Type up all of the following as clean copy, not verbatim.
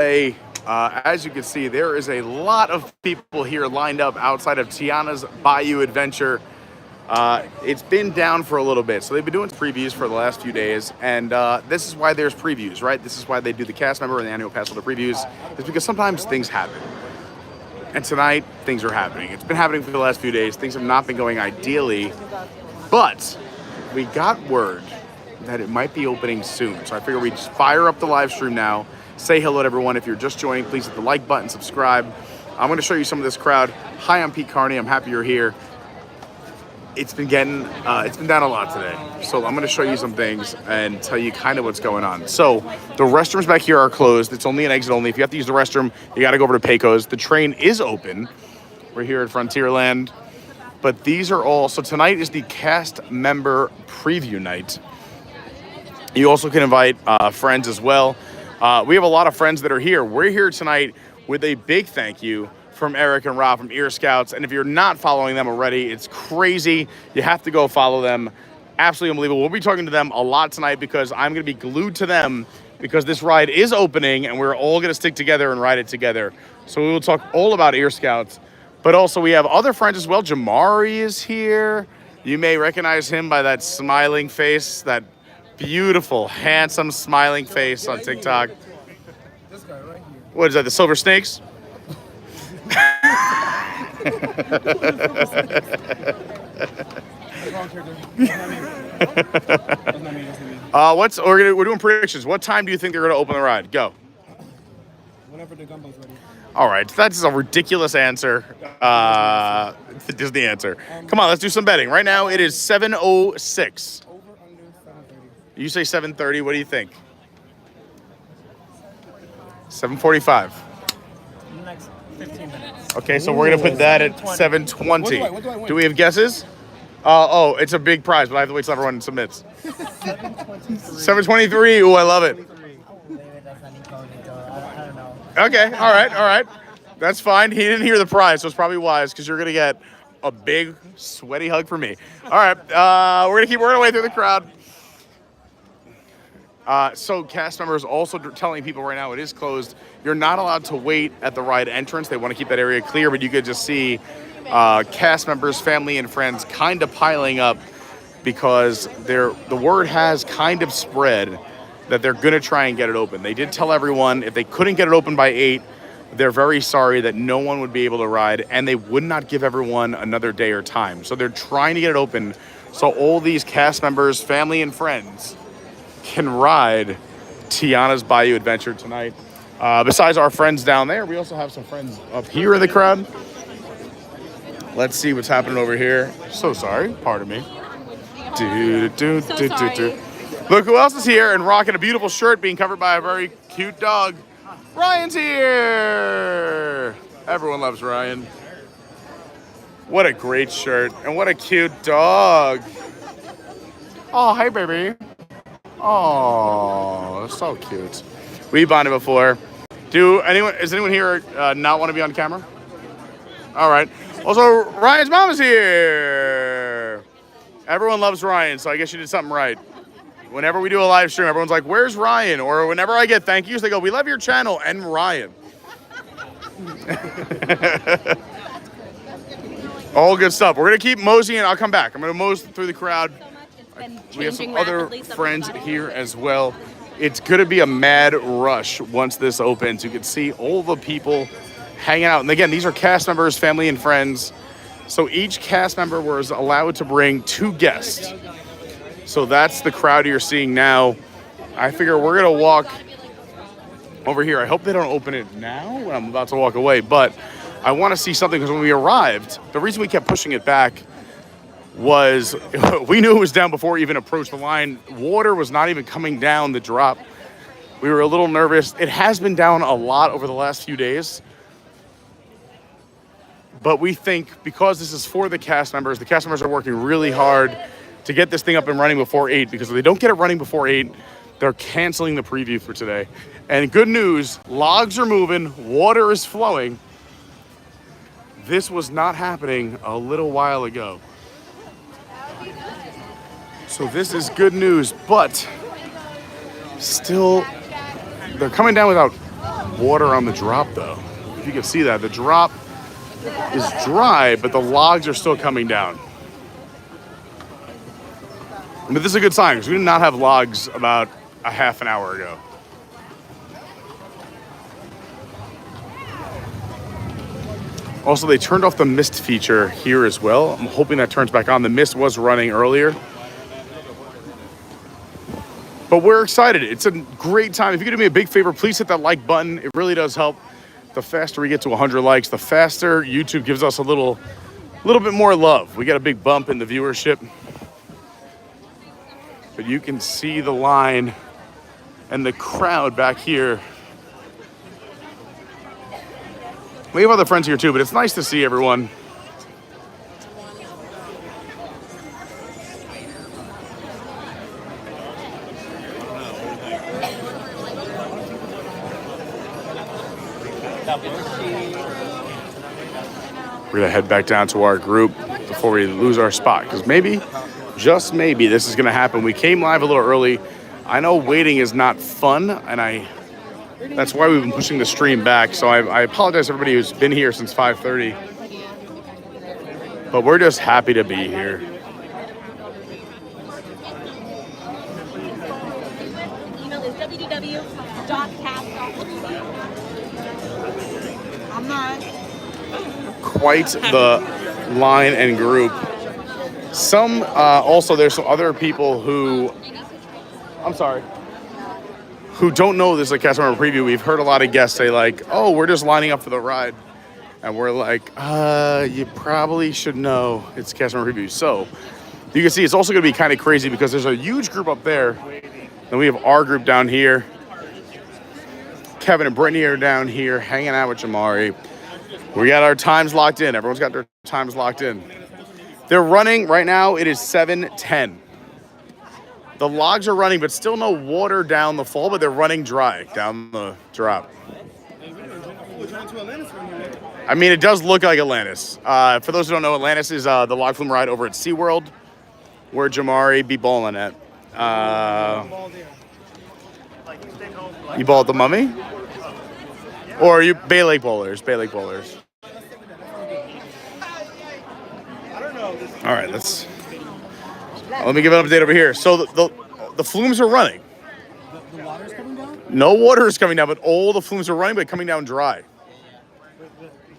As you can see, there is a lot of people here lined up outside of TIANA'S Bayou Adventure. It's been down for a little bit, so they've been doing previews for the last few days, and this is why there's previews, right? This is why they do the cast member and the annual pass holder previews, is because sometimes things happen. And tonight, things are happening. It's been happening for the last few days. Things have not been going ideally, but we got word that it might be opening soon. So I figure we just fire up the live stream now. Say hello to everyone. If you're just joining, please hit the like button, subscribe. I'm going to show you some of this crowd. Hi, I'm Pete Carney. I'm happy you're here. It's been down a lot today. So I'm going to show you some things and tell you kind of what's going on. So the restrooms back here are closed. It's only an exit only. If you have to use the restroom, you got to go over to Pecos. The train is open. We're here at Frontierland. But these are all, so tonight is the cast member preview night. You also can invite friends as well. We have a lot of friends that are here. We're here tonight with a big thank you from Eric and Rob from Ear Scouts. And if you're not following them already, it's crazy. You have to go follow them. Absolutely unbelievable. We'll be talking to them a lot tonight because I'm going to be glued to them because this ride is opening and we're all going to stick together and ride it together. So we will talk all about Ear Scouts. But also we have other friends as well. Jamari is here. You may recognize him by that smiling face, that beautiful, handsome, smiling face on TikTok. This guy right here. What is that, the Silver Snakes? We're doing predictions. What time do you think they're going to open the ride? Go. Whenever the gumbo's ready. All right, that's a ridiculous answer. Just the answer. Come on, let's do some betting. Right now, it is 7:06. Over, under, 7:30. You say 7:30. What do you think? 7:45. Next 15 minutes. Okay, so we're going to put that at 7:20. What do I win? Do we have guesses? Oh, it's a big prize, but I have to wait till everyone submits. 7:23. Ooh, I love it. Okay, all right. That's fine. He didn't hear the prize, so it's probably wise because you're going to get a big, sweaty hug from me. All right, we're going to keep working our way through the crowd. So cast members also telling people right now it is closed. You're not allowed to wait at the ride entrance. They want to keep that area clear, but you could just see cast members, family, and friends kind of piling up because the word has kind of spread that they're going to try and get it open. They did tell everyone if they couldn't get it open by 8, they're very sorry that no one would be able to ride, and they would not give everyone another day or time. So they're trying to get it open so all these cast members, family, and friends can ride TIANA'S Bayou Adventure tonight. Besides our friends down there, we also have some friends up here in the crowd. Let's see what's happening over here. So sorry, pardon me. Look who else is here and rocking a beautiful shirt being covered by a very cute dog. Ryan's here. Everyone loves Ryan. What a great shirt and what a cute dog. Oh, hey, baby. Oh, so cute. We bonded before. Is anyone here not want to be on camera? All right. Also, Ryan's mom is here. Everyone loves Ryan, so I guess you did something right. Whenever we do a live stream, everyone's like, where's Ryan? Or whenever I get thank yous, they go, we love your channel and Ryan. All good stuff. We're going to keep moseying. I'll come back. I'm going to mosey through the crowd. We have some other friends here as well. It's going to be a mad rush once this opens. You can see all the people hanging out. And again, these are cast members, family, and friends. So each cast member was allowed to bring 2 guests. So that's the crowd you're seeing now. I figure we're going to walk over here. I hope they don't open it now when I'm about to walk away. But I want to see something because when we arrived, the reason we kept pushing it back was we knew it was down before we even approached the line. Water was not even coming down the drop. We were a little nervous. It has been down a lot over the last few days. But we think because this is for the cast members are working really hard to get this thing up and running before 8, because if they don't get it running before 8, they're canceling the preview for today. And good news, logs are moving, water is flowing. This was not happening a little while ago. So this is good news, but still, they're coming down without water on the drop though. If you can see that, the drop is dry, but the logs are still coming down. But this is a good sign because we did not have logs about a half an hour ago. Also, they turned off the mist feature here as well. I'm hoping that turns back on. The mist was running earlier. But we're excited. It's a great time. If you could do me a big favor, please hit that like button. It really does help. The faster we get to 100 likes, the faster YouTube gives us a little bit more love. We got a big bump in the viewership. But you can see the line and the crowd back here. We have other friends here too, but it's nice to see everyone. We're gonna head back down to our group before we lose our spot, because maybe, just maybe, this is gonna happen. We came live a little early. I know waiting is not fun, and that's why we've been pushing the stream back. So I apologize to everybody who's been here since 5:30, but we're just happy to be here. Email is www.cast.com. I'm not. Quite the line and group. Some also, there's some other people who, I'm sorry, who don't know this is a cast member preview. We've heard a lot of guests say like, oh, we're just lining up for the ride. And we're like, you probably should know it's cast member preview. So you can see it's also gonna be kind of crazy because there's a huge group up there. Then we have our group down here. Kevin and Brittany are down here hanging out with Jamari. We got our times locked in. Everyone's got their times locked in. They're running right now. It is 7:10. The logs are running, but still no water down the fall, but they're running dry down the drop. I mean, it does look like Atlantis. For those who don't know, Atlantis is the log flume ride over at SeaWorld, where Jamari be bowling at. You ball at the Mummy? Or are you Bay Lake Bowlers? Bay Lake Bowlers. All right, let me give an update over here. So the flumes are running. The water's coming down? No water is coming down, but all the flumes are running, but coming down dry.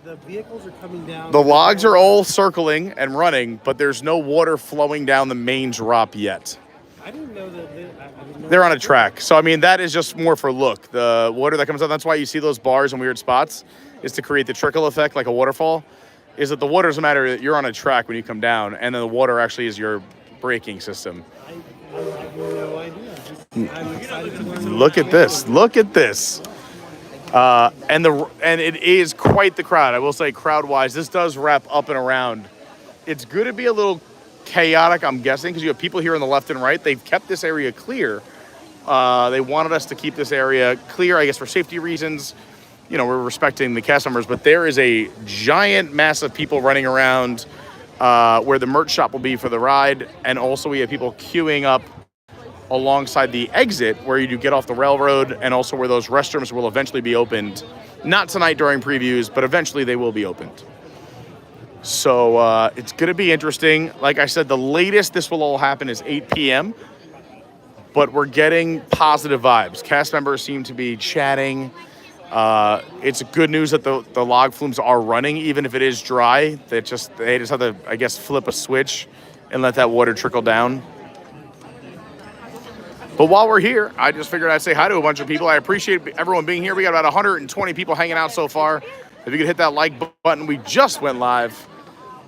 The vehicles are coming down. The logs are all circling and running, but there's no water flowing down the main drop yet. I didn't know that They're on a track. So, I mean, that is just more for look. The water that comes out, that's why you see those bars in weird spots, is to create the trickle effect like a waterfall, is that the water doesn't matter. You're on a track when you come down, and then the water actually is your braking system. I have no idea. I'm excited to learn. Look at this. Look at this. And it is quite the crowd. I will say, crowd-wise, this does wrap up and around. It's going to be a little chaotic, I'm guessing, because you have people here on the left and right. They've kept this area clear. They wanted us to keep this area clear, I guess, for safety reasons. You know, we're respecting the cast members, but there is a giant mass of people running around where the merch shop will be for the ride. And also we have people queuing up alongside the exit where you do get off the railroad, and also where those restrooms will eventually be opened. Not tonight during previews, but eventually they will be opened. So it's going to be interesting. Like I said, the latest this will all happen is 8 p.m., but we're getting positive vibes. Cast members seem to be chatting. It's good news that the log flumes are running, even if it is dry. They just have to, I guess, flip a switch and let that water trickle down. But while we're here, I just figured I'd say hi to a bunch of people. I appreciate everyone being here. We got about 120 people hanging out so far. If you could hit that like button, we just went live.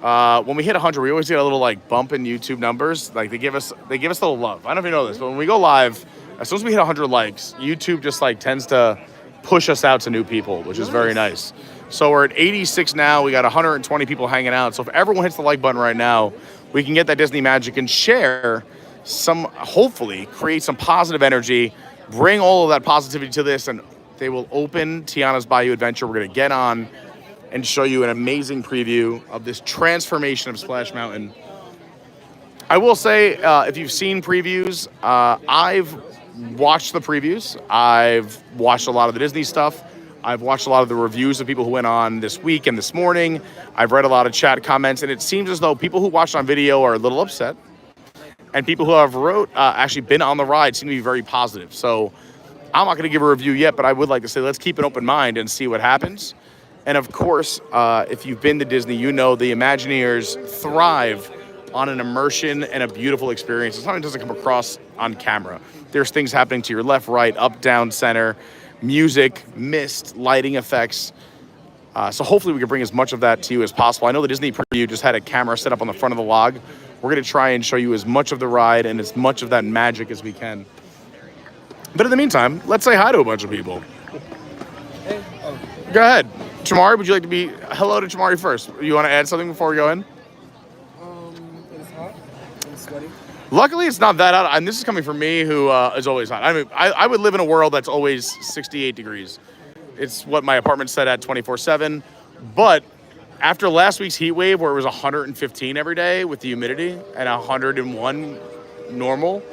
When we hit 100, we always get a little like bump in YouTube numbers. Like they give us a little love. I don't know if you know this, but when we go live, as soon as we hit 100 likes, YouTube just like tends to push us out to new people, which is very nice. So we're at 86 now. We got 120 people hanging out. So if everyone hits the like button right now, we can get that Disney magic and share some, hopefully create some positive energy, bring all of that positivity to this, and they will open Tiana's Bayou Adventure. We're going to get on and show you an amazing preview of this transformation of Splash Mountain. I will say, if you've seen previews, I've watched the previews. I've watched a lot of the Disney stuff. I've watched a lot of the reviews of people who went on this week and this morning. I've read a lot of chat comments, and it seems as though people who watched on video are a little upset, and people who have actually been on the ride seem to be very positive. So I'm not going to give a review yet, but I would like to say let's keep an open mind and see what happens. And of course, if you've been to Disney, you know the Imagineers thrive on an immersion and a beautiful experience. It's something that doesn't come across on camera. There's things happening to your left, right, up, down, center, music, mist, lighting effects. So hopefully we can bring as much of that to you as possible. I know the Disney preview just had a camera set up on the front of the log. We're going to try and show you as much of the ride and as much of that magic as we can. But in the meantime, let's say hi to a bunch of people. Hey, Go ahead. Chamari, would you like to be... Hello to Chamari first. You want to add something before we go in? it's hot. I'm sweaty. Luckily, it's not that hot. And this is coming from me, who is always hot. I mean, I would live in a world that's always 68 degrees. It's what my apartment's set at 24/7. But after last week's heat wave, where it was 115 every day with the humidity and 101 normal,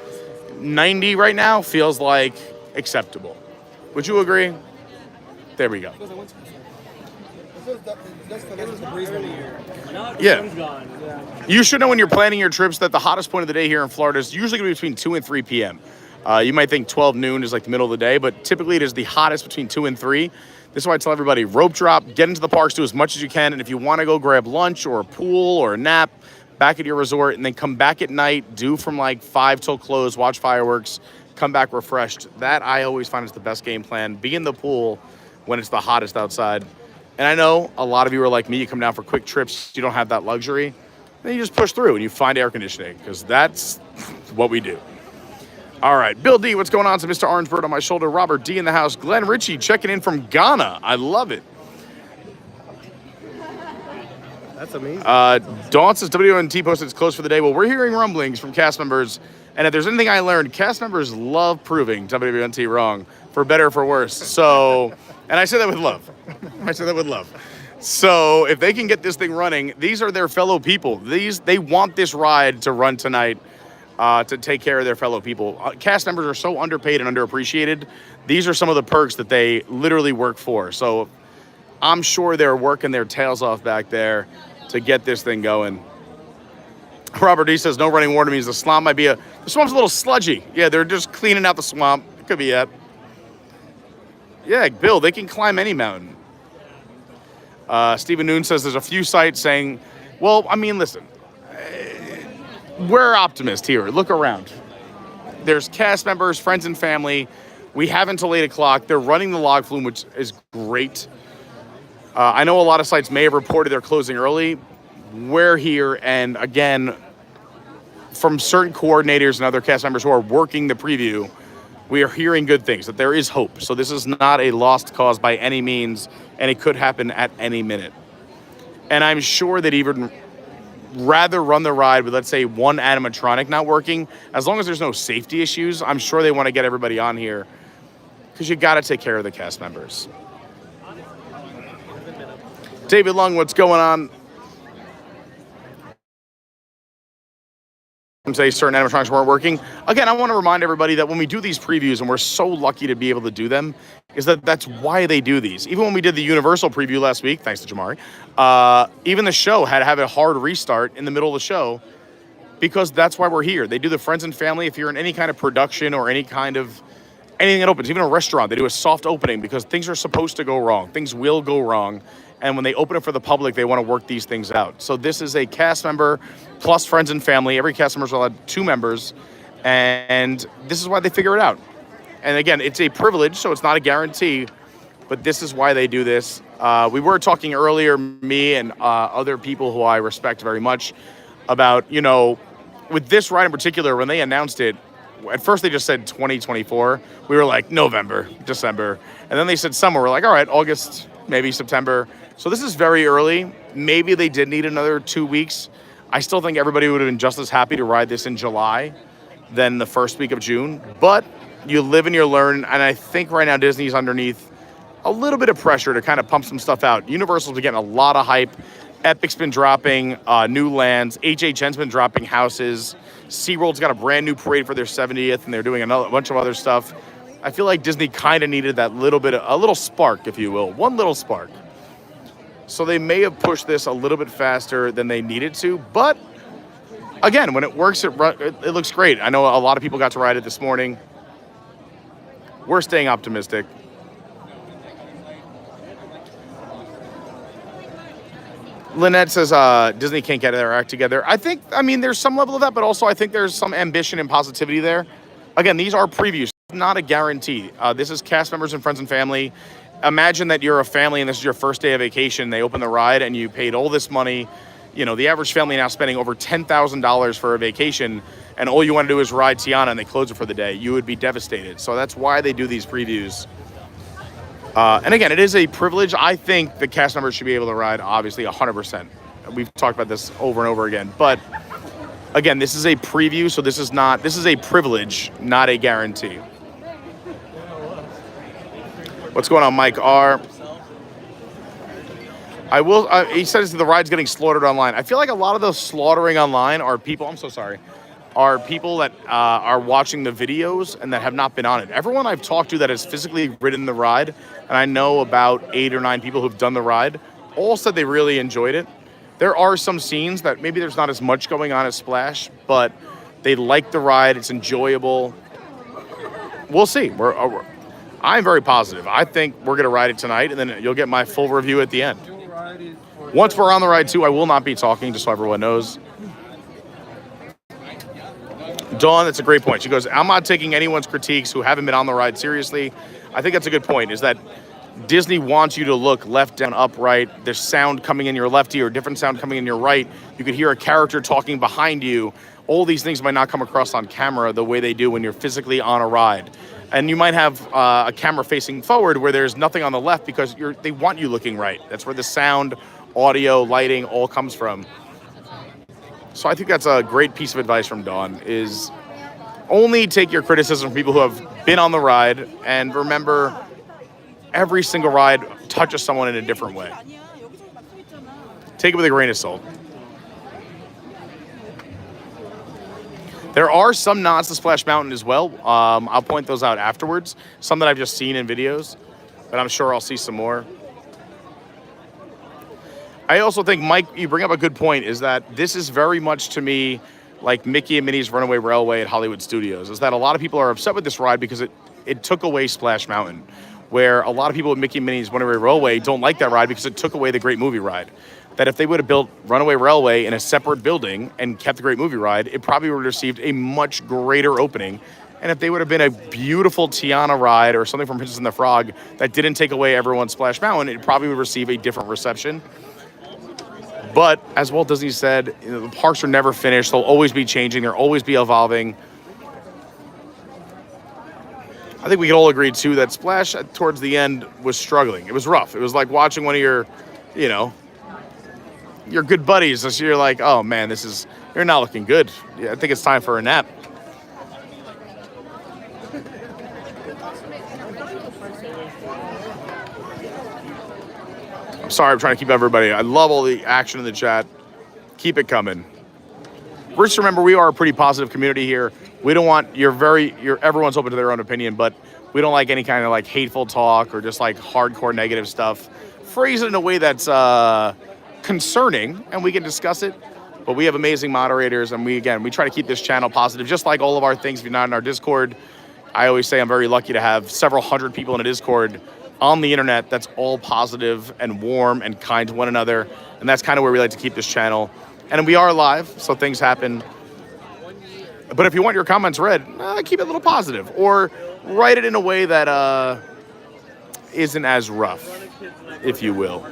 90 right now feels like acceptable. Would you agree? There we go. Yeah. You should know when you're planning your trips that the hottest point of the day here in Florida is usually going to be between 2 and 3 p.m. You might think 12 noon is like the middle of the day, but typically it is the hottest between 2 and 3. This is why I tell everybody, rope drop, get into the parks, do as much as you can, and if you want to go grab lunch or a pool or a nap back at your resort and then come back at night, do from like 5 till close, watch fireworks, come back refreshed. That I always find is the best game plan. Be in the pool when it's the hottest outside. And I know a lot of you are like me, you come down for quick trips, you don't have that luxury. Then you just push through and you find air conditioning, because that's what we do. All right, Bill D, what's going on? So Mr. Orange Bird on my shoulder. Robert D in the house. Glenn Ritchie checking in from Ghana. I love it. That's amazing. Dawn says WNT posted it's closed for the day. Well, we're hearing rumblings from cast members, and if there's anything I learned, cast members love proving WNT wrong, for better or for worse. So, and I say that with love. I say that with love. So if they can get this thing running, these are their fellow people. They want this ride to run tonight, to take care of their fellow people. Cast members are so underpaid and underappreciated. These are some of the perks that they literally work for. So I'm sure they're working their tails off back there to get this thing going. Robert D says no running water means the swamp might be the swamp's a little sludgy. Yeah, they're just cleaning out the swamp. It could be it. Yeah, Bill, they can climb any mountain. Stephen Noon says there's a few sites saying, well, I mean, listen, we're optimists here. Look around. There's cast members, friends, and family. We have until 8 o'clock. They're running the log flume, which is great. I know a lot of sites may have reported they're closing early. We're here, and again, from certain coordinators and other cast members who are working the preview, we are hearing good things, that there is hope. So this is not a lost cause by any means, and it could happen at any minute. And I'm sure that even rather run the ride with, let's say, one animatronic not working, as long as there's no safety issues, I'm sure they want to get everybody on here, because you got to take care of the cast members. David Lung, what's going on? Say certain animatronics weren't working. Again, I want to remind everybody that when we do these previews, and we're so lucky to be able to do them, is that that's why they do these. Even when we did the Universal preview last week, thanks to Jamari, even the show had to have a hard restart in the middle of the show, because that's why we're here. They do the friends and family. If you're in any kind of production or any kind of anything that opens, even a restaurant, they do a soft opening because things are supposed to go wrong. Things will go wrong. And when they open it for the public, they want to work these things out. So this is a cast member plus friends and family. Every cast member is allowed 2 members. And this is why they figure it out. And again, it's a privilege, so it's not a guarantee. But this is why they do this. We were talking earlier, me and other people who I respect very much, about, you know, with this ride in particular, when they announced it, at first they just said 2024. We were like, November, December. And then they said summer. We're like, all right, August, maybe September. So this is very early. Maybe they did need another 2 weeks. I still think everybody would have been just as happy to ride this in July than the first week of June. But you live and you learn. And I think right now Disney's underneath a little bit of pressure to kind of pump some stuff out. Universal's been getting a lot of hype. Epic's been dropping new lands. HHN's been dropping houses. SeaWorld's got a brand new parade for their 70th, and they're doing a bunch of other stuff. I feel like Disney kind of needed that little bit, a little spark, if you will, one little spark. So they may have pushed this a little bit faster than they needed to, but again, when it works, it looks great. I know a lot of people got to ride it this morning. We're staying optimistic. Lynette says Disney can't get their act together. I mean, there's some level of that, but also I think there's some ambition and positivity there. Again, these are previews, not a guarantee. This is cast members and friends and family. Imagine that you're a family and this is your first day of vacation. They open the ride and you paid all this money. You know, the average family now spending over $10,000 for a vacation, and all you want to do is ride Tiana and they close it for the day. You would be devastated. So that's why they do these previews. And again, it is a privilege. I think the cast members should be able to ride, obviously, 100%. We've talked about this over and over again. But again, this is a preview, so this is a privilege, not a guarantee. What's going on, Mike R? He says the ride's getting slaughtered online. I feel like a lot of those slaughtering online are people, I'm so sorry, are people that are watching the videos and that have not been on it. Everyone I've talked to that has physically ridden the ride, and I know about 8 or 9 people who've done the ride, all said they really enjoyed it. There are some scenes that maybe there's not as much going on as Splash, but they like the ride. It's enjoyable. We'll see. I'm very positive. I think we're going to ride it tonight, and then you'll get my full review at the end. Once we're on the ride, too, I will not be talking, just so everyone knows. Dawn, that's a great point. She goes, I'm not taking anyone's critiques who haven't been on the ride seriously. I think that's a good point, is that Disney wants you to look left, down, upright. There's sound coming in your left ear, different sound coming in your right. You could hear a character talking behind you. All these things might not come across on camera the way they do when you're physically on a ride. And you might have a camera facing forward where there's nothing on the left because they want you looking right. That's where the sound, audio, lighting all comes from. So I think that's a great piece of advice from Dawn, is only take your criticism from people who have been on the ride, and remember, every single ride touches someone in a different way. Take it with a grain of salt. There are some nods to Splash Mountain as well. I'll point those out afterwards. Some that I've just seen in videos, but I'm sure I'll see some more. I also think, Mike, you bring up a good point, is that this is very much, to me, like Mickey and Minnie's Runaway Railway at Hollywood Studios, is that a lot of people are upset with this ride because it took away Splash Mountain, where a lot of people at Mickey and Minnie's Runaway Railway don't like that ride because it took away the Great Movie Ride. That if they would have built Runaway Railway in a separate building and kept the Great Movie Ride, it probably would have received a much greater opening. And if they would have been a beautiful Tiana ride or something from Princess and the Frog that didn't take away everyone's Splash Mountain, it probably would receive a different reception. But as Walt Disney said, the parks are never finished. They'll always be changing. They'll always be evolving. I think we can all agree, too, that Splash towards the end was struggling. It was rough. It was like watching one of your good buddies. So you're like, oh, man, you're not looking good. Yeah, I think it's time for a nap. Sorry, I'm trying to keep everybody. I love all the action in the chat. Keep it coming. Just remember, we are a pretty positive community here. We don't want everyone's open to their own opinion, but we don't like any kind of like hateful talk or just like hardcore negative stuff. Phrase it in a way that's concerning, and we can discuss it. But we have amazing moderators, and we try to keep this channel positive, just like all of our things. If you're not in our Discord, I always say I'm very lucky to have several hundred people in a Discord on the internet that's all positive and warm and kind to one another. And that's kind of where we like to keep this channel. And we are live, so things happen. But if you want your comments read, keep it a little positive, or write it in a way that isn't as rough, if you will.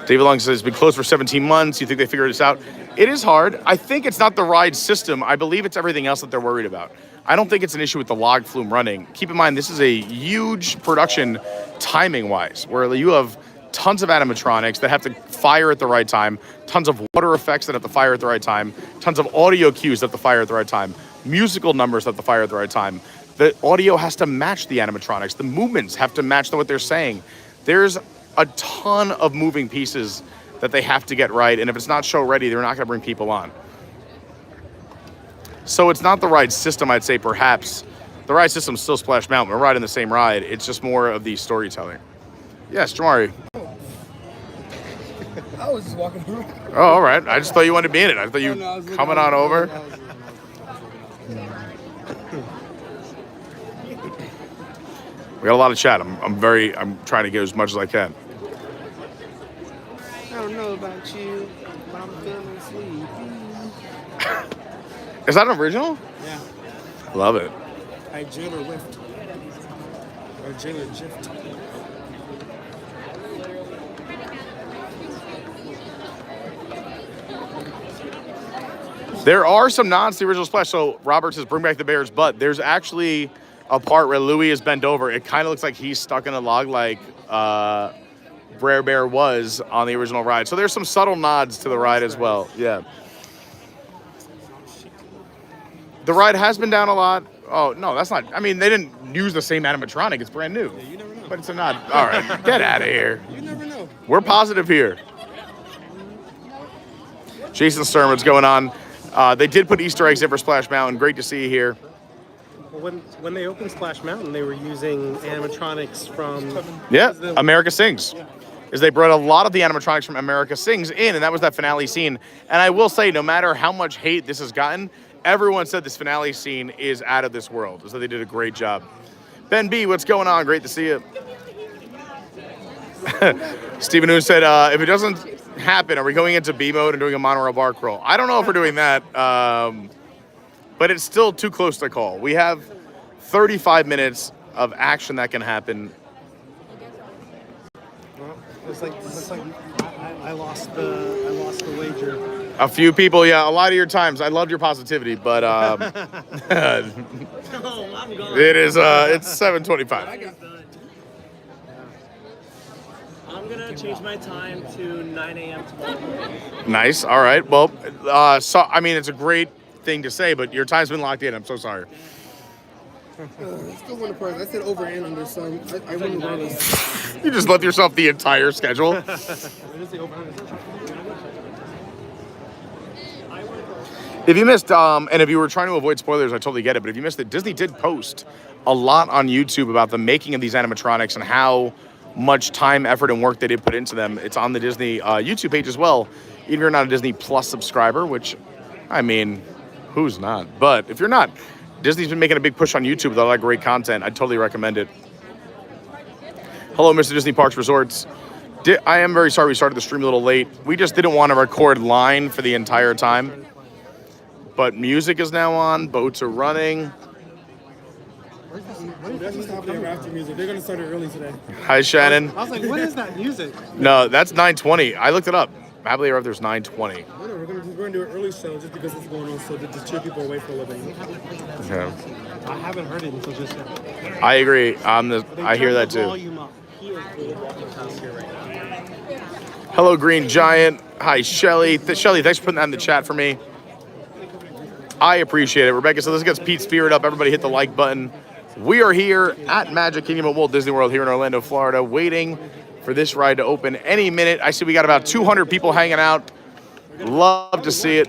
David Long says, it's been closed for 17 months. You think they figured this out? It is hard. I think it's not the ride system. I believe it's everything else that they're worried about. I don't think it's an issue with the log flume running. Keep in mind, this is a huge production timing-wise, where you have tons of animatronics that have to fire at the right time, tons of water effects that have to fire at the right time, tons of audio cues that have to fire at the right time, musical numbers that have to fire at the right time. The audio has to match the animatronics. The movements have to match what they're saying. There's a ton of moving pieces that they have to get right. And if it's not show ready, they're not going to bring people on. So it's not the ride system, I'd say, perhaps. The ride system's still Splash Mountain. We're riding the same ride. It's just more of the storytelling. Yes, Jamari. I was just walking around. Oh, all right. I just thought you wanted to be in it. I thought you were coming on over. We got a lot of chat. I'm trying to get as much as I can. I don't know about you, but I'm feeling sleepy. Is that an original? Yeah. Love it. I jail or lift. Or jail or jift. There are some nods to the original Splash. So Robert says, bring back the bear's butt. There's actually a part where Louie is bent over. It kind of looks like he's stuck in a log like Brer Bear was on the original ride. So there's some subtle nods to the ride as well. Yeah. The ride has been down a lot. Oh, no, that's not. I mean, they didn't use the same animatronic. It's brand new. Yeah, you never know. But it's a nod. All right, get out of here. You never know. We're positive here. Jason Stern, what's going on? They did put Easter eggs in for Splash Mountain. Great to see you here. Well, when they opened Splash Mountain, they were using animatronics from... Yeah, America Sings. Is they brought a lot of the animatronics from America Sings in, and that was that finale scene. And I will say, no matter how much hate this has gotten, everyone said this finale scene is out of this world. So they did a great job. Ben B, what's going on? Great to see you. Stephen Moon said, if it doesn't happen, are we going into B mode and doing a monorail bar crawl? I don't know if we're doing that, but it's still too close to call. We have 35 minutes of action that can happen. Well, it's like I lost the wager. A few people, yeah, a lot of your times. I loved your positivity, but Oh, I'm gone. it is it's 7:25. I'm gonna change my time to 9 a.m. tomorrow. Nice. All right. Well, so I mean, it's a great thing to say, but your time's been locked in. I'm so sorry. Still want to price. I said over and under, so I wouldn't go this. You just left yourself the entire schedule. If you missed, and if you were trying to avoid spoilers, I totally get it. But if you missed it, Disney did post a lot on YouTube about the making of these animatronics and how much time, effort, and work they did put into them. It's on the Disney YouTube page as well. Even if you're not a Disney Plus subscriber, which, I mean, who's not? But if you're not, Disney's been making a big push on YouTube with a lot of great content. I totally recommend it. Hello, Mr. Disney Parks Resorts. I am very sorry we started the stream a little late. We just didn't want to record line for the entire time. But music is now on. Boats are running. They're going to stop their after music. They're going to start it early today. Hi, Shannon. I was like, what is that music? No, that's 9:20. I looked it up. Happily Ever After's 9:20. We're going to do an early show just because it's going on, so to just cheer people away for a little bit. Okay. I haven't heard it until just now. I agree. I hear that too. Volume up. He is really walking past here right now. Hello, Green Giant. Hi, Shelly. Shelly, thanks for putting that in the chat for me. I appreciate it. Rebecca, so this gets Pete Spirit up. Everybody hit the like button. We are here at Magic Kingdom at Walt Disney World here in Orlando, Florida, waiting for this ride to open any minute. I see we got about 200 people hanging out. Love to see it.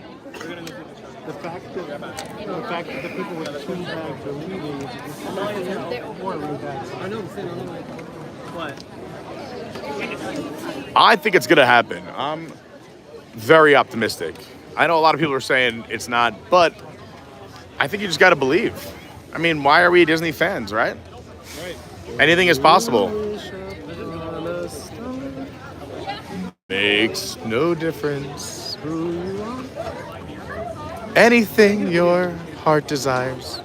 The fact that the people with 2 bags are leaving is more really bad. I know. What? I think it's going to happen. I'm very optimistic. I know a lot of people are saying it's not, but I think you just got to believe. I mean, why are we Disney fans, right? Right. Anything is possible. Makes no difference who you are. Anything your heart desires.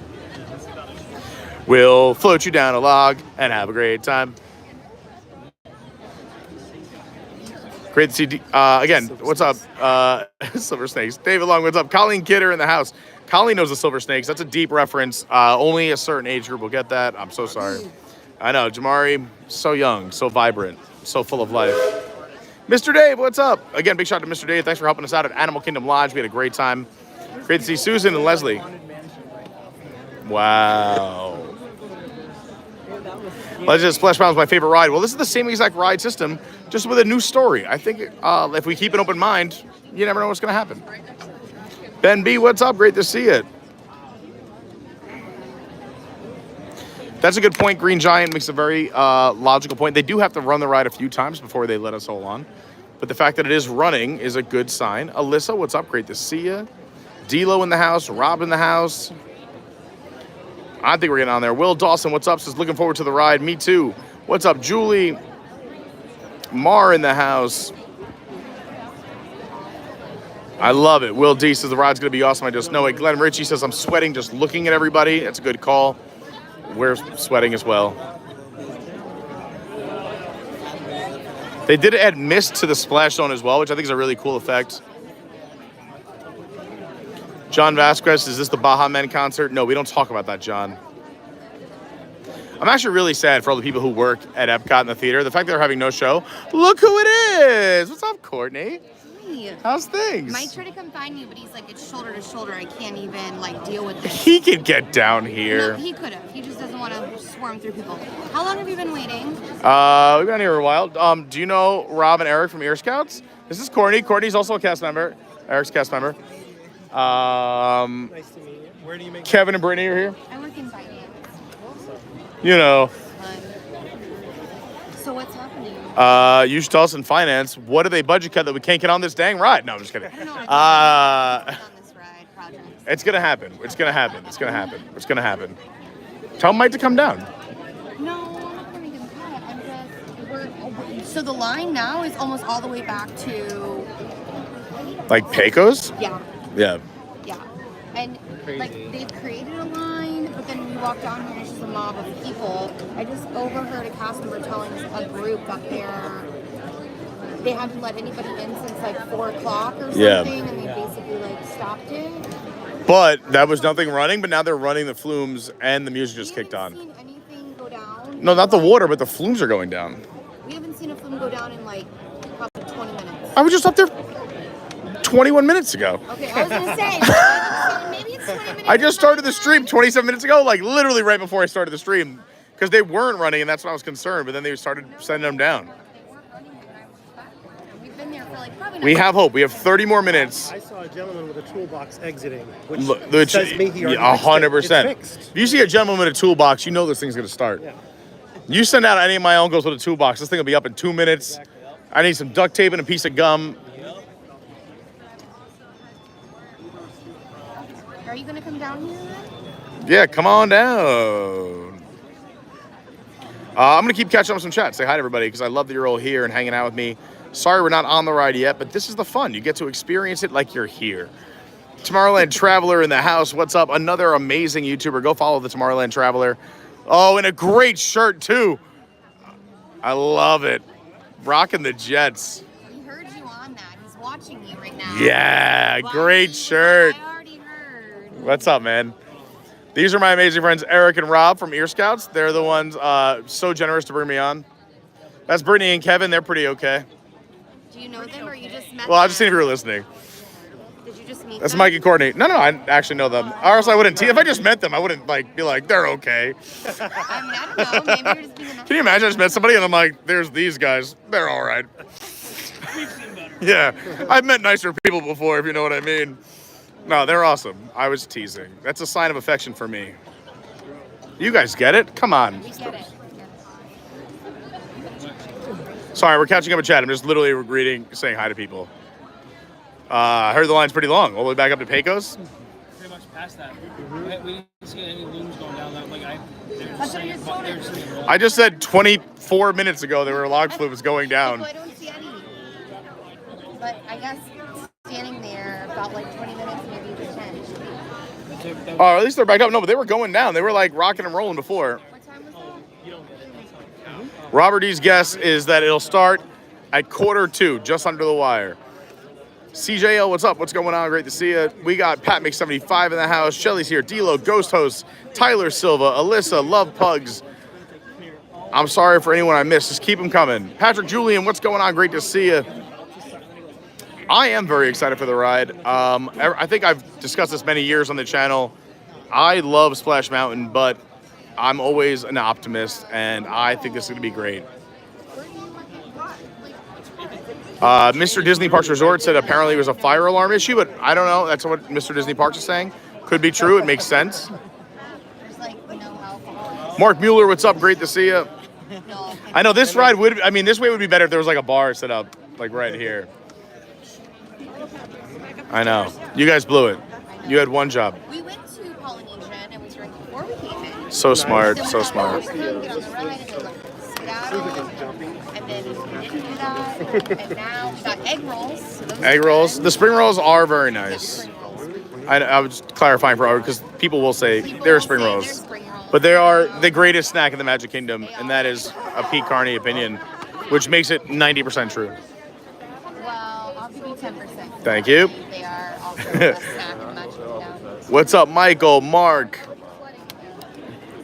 We'll float you down a log and have a great time. Great to see, again, what's up? Silver Snakes. David Long, what's up? Colleen Kidder in the house. Colleen knows the Silver Snakes. That's a deep reference. Only a certain age group will get that. I'm so sorry. I know, Jamari, so young, so vibrant, so full of life. Mr. Dave, what's up? Again, big shout out to Mr. Dave. Thanks for helping us out at Animal Kingdom Lodge. We had a great time. Great to see Susan and Leslie. Wow. Legend of Splash Mountain is my favorite ride. Well, this is the same exact ride system, just with a new story. I think if we keep an open mind, you never know what's going to happen. Ben B, what's up? Great to see you. That's a good point. Green Giant makes a very logical point. They do have to run the ride a few times before they let us all on. But the fact that it is running is a good sign. Alyssa, what's up? Great to see you. D-Lo in the house. Rob in the house. I think we're getting on there. Will Dawson, what's up? Says, looking forward to the ride. Me too. What's up, Julie? Mar in the house. I love it. Will D says, the ride's going to be awesome. I just know it. Glenn Ritchie says, I'm sweating just looking at everybody. That's a good call. We're sweating as well. They did add mist to the splash zone as well, which I think is a really cool effect. John Vasquez, is this the Baja Men concert? No, we don't talk about that, John. I'm actually really sad for all the people who work at Epcot in the theater. The fact that they're having no show. Look who it is. What's up, Courtney? Hey. How's things? Might try to come find you, but he's like, it's shoulder to shoulder. I can't even like deal with this. He could get down here. No, he could have. He just doesn't want to swarm through people. How long have you been waiting? We've been here a while. Do you know Rob and Eric from Ear Scouts? This is Courtney. Courtney's also a cast member. Eric's a cast member. Nice to meet you. Where do you make Kevin and Brittany are here. I work in finance. You know. So what's happening? You should tell us in finance, what do they budget cut that we can't get on this dang ride? No, I'm just kidding. I don't know. On this ride project. It's gonna happen. It's gonna happen. It's gonna happen. It's gonna happen. Tell Mike to come down. No, I'm not gonna make him cut. So the line now is almost all the way back to. Like Pecos? Yeah. Yeah. Yeah. And like they've created a line, but then we walk down here and it's just a mob of people. I just overheard a cast member telling a group that they haven't let anybody in since like 4 o'clock or something, and they basically like stopped it. But that was nothing running, but now they're running the flumes and the music just kicked on. We haven't seen anything go down. No, not the water, but the flumes are going down. We haven't seen a flume go down in like probably 20 minutes. I was just up there 21 minutes ago. Okay, I was gonna say maybe it's 20 minutes. I just started the stream 27 minutes ago, like literally right before I started the stream, because they weren't running, and that's when I was concerned. But then they started sending them down. They weren't running when I was back. We've been there for like probably. We have hope. We have 30 more minutes. I saw a gentleman with a toolbox exiting, which Which says me he already 100%. fixed it. If you see a gentleman with a toolbox, you know this thing's gonna start. Yeah. You send out any of my uncles with a toolbox, this thing will be up in 2 minutes. I need some duct tape and a piece of gum. Are you gonna come down here? Yeah, come on down. I'm gonna keep catching up with some chat. Say hi to everybody, because I love that you're all here and hanging out with me. Sorry we're not on the ride yet, but this is the fun. You get to experience it like you're here. Tomorrowland Traveler in the house. What's up? Another amazing YouTuber. Go follow the Tomorrowland Traveler. Oh, and a great shirt too. I love it. Rocking the Jets. He heard you on that. He's watching you right now. Yeah, great shirt. I already heard. What's up, man? These are my amazing friends, Eric and Rob from Ear Scouts. They're the ones so generous to bring me on. That's Brittany and Kevin. They're pretty okay. Do you know them or you just met them? Well, I just seen if you were listening. Did you just meet That's them? Mike and Courtney. No, I actually know them. Or else I wouldn't. If I just met them, I wouldn't be like, they're okay. I mean, I don't know. Maybe you're just being Can you imagine I just met somebody and I'm like, there's these guys. They're all right. Yeah, I've met nicer people before, if you know what I mean. No, they're awesome. I was teasing. That's a sign of affection for me. You guys get it? Come on. We get it. Sorry, we're catching up in chat. I'm just literally reading, saying hi to people. I heard the line's pretty long. All the way back up to Pecos. Pretty much past that. We didn't see any looms going down that. That's what you just told us. I just said 24 minutes ago there were log flumes going down. I don't see any. But I guess standing there about like 20 minutes, maybe 10. Oh, at least they're back up. No, but they were going down. They were like rocking and rolling before. What time was that? Robert D's guess is that it'll start at 1:45, just under the wire. CJL, what's up? What's going on? Great to see you. We got Pat Mix75 in the house. Shelly's here. D-Lo, Ghost Host, Tyler Silva, Alyssa, Love Pugs. I'm sorry for anyone I missed. Just keep them coming. Patrick Julian, what's going on? Great to see you. I am very excited for the ride. I think I've discussed this many years on the channel. I love Splash Mountain, but I'm always an optimist, and I think this is going to be great. Mr. Disney Parks Resort said apparently it was a fire alarm issue, but I don't know. That's what Mr. Disney Parks is saying. Could be true. It makes sense. There's like no alcohol. Mark Mueller, what's up? Great to see you. I know this ride would, I mean, this way would be better if there was like a bar set up, like right here. I know. You guys blew it. You had one job. We went to Polynesian and we drank before we came in. So smart, so smart. Get on the ride and then like skedaddle, and then we didn't do that. And now we got egg rolls. So those Egg are rolls. good. The spring rolls are very Yeah, nice. spring rolls. I was clarifying for because people will say People they're will spring say they're rolls. spring rolls. But they are the greatest snack in the Magic Kingdom, and that is a Pete Carney opinion, which makes it 90% true. Well, I'll give you 10%. Thank you. They are also the best snack in the Magic Kingdom. What's up, Michael, Mark?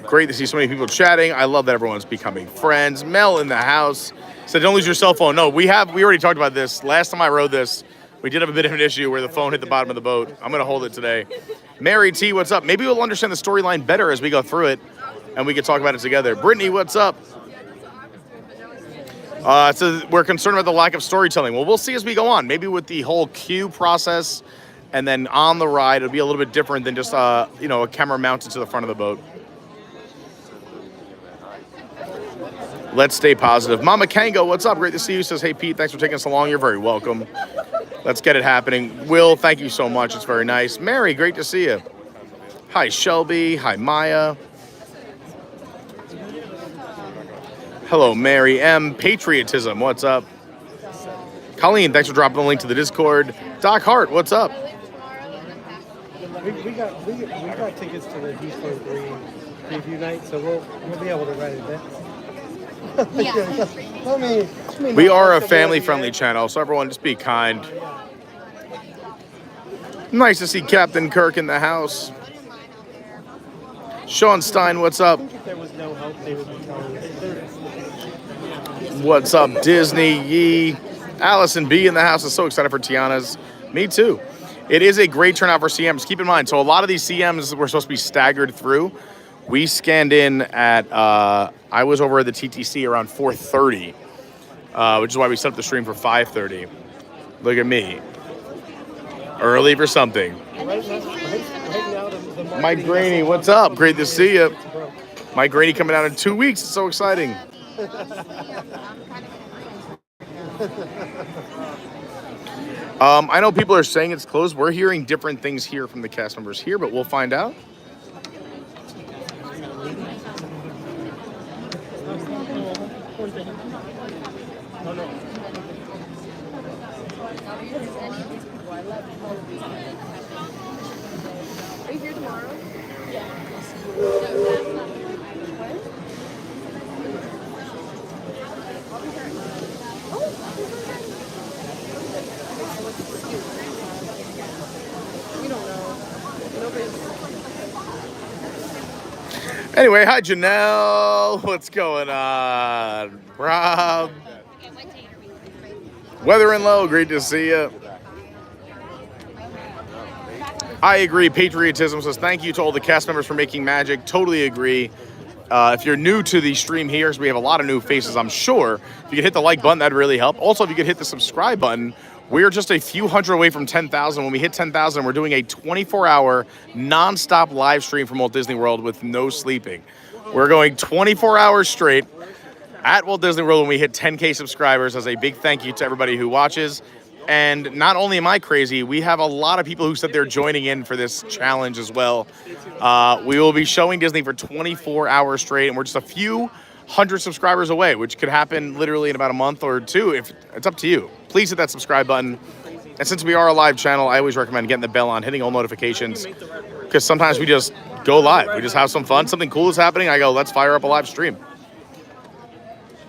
Great to see so many people chatting. I love that everyone's becoming friends. Mel in the house said, "Don't lose your cell phone." No, we already talked about this. Last time I rode this, we did have a bit of an issue where the phone hit the bottom of the boat. I'm going to hold it today. Mary T, what's up? Maybe we'll understand the storyline better as we go through it, and we can talk about it together. Brittany, what's up? So we're concerned about the lack of storytelling. Well, we'll see as we go on. Maybe with the whole queue process, and then on the ride, it'll be a little bit different than just a camera mounted to the front of the boat. Let's stay positive. Mama Kango, what's up? Great to see you. Says, hey, Pete, thanks for taking so long. You're very welcome. Let's get it happening. Will, thank you so much. It's very nice. Mary, great to see you. Hi, Shelby. Hi, Maya. Hello, Mary M. Patriotism, what's up? Colleen, thanks for dropping the link to the Discord. Doc Hart, what's up? We got tickets to the Heathrow Green preview night, so we'll be able to ride it then. Yeah. Let me We are a family-friendly channel, so everyone just be kind. Nice to see Captain Kirk in the house. Sean Stein, what's up? If there was no help, they would be telling us. What's up, Disney? Yee. Allison B in the house is so excited for TIANA'S. Me too. It is a great turnout for CMs. Keep in mind, so a lot of these CMs were supposed to be staggered through. We scanned in at, I was over at the TTC around 4:30, which is why we set up the stream for 5:30. Look at me. Early for something. Mike Graney, what's up? Great to see you. Mike Graney coming out in 2 weeks. It's so exciting. I know people are saying it's closed. We're hearing different things here from the cast members here, but we'll find out. Are you here tomorrow? We don't know. Anyway, hi Janelle. What's going on? Rob. Weather and Low, great to see you. I agree. Patriotism says thank you to all the cast members for making magic. Totally agree. If you're new to the stream here, so we have a lot of new faces, I'm sure. If you could hit the like button, that'd really help. Also, if you could hit the subscribe button, we're just a few hundred away from 10,000. When we hit 10,000, we're doing a 24-hour non-stop live stream from Walt Disney World with no sleeping. We're going 24 hours straight at Walt Disney World when we hit 10K subscribers as a big thank you to everybody who watches. And not only am I crazy, we have a lot of people who said they're joining in for this challenge as well. We will be showing Disney for 24 hours straight, and we're just a few hundred subscribers away, which could happen literally in about a month or two. If it's up to you. Please hit that subscribe button. And since we are a live channel, I always recommend getting the bell on, hitting all notifications, because sometimes we just go live. We just have some fun. Something cool is happening. I go, let's fire up a live stream.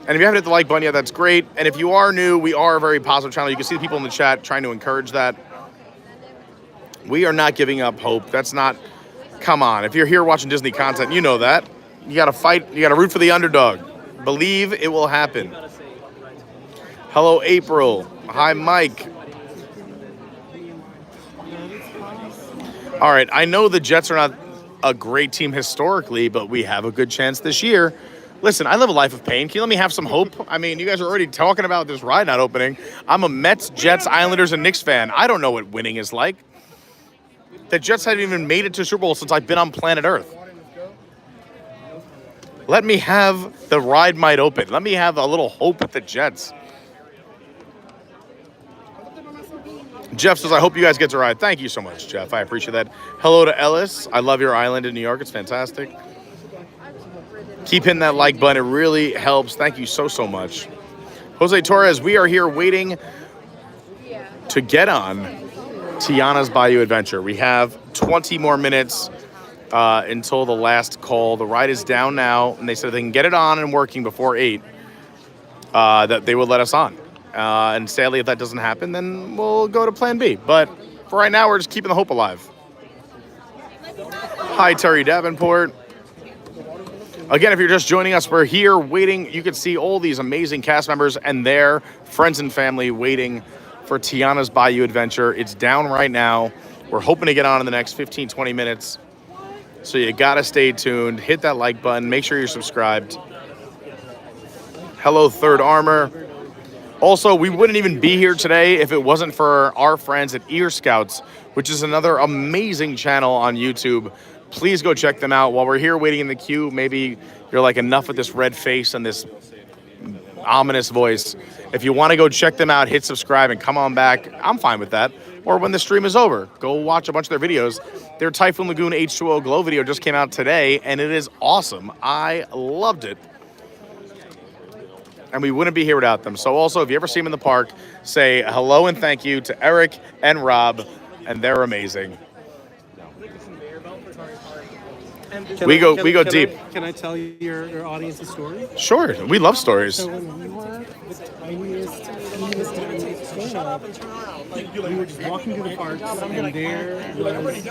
And if you haven't hit the like button yet, that's great. And if you are new, we are a very positive channel. You can see the people in the chat trying to encourage that. We are not giving up hope. That's not, come on. If you're here watching Disney content, you know that. You got to fight. You got to root for the underdog. Believe it will happen. Hello, April. Hi, Mike. All right, I know the Jets are not a great team historically, but we have a good chance this year. Listen, I live a life of pain. Can you let me have some hope? I mean, you guys are already talking about this ride not opening. I'm a Mets, Jets, Islanders, and Knicks fan. I don't know what winning is like. The Jets haven't even made it to Super Bowl since I've been on planet Earth. Let me have the ride might open. Let me have a little hope with the Jets. Jeff says, I hope you guys get to ride. Thank you so much, Jeff. I appreciate that. Hello to Ellis. I love your island in New York. It's fantastic. Keep hitting that like button. It really helps. Thank you so, so much. Jose Torres, we are here waiting to get on Tiana's Bayou Adventure. We have 20 more minutes until the last call. The ride is down now, and they said if they can get it on and working before 8, that they would let us on. And sadly, if that doesn't happen, then we'll go to plan B. But for right now, we're just keeping the hope alive. Hi, Terry Davenport. Again, if you're just joining us, we're here waiting. You can see all these amazing cast members and their friends and family waiting for Tiana's Bayou Adventure. It's down right now. We're hoping to get on in the next 15, 20 minutes. So you gotta stay tuned. Hit that like button. Make sure you're subscribed. Hello, Third Armor. Also, we wouldn't even be here today if it wasn't for our friends at Ear Scouts, which is another amazing channel on YouTube. Please go check them out. While we're here waiting in the queue, maybe you're like, enough with this red face and this ominous voice. If you want to go check them out, hit subscribe and come on back. I'm fine with that. Or when the stream is over, go watch a bunch of their videos. Their Typhoon Lagoon H2O Glow video just came out today, and it is awesome. I loved it. And we wouldn't be here without them. So also, if you ever see them in the park, say hello and thank you to Eric and Rob, and they're amazing. We go deep. Can I tell you your audience's story? Sure, we love stories. So when we were the tiniest stand-up, we were just walking through the parks, and there was he's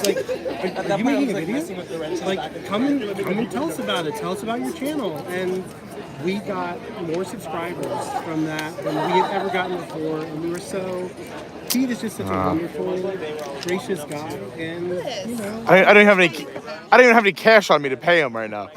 like, are you making a video? Like, come and tell us about it. Tell us about your channel. And we got more subscribers from that than we had ever gotten before, and we were so. Pete is just such a wonderful, gracious guy, and you know. I don't even have any cash on me to pay him right now.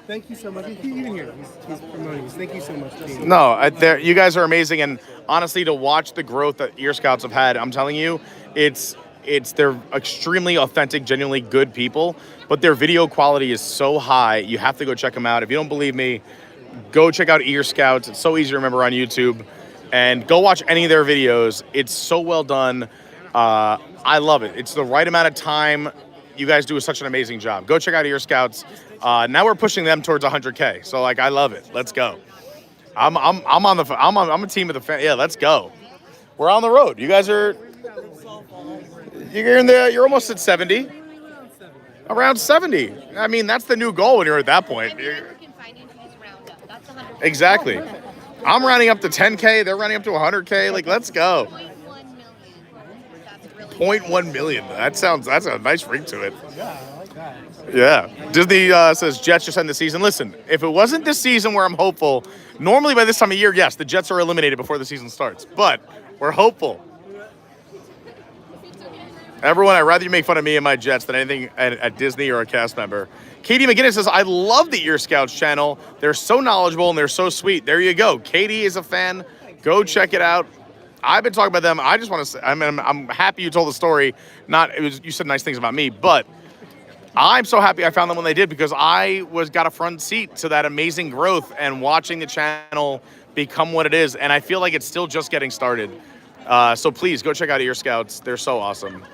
Thank you so much. He's even here. He's promoting us. Thank you so much, Pete. No, you guys are amazing, and honestly, to watch the growth that Ear Scouts have had, I'm telling you, they're extremely authentic, genuinely good people, but their video quality is so high. You have to go check them out. If you don't believe me, go check out Ear Scouts. It's so easy to remember on YouTube. And go watch any of their videos. It's so well done. I love it. It's the right amount of time. You guys do such an amazing job. Go check out Ear Scouts. Now we're pushing them towards 100K. So like, I love it. Let's go. I'm a team of the fan. Yeah, let's go. We're on the road. You guys are. You're almost at 70. Around 70. I mean, that's the new goal when you're at that point. Exactly. I'm rounding up to 10K. They're running up to 100K. Like, let's go. 0.1 million. That's a nice ring to it. Yeah, I like that. Yeah. Disney says Jets just end the season. Listen, if it wasn't this season where I'm hopeful, normally by this time of year, yes, the Jets are eliminated before the season starts. But we're hopeful. Everyone, I'd rather you make fun of me and my Jets than anything at Disney or a cast member. Katie McGinnis says, I love the Ear Scouts channel. They're so knowledgeable and they're so sweet. There you go. Katie is a fan. Go check it out. I've been talking about them. I just want to say, I'm happy you told the story. You said nice things about me, but I'm so happy I found them when they did, because I got a front seat to that amazing growth and watching the channel become what it is. And I feel like it's still just getting started. So please go check out Ear Scouts. They're so awesome.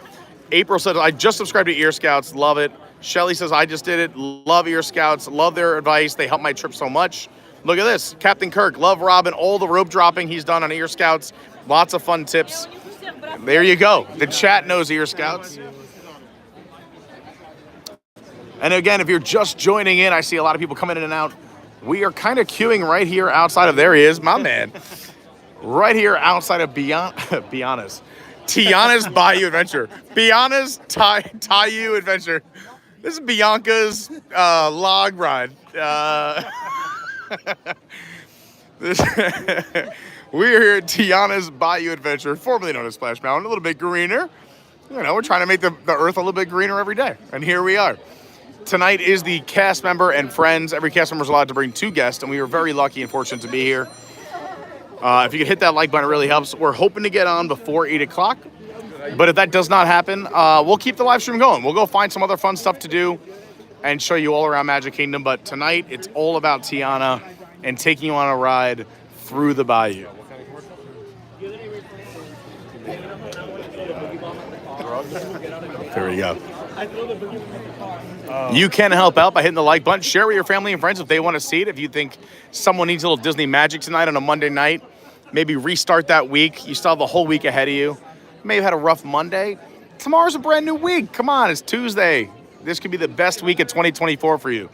April said, I just subscribed to Ear Scouts. Love it. Shelly says, I just did it. Love Ear Scouts. Love their advice. They help my trip so much. Look at this. Captain Kirk. Love Robin. All the rope dropping he's done on Ear Scouts. Lots of fun tips. There you go. The chat knows Ear Scouts. And again, if you're just joining in, I see a lot of people coming in and out. We are kind of queuing right here outside of, there he is, my man. Right here outside of Tiana's Bayou Adventure. Bayou Adventure. This is Bianca's log ride. We're here at TIANA'S Bayou Adventure, formerly known as Splash Mountain, a little bit greener. You know, we're trying to make the earth a little bit greener every day. And here we are. Tonight is the cast member and friends. Every cast member is allowed to bring 2 guests, and we were very lucky and fortunate to be here. If you could hit that like button, it really helps. We're hoping to get on before 8 o'clock. But if that does not happen, we'll keep the live stream going. We'll go find some other fun stuff to do and show you all around Magic Kingdom. But tonight, it's all about Tiana and taking you on a ride through the Bayou. There we go. You can help out by hitting the like button. Share with your family and friends if they want to see it. If you think someone needs a little Disney magic tonight on a Monday night, maybe restart that week. You still have the whole week ahead of you. Maybe you had a rough Monday. Tomorrow's a brand new week. Come on, it's Tuesday. This could be the best week of 2024 for you.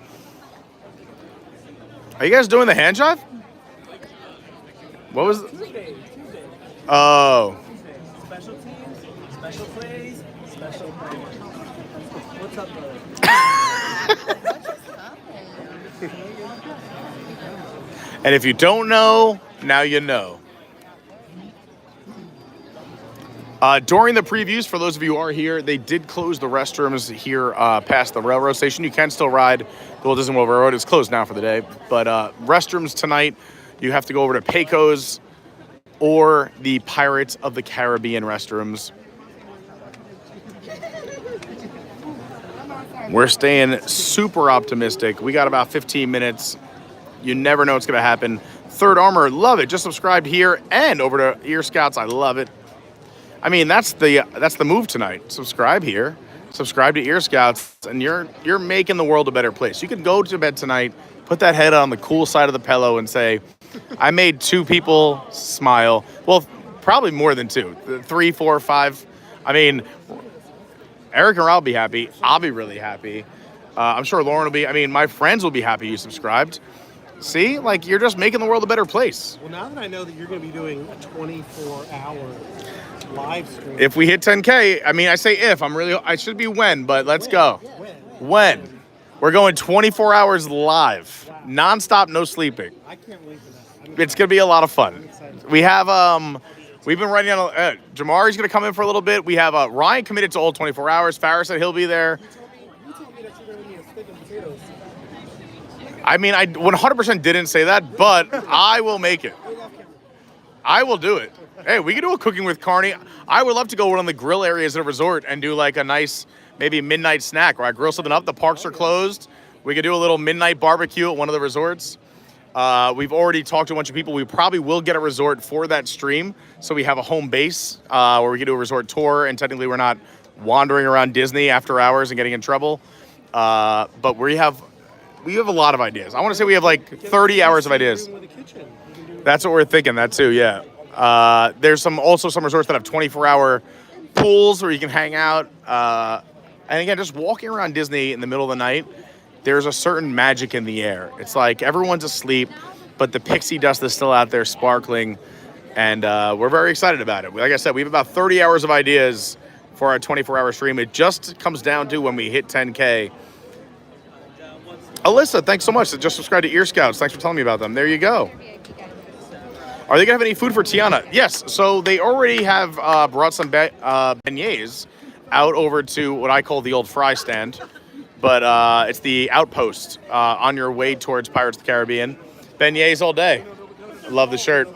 Are you guys doing the hand jive? What was it? Oh. Special teams, special plays, special plays. What's up, brother? And if you don't know, now you know. During the previews, for those of you who are here, they did close the restrooms here past the railroad station. You can still ride the Walt Disney World Railroad. It's closed now for the day. But restrooms tonight, you have to go over to Pecos or the Pirates of the Caribbean restrooms. We're staying super optimistic. We got about 15 minutes. You never know what's going to happen. Third Armor, love it. Just subscribed here and over to Ear Scouts. I love it. I mean, that's the move tonight. Subscribe here, subscribe to Ear Scouts, and you're making the world a better place. You can go to bed tonight, put that head on the cool side of the pillow, and say, "I made 2 people smile." Well, probably more than 2, 3, 4, 5. I mean, Eric and I'll be happy. I'll be really happy. I'm sure Lauren will be. I mean, my friends will be happy you subscribed. See, like you're just making the world a better place. Well, now that I know that you're going to be doing a 24-hour live stream. If we hit 10K, I mean, I say if. I should be when, but let's go. When? We're going 24 hours live. Wow. Non-stop, no sleeping. I can't wait for that. It's going to be a lot of fun. We have, we've been writing on, Jamari's going to come in for a little bit. We have, Ryan committed to all 24 hours. Farrah said he'll be there. You told me that you're going to need a steak and potatoes. I mean, I 100% didn't say that, but I will make it. I will do it. Hey, we can do a cooking with Carney. I would love to go one of the grill areas at a resort and do like a nice, maybe midnight snack where I grill something up. The parks are closed. We could do a little midnight barbecue at one of the resorts. We've already talked to a bunch of people. We probably will get a resort for that stream, so we have a home base where we can do a resort tour, and technically we're not wandering around Disney after hours and getting in trouble. But we have a lot of ideas. I want to say we have like 30 hours of ideas. That's what we're thinking, that too, yeah. There's also some resorts that have 24-hour pools where you can hang out. And again, just walking around Disney in the middle of the night, there's a certain magic in the air. It's like everyone's asleep, but the pixie dust is still out there sparkling. And we're very excited about it. Like I said, we have about 30 hours of ideas for our 24-hour stream. It just comes down to when we hit 10K. Alyssa, thanks so much. Just subscribe to Ear Scouts. Thanks for telling me about them. There you go. Are they going to have any food for Tiana? Yes. So they already have brought some beignets out over to what I call the old fry stand. But it's the outpost on your way towards Pirates of the Caribbean. Beignets all day. Love the shirt.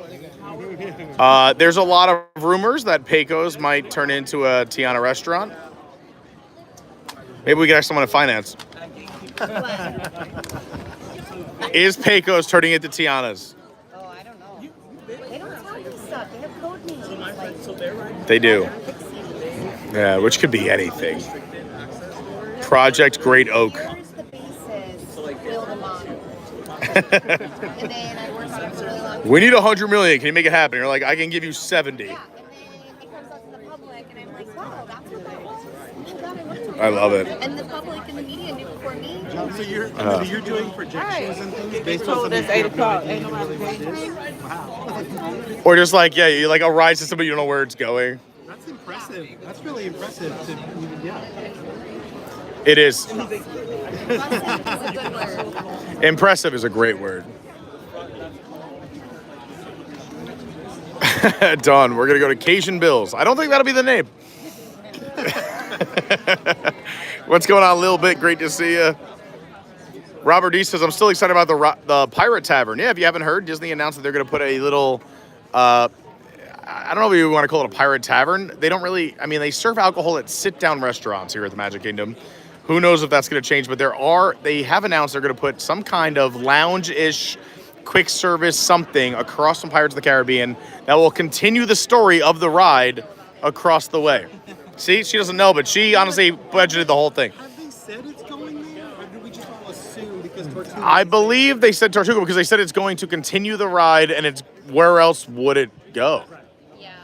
There's a lot of rumors that Pecos might turn into a Tiana restaurant. Maybe we get ask someone in finance. Is Pecos turning into Tiana's? Oh, I don't know. They don't tell me stuff. They have code names. They do. Yeah, which could be anything. Project Great Oak. Here's the basis. Build them on. And then I work on it for a really long time. We need 100 million. Can you make it happen? You're like, I can give you 70. Yeah, and then it comes out to the public, and I'm like, wow, that's what that was. Oh my God, I looked at I love it. And the public and the media knew before me. So you're doing projections and things based on something It's 8 o'clock. you Ain't don't nobody really what it is? Wow. Or just like, yeah, you like a ride system, but you don't know where it's going. That's impressive. That's really impressive. Yeah. It is. Impressive is a good word. Impressive is a great word. Done. We're gonna go to Cajun Bills. I don't think that'll be the name. What's going on, Lil Bit? Great to see you. Robert D says, I'm still excited about the Pirate Tavern. Yeah, if you haven't heard, Disney announced that they're going to put a little, I don't know if you want to call it a pirate tavern. They don't really, I mean, they serve alcohol at sit-down restaurants here at the Magic Kingdom. Who knows if that's going to change, but they have announced they're going to put some kind of lounge-ish, quick service something across from Pirates of the Caribbean that will continue the story of the ride across the way. See, she doesn't know, but she honestly budgeted the whole thing. Have they said it's going there, or do we just all assume because Tortuga? I believe they said Tortuga because they said it's going to continue the ride, and it's where else would it go? Yeah.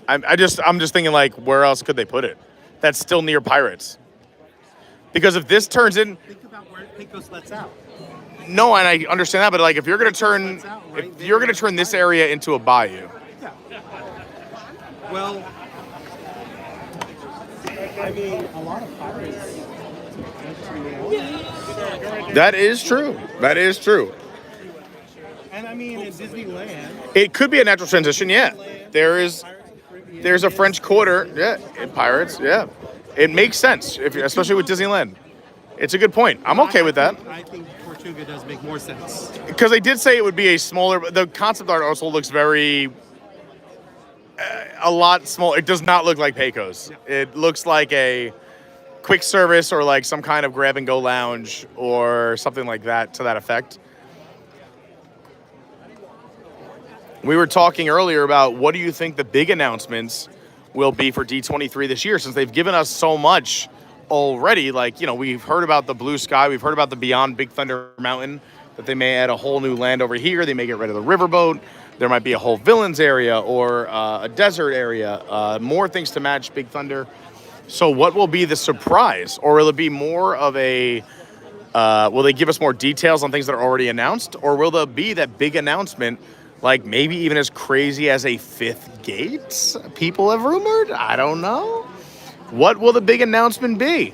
I'm just thinking, like, where else could they put it? That's still near Pirates. Because if this turns in, Think about where Pecos lets out. no, and I understand that, but like if you're gonna turn this area into a bayou, Yeah. Well, I mean, a lot of pirates. that is true. That is true. And I mean, in Disneyland, It could be a natural transition. Yeah, there's a French Quarter. Yeah, in Pirates. Yeah, it makes sense especially with Disneyland. It's a good point. I'm okay with that. I think Tortuga does make more sense. Because they did say it would be a smaller. The concept art also looks very, a lot small. It does not look like Pecos. It looks like a quick service or like some kind of grab and go lounge or something like that to that effect. We were talking earlier about what do you think the big announcements will be for D23 this year, since they've given us so much already. Like, you know, we've heard about the Blue Sky, we've heard about the Beyond Big Thunder Mountain, that they may add a whole new land over here, they may get rid of the riverboat, there might be a whole villains area or a desert area, more things to match Big Thunder. So what will be the surprise? Or will it be more of a, will they give us more details on things that are already announced? Or will there be that big announcement, like maybe even as crazy as a fifth gate? People have rumored, I don't know. What will the big announcement be?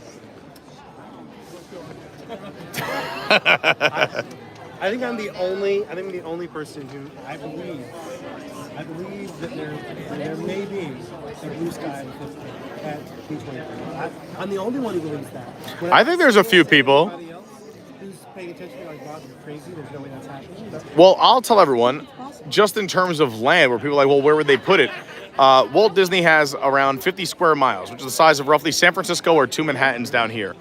I think I'm the only person who I believe that there may be a Blue Sky at D23. I'm the only one who believes that. I think there's a few people. Everybody else who's paying attention, like, Bob, you're crazy. There's no way that's happening. Well, I'll tell everyone, just in terms of land, where people are like, well, where would they put it? Walt Disney has around 50 square miles, which is the size of roughly San Francisco or 2 Manhattans down here.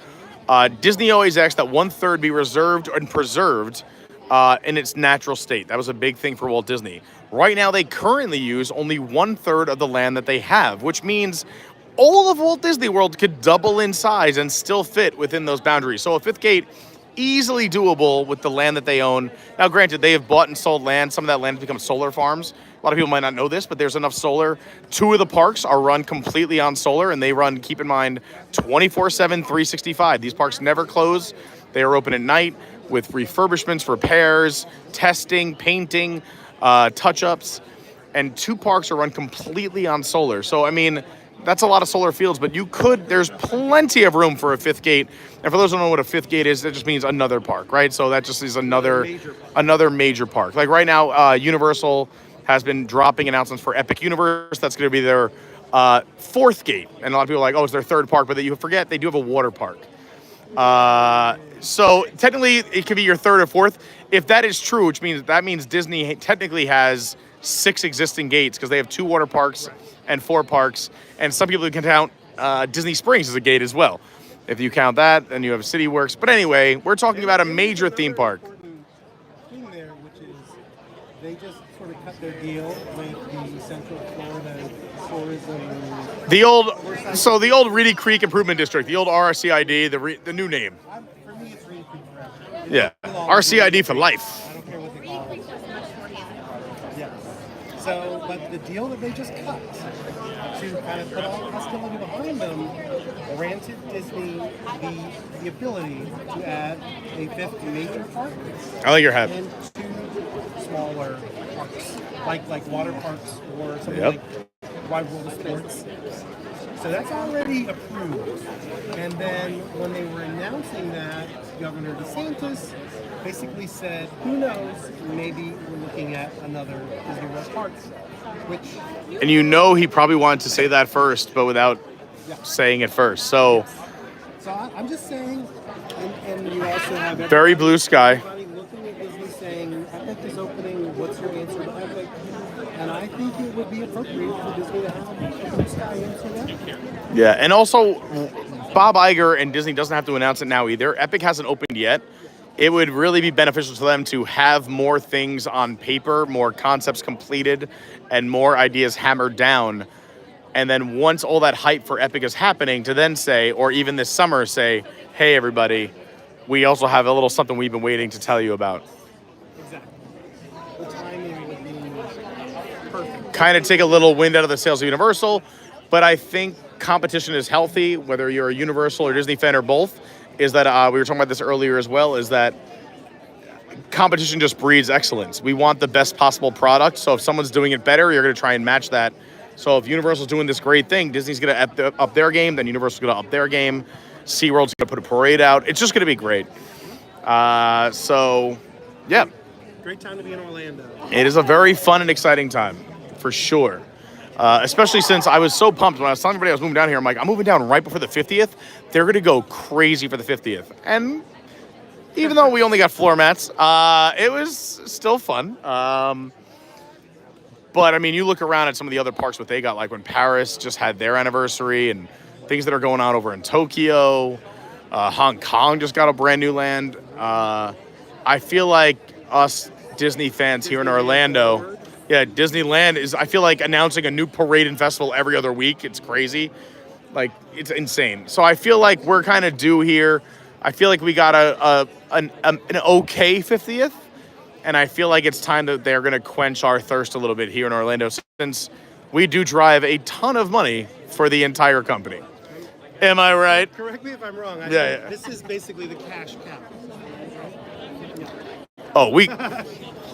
Disney always asked that 1/3 be reserved and preserved in its natural state. That was a big thing for Walt Disney. Right now, they currently use only 1/3 of the land that they have, which means all of Walt Disney World could double in size and still fit within those boundaries. So a fifth gate, easily doable with the land that they own. Now, granted, they have bought and sold land. Some of that land has become solar farms. A lot of people might not know this, but there's enough solar. 2 of the parks are run completely on solar, and they run, keep in mind, 24/7, 365. These parks never close. They are open at night with refurbishments, repairs, testing, painting, touch-ups, and 2 parks are run completely on solar. So, I mean, that's a lot of solar fields, but there's plenty of room for a fifth gate. And for those who don't know what a fifth gate is, that just means another park, right? So that just is another major park. Like right now, Universal has been dropping announcements for Epic Universe. That's going to be their 4th gate. And a lot of people are like, oh, it's their 3rd park, but you forget they do have a water park. So technically, it could be your 3rd or 4th. If that is true, which means Disney technically has 6 existing gates because they have 2 water parks and 4 parks, and some people can count Disney Springs as a gate as well. If you count that, then you have City Works. But anyway, we're talking about a major theme park. Thing there, which is they just sort of cut their deal with the Central Florida tourism. The old Reedy Creek Improvement District, the old RCID, the new name. For me, it's Reedy Creek forever. Yeah, RCID for life. I don't care what they call it. Yeah. So, but the deal that they just cut to kind of put all the hostility behind them granted Disney the ability to add a 5th major park I like your hat. and 2 smaller parks, like water parks or something Yep. like Wide World of Sports. So that's already approved. And then when they were announcing that, Governor DeSantis basically said, who knows, maybe we're looking at another Disney World park, which, And you know he probably wanted to say that first, but without saying it first. So so I'm just saying, and you also have very blue sky. everybody looking at Disney saying, Epic is opening, what's your answer to Epic? And I think it would be appropriate for Disney to have a blue sky answer there. Yeah, and also Bob Iger and Disney doesn't have to announce it now either. Epic hasn't opened yet. It would really be beneficial to them to have more things on paper, more concepts completed, and more ideas hammered down. And then once all that hype for Epic is happening, to then say, or even this summer say, hey, everybody, we also have a little something we've been waiting to tell you about. Exactly. The timing would be perfect. Kind of take a little wind out of the sails of Universal, but I think competition is healthy, whether you're a Universal or Disney fan or both, is that we were talking about this earlier as well, is that competition just breeds excellence. We want the best possible product, so if someone's doing it better, you're going to try and match that. So if Universal's doing this great thing, Disney's going to up their game, then Universal's going to up their game, SeaWorld's going to put a parade out. It's just going to be great. So, yeah. Great time to be in Orlando. It is a very fun and exciting time, for sure. Especially since I was so pumped when I was telling everybody I was moving down here. I'm like, I'm moving down right before the 50th. They're going to go crazy for the 50th. And even though we only got floor mats, it was still fun. But, I mean, you look around at some of the other parks, what they got, like when Paris just had their anniversary and things that are going on over in Tokyo. Hong Kong just got a brand new land. I feel like us Disney fans here in Orlando, yeah, Disneyland is, I feel like, announcing a new parade and festival every other week. It's crazy. Like, it's insane. So I feel like we're kind of due here. I feel like we got an okay 50th. And I feel like it's time that they're going to quench our thirst a little bit here in Orlando, since we do drive a ton of money for the entire company. Am I right? Correct me if I'm wrong. Yeah. This is basically the cash cow. Oh,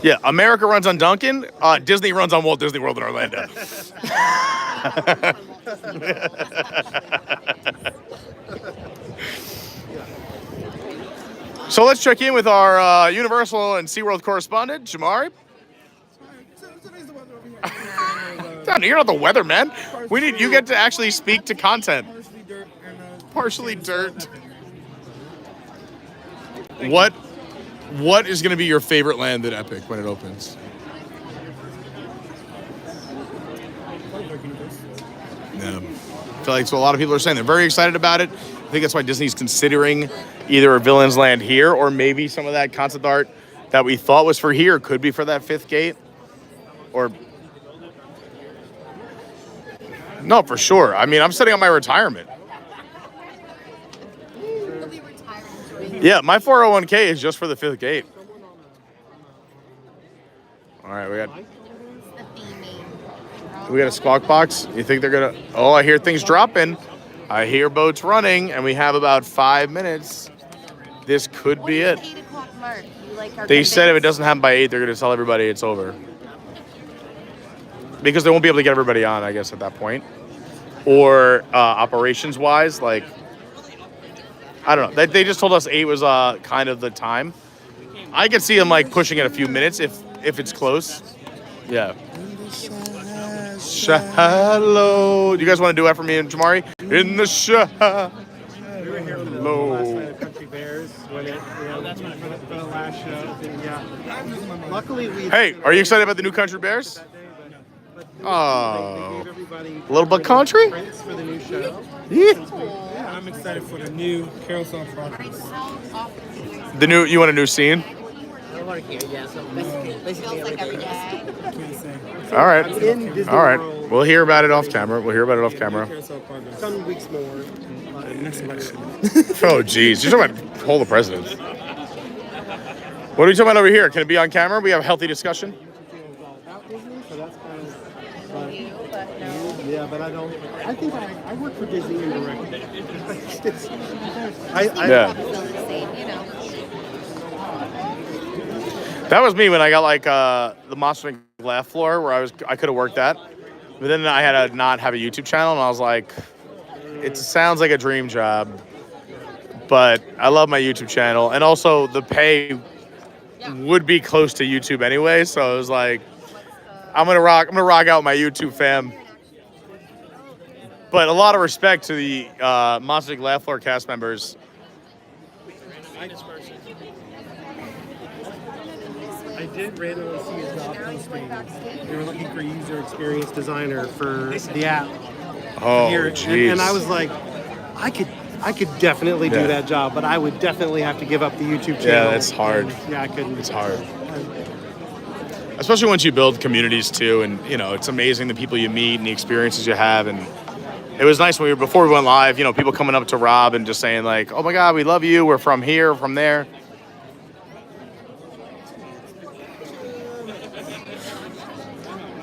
yeah, America runs on Duncan. Disney runs on Walt Disney World in Orlando. So let's check in with our Universal and SeaWorld correspondent, Jamari. You're not the weather, man. You get to actually speak to content. Partially dirt. What is going to be your favorite land at Epic when it opens? Yeah. I feel like so a lot of people are saying they're very excited about it. I think that's why Disney's considering either a Villain's Land here, or maybe some of that concept art that we thought was for here could be for that fifth gate. Or no, for sure. I mean, I'm setting up my retirement. He'll be retiring. Yeah, my 401k is just for the fifth gate. All right, we got a squawk box. You think they're gonna? Oh, I hear things dropping. I hear boats running, and we have about 5 minutes. This could be it. 8 o'clock mark? They said if it doesn't happen by 8, they're gonna tell everybody it's over. Because they won't be able to get everybody on, I guess, at that point. Or operations-wise, like, I don't know. They just told us 8 was kind of the time. I could see them like pushing it a few minutes if it's close. Yeah. Shallow. Do you guys want to do that for me and Jamari? In the shallow. We were here for the last night of Country Bears when for the last show. Yeah. Luckily, we. Hey, are you excited about the new Country Bears? Oh. A little bit country? For the new show. Yeah. I'm excited for the new Carousel project. You want a new scene? I work here, yeah, so basically Feels like every day. All right. In Disney All right. World. We'll hear about it off camera. Carousel project. Some weeks more. Next election. Oh, geez. You're talking about hold the president. What are we talking about over here? Can it be on camera? We have a healthy discussion? About Disney, so that's kind of. Yeah, but I don't. I think I work for Disney indirectly. Yeah. Still the same, you know. That was me when I got like the Monster Inc. laugh floor where I could have worked that. But then I had to not have a YouTube channel, and I was like, it sounds like a dream job. But I love my YouTube channel. And also the pay, would be close to YouTube anyway. So I was like, I'm gonna rock out my YouTube fam. But a lot of respect to the Monster Inc. Laugh Floor cast members. I did randomly see a job posting. They were looking for user experience designer for the app. Oh, Here. jeez. And I was like, I could definitely do that job, but I would definitely have to give up the YouTube channel. Yeah, that's hard. And, yeah, I couldn't. It's hard. Especially once you build communities too, and you know, it's amazing the people you meet and the experiences you have. And it was nice before we went live, you know, people coming up to Rob and just saying like, oh my God, we love you. We're from here, from there.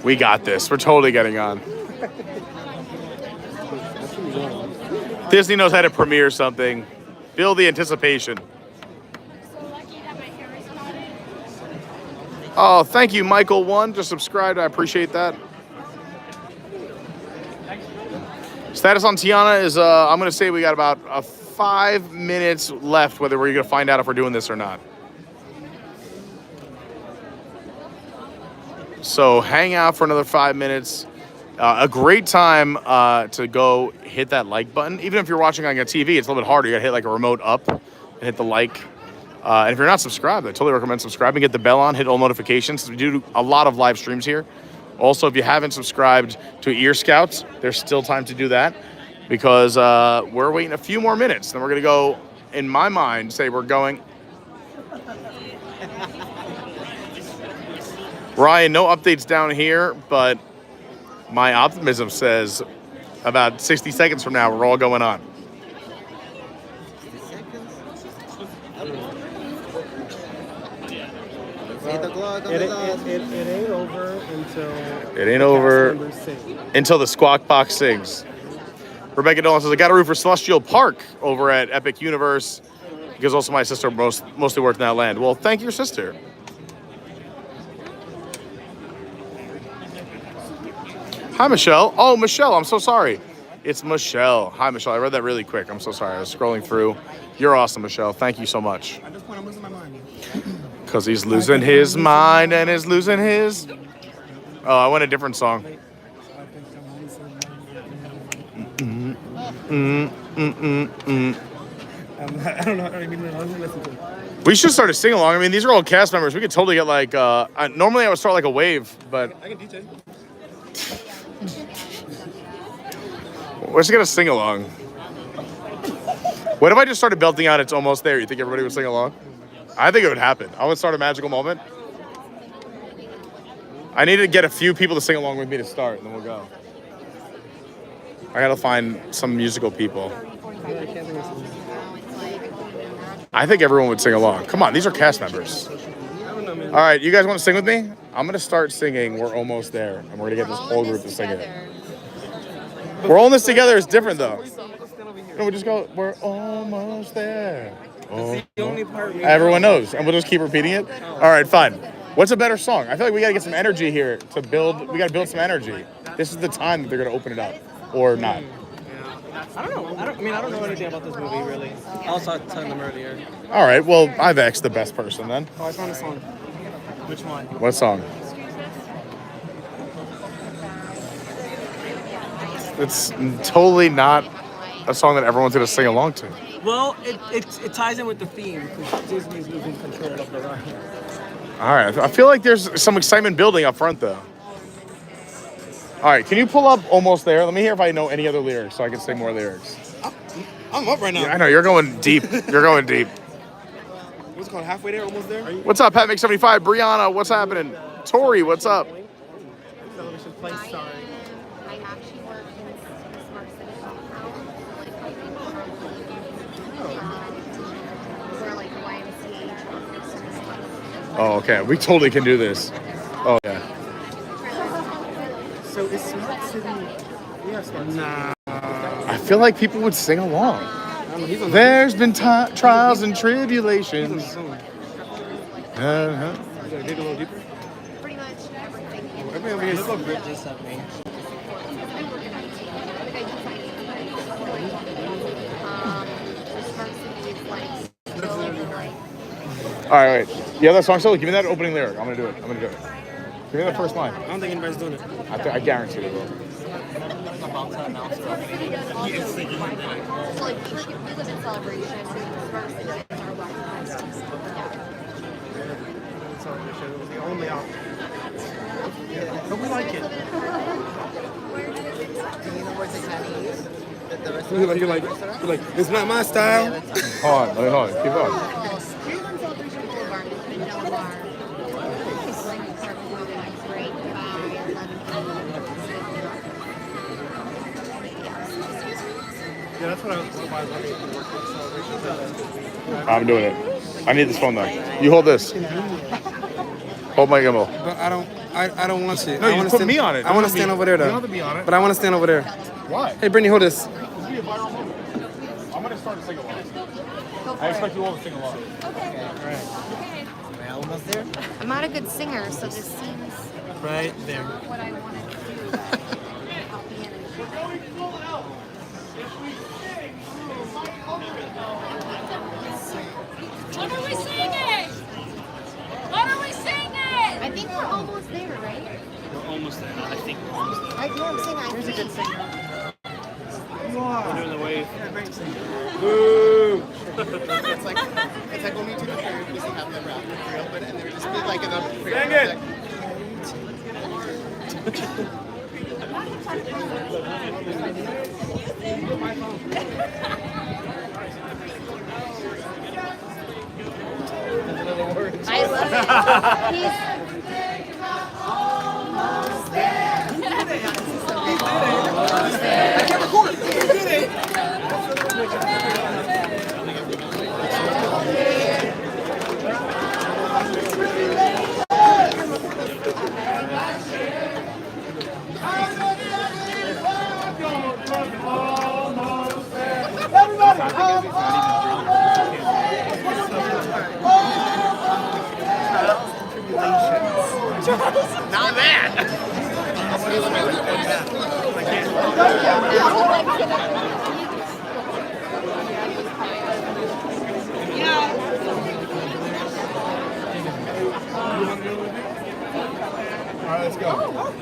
We got this. We're totally getting on. Disney knows how to premiere something. Feel the anticipation. Oh, thank you, Michael1. Just subscribed. I appreciate that. Status on Tiana is, I'm going to say we got about 5 minutes left, whether we're going to find out if we're doing this or not. So hang out for another 5 minutes. A great time to go hit that like button. Even if you're watching on a TV, it's a little bit harder. You gotta hit like a remote up and hit the like. And if you're not subscribed, I totally recommend subscribing. Get the bell on, hit all notifications. We do a lot of live streams here. Also, if you haven't subscribed to Ear Scouts, there's still time to do that because we're waiting a few more minutes. Then we're gonna go, in my mind, say we're going. Ryan, no updates down here, but my optimism says about 60 seconds from now, we're all going on. It ain't over until It ain't over members sing. until the Squawk Box sings. Rebecca Dolan says, I got a root for Celestial Park over at Epic Universe because also my sister mostly worked in that land. Well, thank your sister. Hi, Michelle. Oh, Michelle, I'm so sorry. It's Michelle. Hi, Michelle. I read that really quick. I'm so sorry. I was scrolling through. You're awesome, Michelle. Thank you so much. At this point, I'm losing my mind. Because he's losing his mind and is losing his... Oh, I want a different song. I don't know. I don't even listen to it. We should start a sing-along. I mean, these are all cast members. We could totally get like... normally I would start like a wave, but... I can DJ. We're just gonna sing along. What if I just started belting out It's Almost There? You think everybody would sing along? I think it would happen. I would start a magical moment. I need to get a few people to sing along with me to start, and then we'll go. I gotta find some musical people. I think everyone would sing along. Come on, these are cast members. All right, you guys want to sing with me? I'm gonna start singing We're Almost There, and we're gonna get this whole group to sing it. We're all in this together is different though. No, we just go, we're almost there. Oh, everyone knows, and we'll just keep repeating it. All right, fine. What's a better song? I feel like we gotta get some energy here to build. We gotta build some energy. This is the time that they're gonna open it up, or not. I don't know. I don't know anything about this movie really. I was telling them earlier. All right, well, I've asked the best person then. Oh, I found a song. Which one? What song? It's totally not a song that everyone's gonna sing along to. Well, it ties in with the theme because Disney's losing control of the ride. All right, I feel like there's some excitement building up front though. All right, can you pull up Almost There? Let me hear if I know any other lyrics so I can sing more lyrics. I'm up right now. Yeah, I know, you're going deep. You're going deep. What's it called? Halfway there? Almost there? What's up, Pat Mix75? Brianna, what's happening? Tori, what's up? Television place. Sorry. I actually work in Smart City where like the YMCA. Oh, okay. We totally can do this. Oh, yeah. So is Smart City? Yeah, Smart City. Nah. I feel like people would sing along. There's been trials and tribulations. Uh-huh. Dig a little deeper. Pretty much everything. Everything over here is Bridges up me. Smart City is like so like All right, wait. Yeah, that song still. Give me that opening lyric. I'm gonna do it. I'm gonna do it. Give me that first line. I don't think anybody's doing it. I guarantee they will. So like we live in celebration. First it's our wedding. Celebration was the only option. But we like it. You're like, it's not my style. Hold on. Keep going. Well, we live in Celebration Boulevard. It's been no bar. Yeah, that's what I was celebration. I'm doing it. I need this phone though. You hold this. Hold my gimbal. But I don't want to. No, I you wanna put stand, me on it. I want to stand over there though. You don't have to be on it. But I want to stand over there. Why? Hey, Brittany, hold this. This will be a viral moment. I'm gonna start to sing along. I expect you all to sing along. Almost there. I'm not a good singer, so this seems Right there. what I wanted to do. Help me in What are we singing? What are we singing? I think we're almost there, right? We're almost there. I think we're almost there. I know I'm saying Here's a good singer. We're doing the wave. Boo! It's like when we took a ferry, we used to have them wrapped in real, but and they would just be like in a Dang it! I love it. not that. All right, let's go.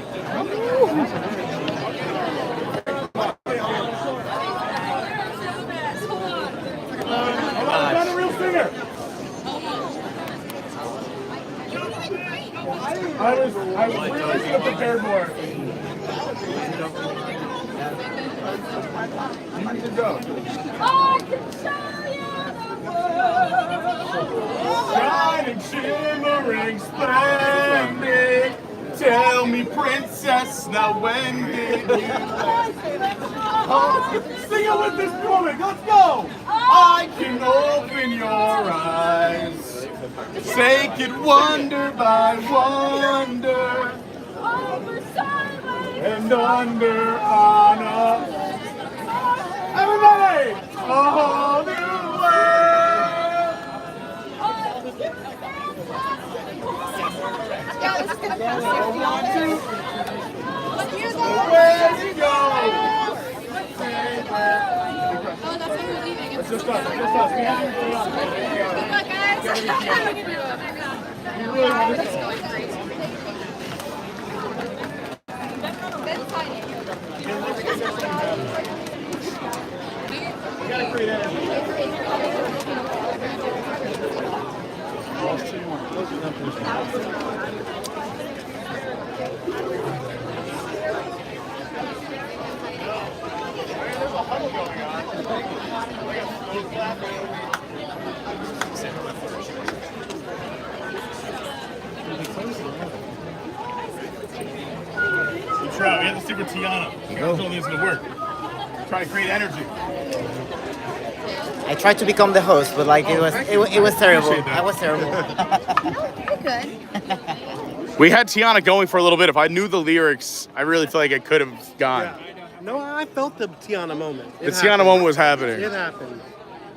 I'm not a real singer. I was really should have prepared more. You need to go. I can show you the world. Shining, shimmering, splendid. Tell me, princess, now when did you sing it with this woman? Let's go! I can open your eyes. Take it wonder by wonder. Over sideways. And under on up. Everybody! A whole new world! Yeah, this is gonna pass 60. Where you go? Oh, that's why we're leaving. It's just us. We have to go on. Good luck, guys. You really want to go. We gotta create energy. We try. We have to stick with Tiana. I told you it's gonna work. Try to create energy. I tried to become the host, but like it was terrible. Appreciate that. I was terrible. You're good. We had Tiana going for a little bit. If I knew the lyrics, I really feel like it could have gone. No, I felt the Tiana moment. The Tiana moment was happening. It happened.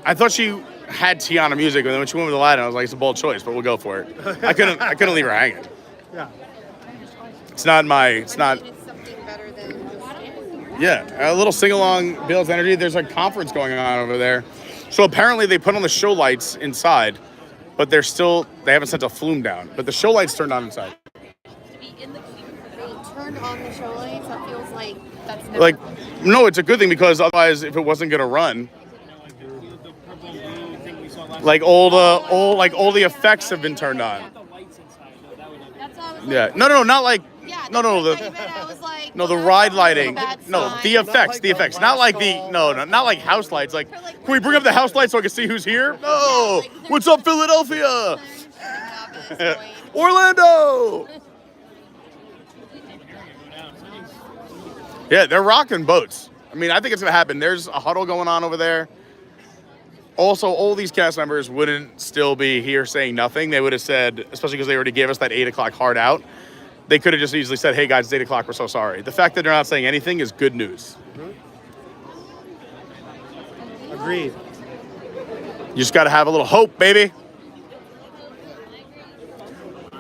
I thought she had Tiana music, and then when she went with Aladdin, I was like, it's a bold choice, but we'll go for it. I couldn't leave her hanging. Yeah. It's not. It's something better than just Yeah, a little sing-along builds energy. There's a conference going on over there. So apparently they put on the show lights inside, but they haven't sent a flume down. But the show lights turned on inside. They turned on the show lights. That feels like that's never Like, no, it's a good thing because otherwise, if it wasn't gonna run, like all the effects have been turned on. That's all I was Yeah, no, not like, Yeah, no, that's what I meant. I was like, no, the well, ride that's lighting. a bad No, sign. the effects. Not like not like house lights. Like, can we bring up the house lights so I can see who's here? No. like, What's up, Philadelphia? Point. Orlando. Yeah, they're rocking boats. I mean, I think it's gonna happen. There's a huddle going on over there. Also, all these cast members wouldn't still be here saying nothing. They would have said, especially because they already gave us that 8 o'clock hard out, they could have just easily said, hey guys, it's 8 o'clock, we're so sorry. The fact that they're not saying anything is good news. Agreed. You just gotta have a little hope, baby.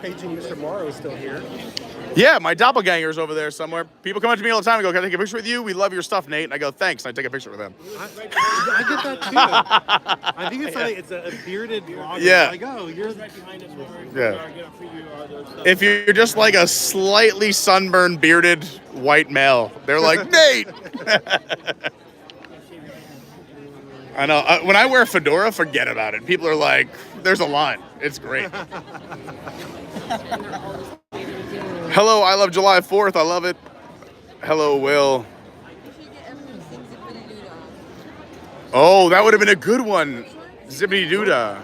Paging Mr. Morrow is still here. Yeah, my doppelganger's over there somewhere. People come up to me all the time and go, can I take a picture with you? We love your stuff, Nate. And I go, thanks. And I take a picture with them. I get that too. I think it's like it's a bearded vlogger. Yeah. Like, oh, you're Yeah. If you're just like a slightly sunburned, bearded white male, they're like, Nate! I know. When I wear a fedora, forget about it. People are like, there's a line. It's great. Hello, I love July 4th. I love it. Hello, Will. Oh, that would have been a good one. Zippity Doodah.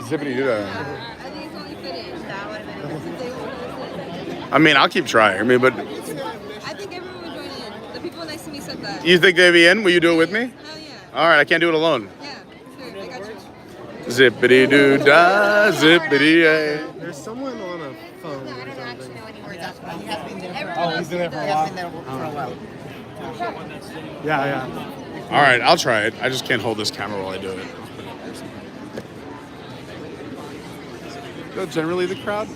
Zippity Doodah. I mean, I'll keep trying. I mean, but I think everyone would join in. The people next to me said that. you think they'd be in? Will you do it with me? Hell yeah. All right, I can't do it alone. Yeah, sure. I got you. Zippity Doodah, zippity yay. There's someone on a phone. I don't actually know any words after that. Oh, he's been there for a while. Yeah. All right, I'll try it. I just can't hold this camera while I do it. No, generally the crowd.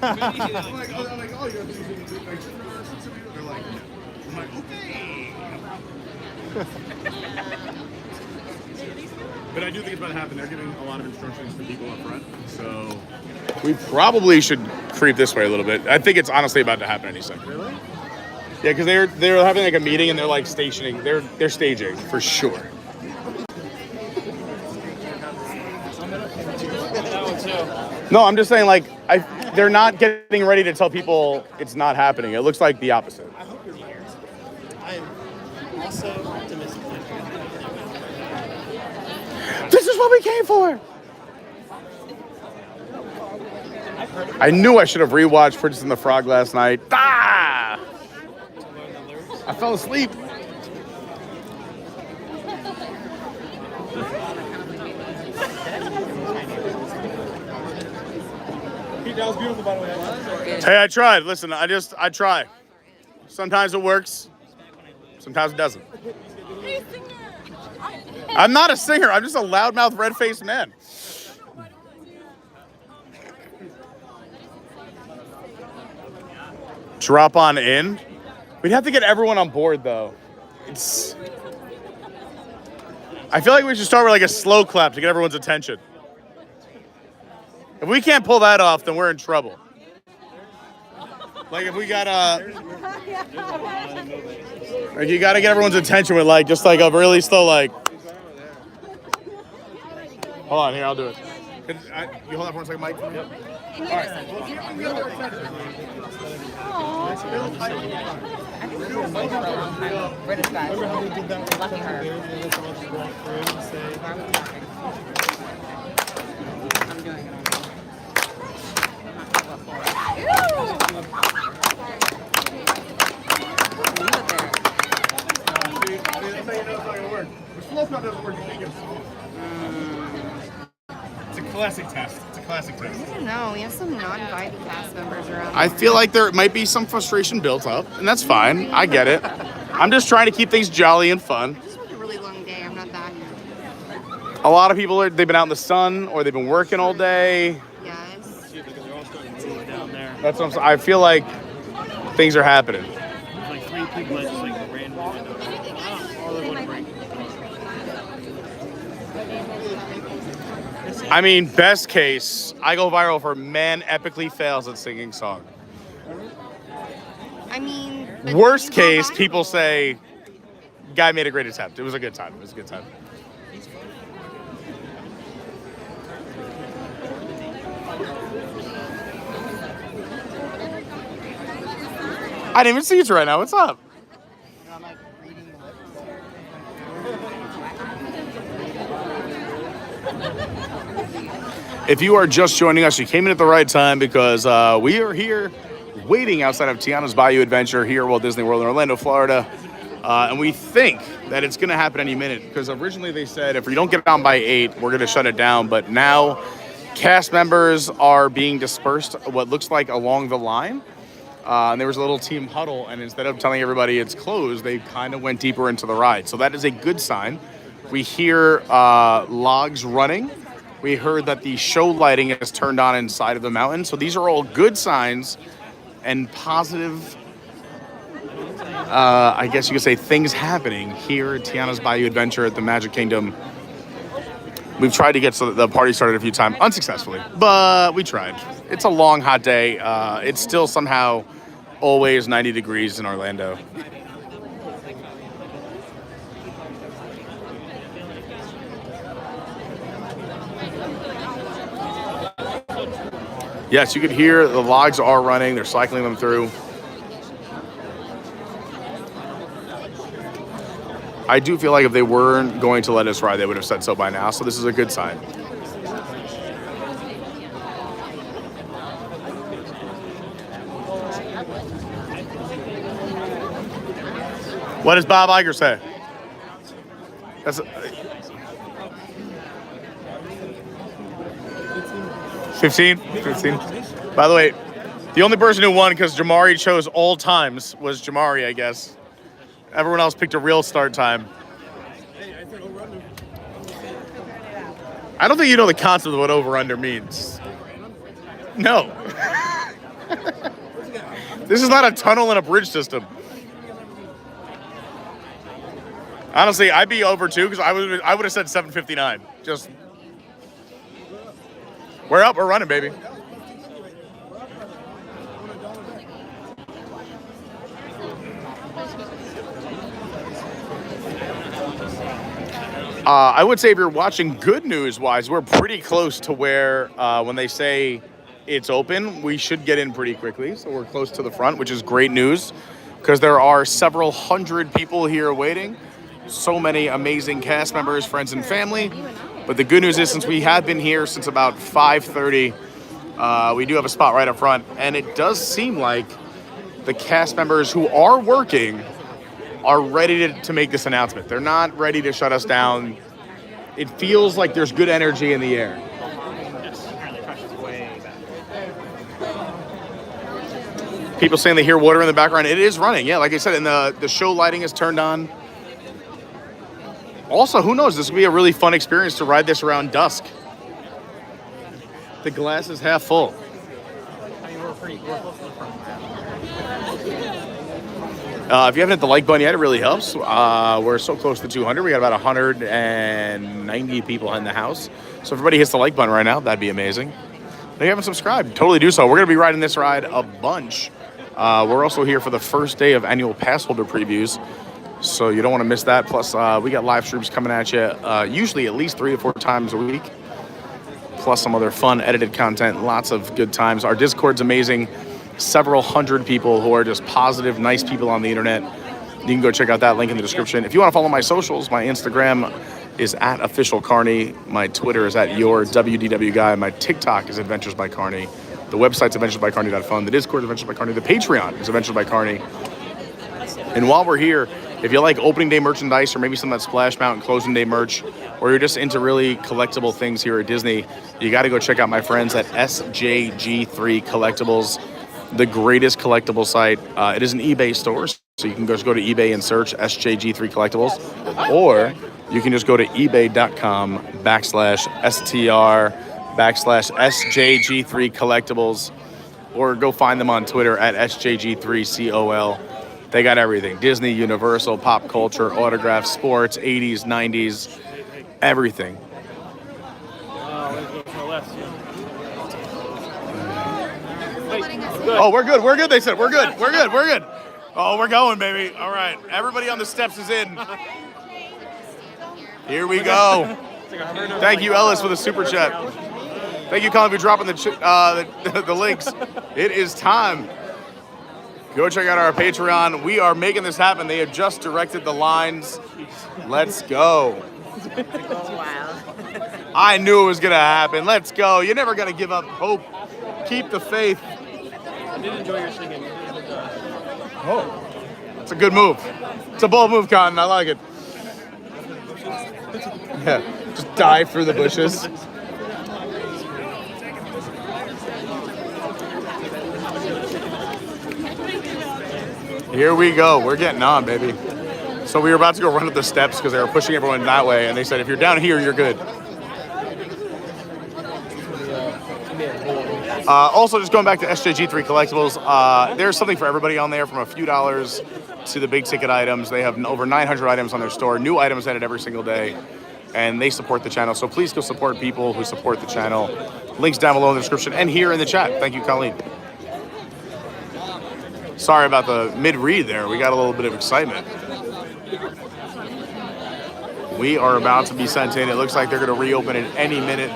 I'm like, oh, you're they're like, I'm like, okay. But I do think it's about to happen. They're giving a lot of instructions to people up front, so we probably should creep this way a little bit. I think it's honestly about to happen any second. Really? Yeah, because they're having like a meeting and they're like stationing. They're staging for sure. No, I'm just saying like they're not getting ready to tell people it's not happening. It looks like the opposite. I hope you're here. I'm also optimistic. This is what we came for. I knew I should have rewatched Princess and the Frog last night. Ah! I fell asleep. That was beautiful, by the way. Hey, I tried. Listen, I try. Sometimes it works. Sometimes it doesn't. I'm not a singer. I'm just a loudmouth, red-faced man. Drop on in. We'd have to get everyone on board, though. I feel like we should start with like a slow clap to get everyone's attention. If we can't pull that off, then we're in trouble. Like if we got like you got to get everyone's attention with like just like a really slow like. Hold on, here I'll do it. You hold that for 1 second, Mike. Yep. All British guys. Lucky her. I'm doing it. It's a classic test. I don't know. We have some non-vibey cast members around. I feel like there might be some frustration built up, and that's fine. I get it. I'm just trying to keep things jolly and fun. This was a really long day. I'm not that. A lot of people they've been out in the sun or they've been working all day. Yes. That's what I feel like things are happening. Like 3 people that just like ran all over the break. I mean, best case, I go viral for man epically fails at singing song. I mean. but Worst you go case, viral. people say, guy made a great attempt. It was a good time. It was a good time. I didn't even see you right now. What's up? If you are just joining us, you came in at the right time because we are here waiting outside of TIANA'S Bayou Adventure here at Walt Disney World in Orlando, Florida. And we think that it's going to happen any minute because originally they said if we don't get it down by 8, we're going to shut it down. But now cast members are being dispersed what looks like along the line. And there was a little team huddle, and instead of telling everybody it's closed, they kind of went deeper into the ride. So that is a good sign. We hear logs running. We heard that the show lighting is turned on inside of the mountain. So these are all good signs and positive, I guess you could say, things happening here at TIANA'S Bayou Adventure at the Magic Kingdom. We've tried to get the party started a few times, unsuccessfully, but we tried. It's a long, hot day. It's still somehow always 90 degrees in Orlando. Yes, you could hear the logs are running. They're cycling them through. I do feel like if they weren't going to let us ride, they would have said so by now. So this is a good sign. What does Bob Iger say? That's 15? 15. By the way, the only person who won because Jamari chose all times was Jamari, I guess. Everyone else picked a real start time. I don't think you know the concept of what over-under means. No. This is not a tunnel and a bridge system. Honestly, I'd be over too because I would have said 7:59. Just we're up, we're running, baby. I would say if you're watching good news-wise, we're pretty close to where when they say it's open, we should get in pretty quickly. So we're close to the front, which is great news because there are several hundred people here waiting. So many amazing cast members, friends, and family. But the good news is since we have been here since about 5:30, we do have a spot right up front. And it does seem like the cast members who are working are ready to make this announcement. They're not ready to shut us down. It feels like there's good energy in the air. People saying they hear water in the background. It is running. Yeah, like I said, and the show lighting is turned on. Also, who knows? This will be a really fun experience to ride this around dusk. The glass is half full. If you haven't hit the like button yet, it really helps. We're so close to 200. We got about 190 people in the house. So if everybody hits the like button right now, that'd be amazing. If you haven't subscribed, totally do so. We're going to be riding this ride a bunch. We're also here for the first day of annual pass holder previews. So you don't want to miss that. Plus, we got live streams coming at you usually at least 3 to 4 times a week. Plus some other fun edited content, lots of good times. Our Discord's amazing. Several hundred people who are just positive, nice people on the internet. You can go check out that link in the description. If you want to follow my socials, my Instagram is @officialcarney. My Twitter is @yourwdwguy. My TikTok is Adventures by Carney. The website's adventuresbycarney.fun. The Discord is Adventures by Carney. The Patreon is Adventures by Carney. And while we're here, if you like opening day merchandise or maybe some of that Splash Mountain closing day merch, or you're just into really collectible things here at Disney, you got to go check out my friends at SJG3 Collectibles, the greatest collectible site. It is an eBay store, so you can just go to eBay and search SJG3 Collectibles, or you can just go to ebay.com/STR/SJG3 Collectibles, or go find them on Twitter at SJG3COL. They got everything. Disney, Universal, pop culture, autographs, sports, 80s, 90s, everything. Oh, we're good. We're good, they said. We're good. We're good. We're good. Oh, we're going, baby. All right. Everybody on the steps is in. Here we go. Thank you, Ellis, for the super chat. Thank you, Colin, for dropping the links. It is time. Go check out our Patreon. We are making this happen. They have just directed the lines. Let's go. I knew it was going to happen. Let's go. You're never going to give up hope. Keep the faith. I did enjoy your singing. Oh, it's a good move. It's a bold move, Con. I like it. Yeah, just dive through the bushes. Here we go. We're getting on, baby. So we were about to go run up the steps because they were pushing everyone that way, and they said, if you're down here, you're good. Also, just going back to SJG3 Collectibles, there's something for everybody on there, from a few dollars to the big ticket items. They have over 900 items on their store, new items added every single day, and they support the channel. So please go support people who support the channel. Links down below in the description and here in the chat. Thank you, Colleen. Sorry about the mid-read there. We got a little bit of excitement. We are about to be sent in. It looks like they're going to reopen in any minute.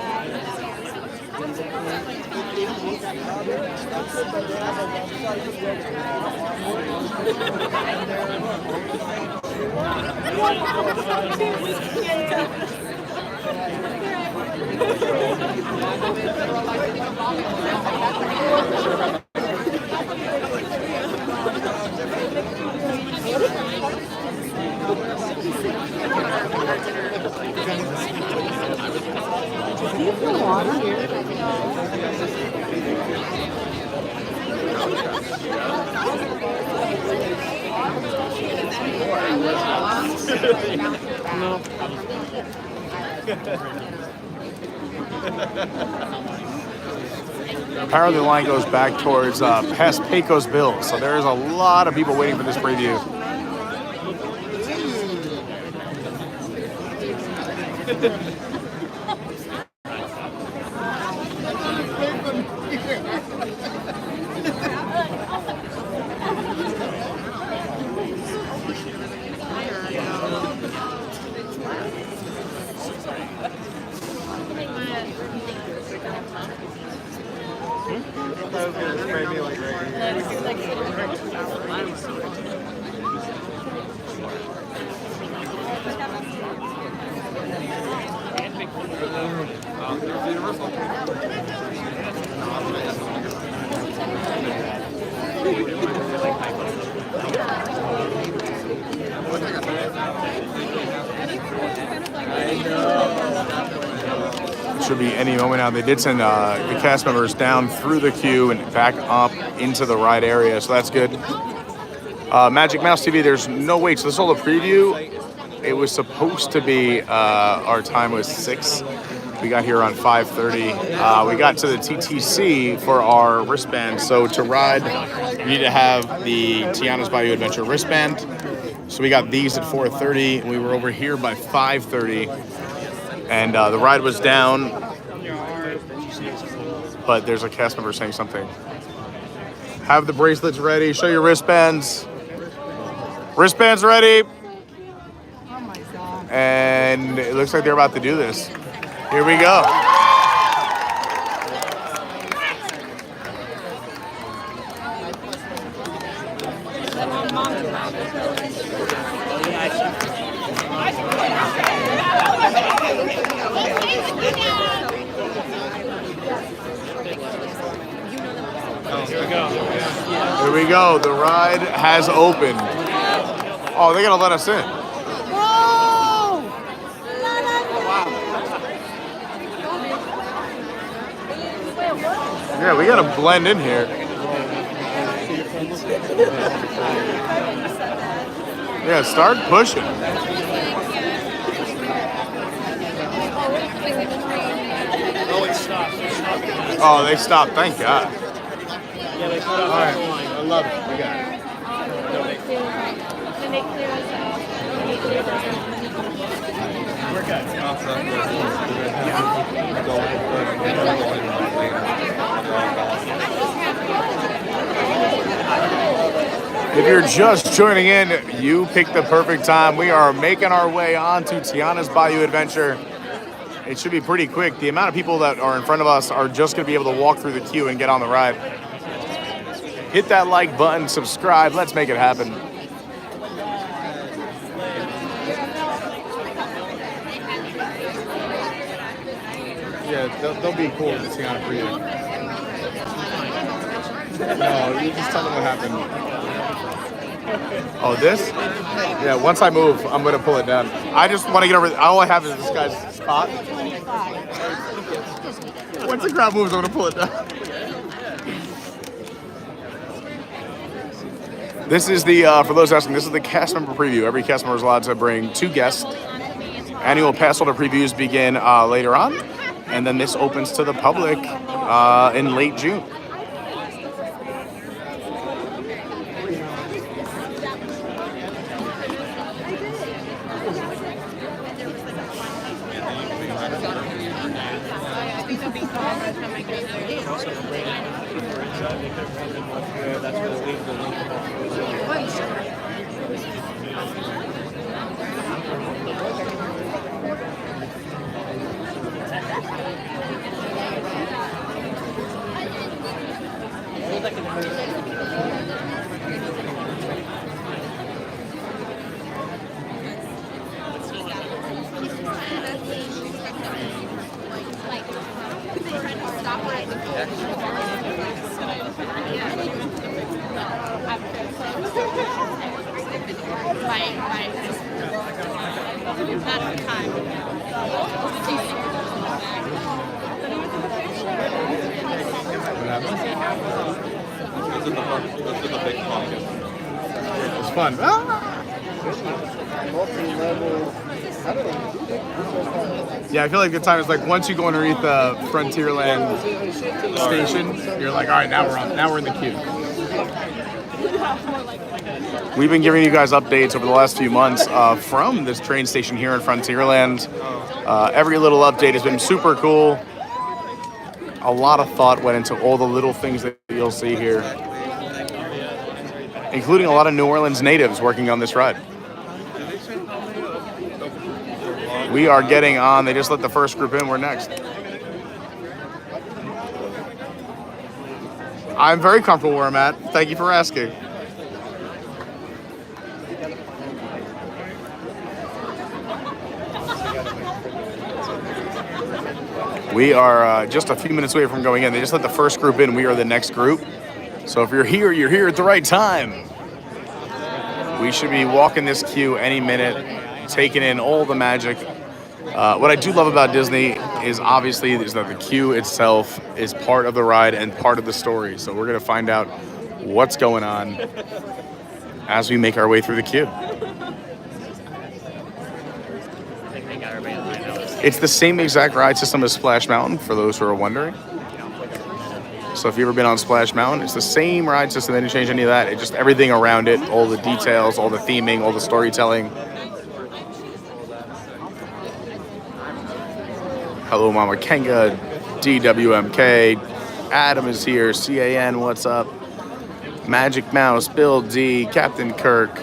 Apparently the line goes back towards past Pecos Bill, so there's a lot of people waiting for this preview. should be any moment now. They did send the cast members down through the queue and back up into the ride area, so that's good. Magic Mouse TV, there's no wait. So this is all a preview. It was supposed to be, our time was 6. We got here around 5:30. We got to the TTC for our wristband. So to ride, you need to have the TIANA'S Bayou Adventure wristband. So we got these at 4:30, and we were over here by 5:30. And the ride was down, but there's a cast member saying something. Have the bracelets ready. Show your wristbands. Wristbands ready. And it looks like they're about to do this. Here we go. Here we go. The ride has opened. Oh, they're gonna let us in. Yeah, we gotta blend in here. Yeah, start pushing. Oh, they stopped. Thank God. Yeah, they put up All right, I love it. We got it. We're good. If you're just joining in, you picked the perfect time. We are making our way on to TIANA'S Bayou Adventure. It should be pretty quick. The amount of people that are in front of us are just going to be able to walk through the queue and get on the ride. Hit that like button, subscribe. Let's make it happen. Yeah, they'll be cool with the Tiana for you. No, you just tell them what happened. Oh, this? Yeah, once I move, I'm going to pull it down. I just want to get over. All I have is this guy's spot. Once the crowd moves, I'm going to pull it down. This is the, for those asking, this is the cast member preview. Every cast member is allowed to bring 2 guests. Annual pass holder previews begin later on. And then this opens to the public in late June. It's fun. Yeah, I feel like the time is like once you go underneath the Frontierland station, you're like, all right, now we're in the queue. We've been giving you guys updates over the last few months from this train station here in Frontierland. Every little update has been super cool. A lot of thought went into all the little things that you'll see here, including a lot of New Orleans natives working on this ride. We are getting on. They just let the first group in. We're next. I'm very comfortable where I'm at. Thank you for asking. We are just a few minutes away from going in. They just let the first group in. We are the next group. So if you're here at the right time. We should be walking this queue any minute, taking in all the magic. What I do love about Disney is obviously is that the queue itself is part of the ride and part of the story. So we're gonna find out what's going on as we make our way through the queue. It's the same exact ride system as Splash Mountain, for those who are wondering. So if you've ever been on Splash Mountain, it's the same ride system. They didn't change any of that. It's just everything around it, all the details, all the theming, all the storytelling. Hello, Mama Kenga, DWMK, Adam is here, CAN, what's up? Magic Mouse, Bill D, Captain Kirk,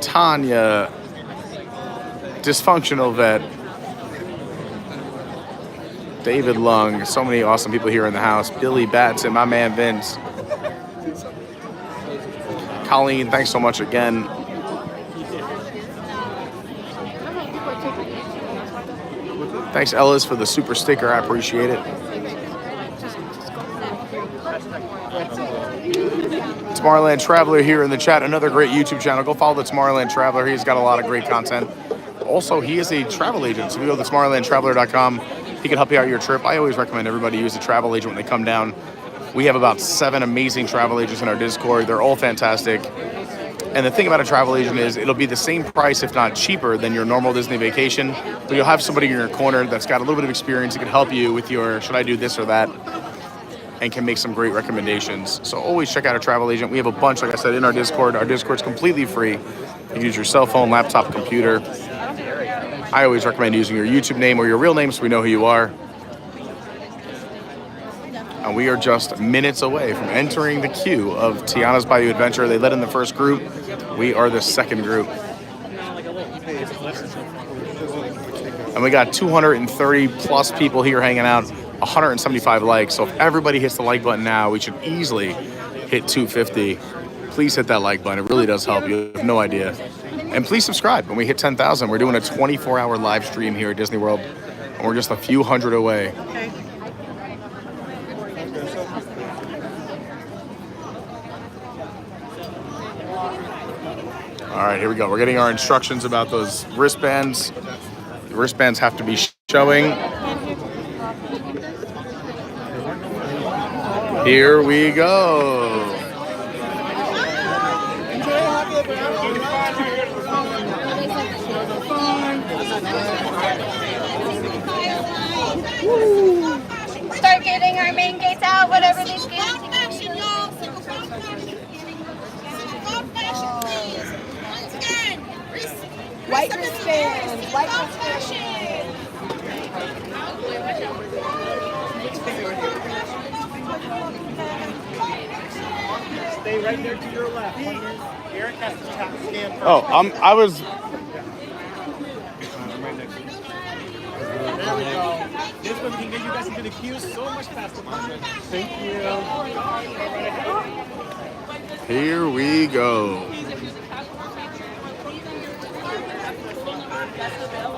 Tanya, Dysfunctional Vet, David Lung, so many awesome people here in the house. Billy Batson, my man Vince. Colleen, thanks so much again. Thanks, Ellis, for the super sticker. I appreciate it. Tomorrowland Traveler here in the chat. Another great YouTube channel. Go follow the Tomorrowland Traveler. He's got a lot of great content. Also, he is a travel agent. So if you go to tomorrowlandtraveler.com, he can help you out your trip. I always recommend everybody use a travel agent when they come down. We have about 7 amazing travel agents in our Discord. They're all fantastic. And the thing about a travel agent is it'll be the same price, if not cheaper, than your normal Disney vacation. But you'll have somebody in your corner that's got a little bit of experience that can help you with your, should I do this or that? And can make some great recommendations. So always check out a travel agent. We have a bunch, like I said, in our Discord. Our Discord's completely free. You can use your cell phone, laptop, computer. I always recommend using your YouTube name or your real name so we know who you are. And we are just minutes away from entering the queue of Tiana's Bayou Adventure. They led in the first group. We are the second group. And we got 230 plus people here hanging out, 175 likes. So if everybody hits the like button now, we should easily hit 250. Please hit that like button. It really does help. You have no idea. And please subscribe. When we hit 10,000, we're doing a 24-hour live stream here at Disney World. And we're just a few hundred away. All right, here we go. We're getting our instructions about those wristbands. The wristbands have to be showing. Here we go. Start getting our main gates out, whatever these gates. White wristbands, white wristbands. Stay right there to your left. Eric has to tap scan first. Oh, I was. Right next to you. There we go. This one can get you guys into the queue so much faster. Thank you. Here we go.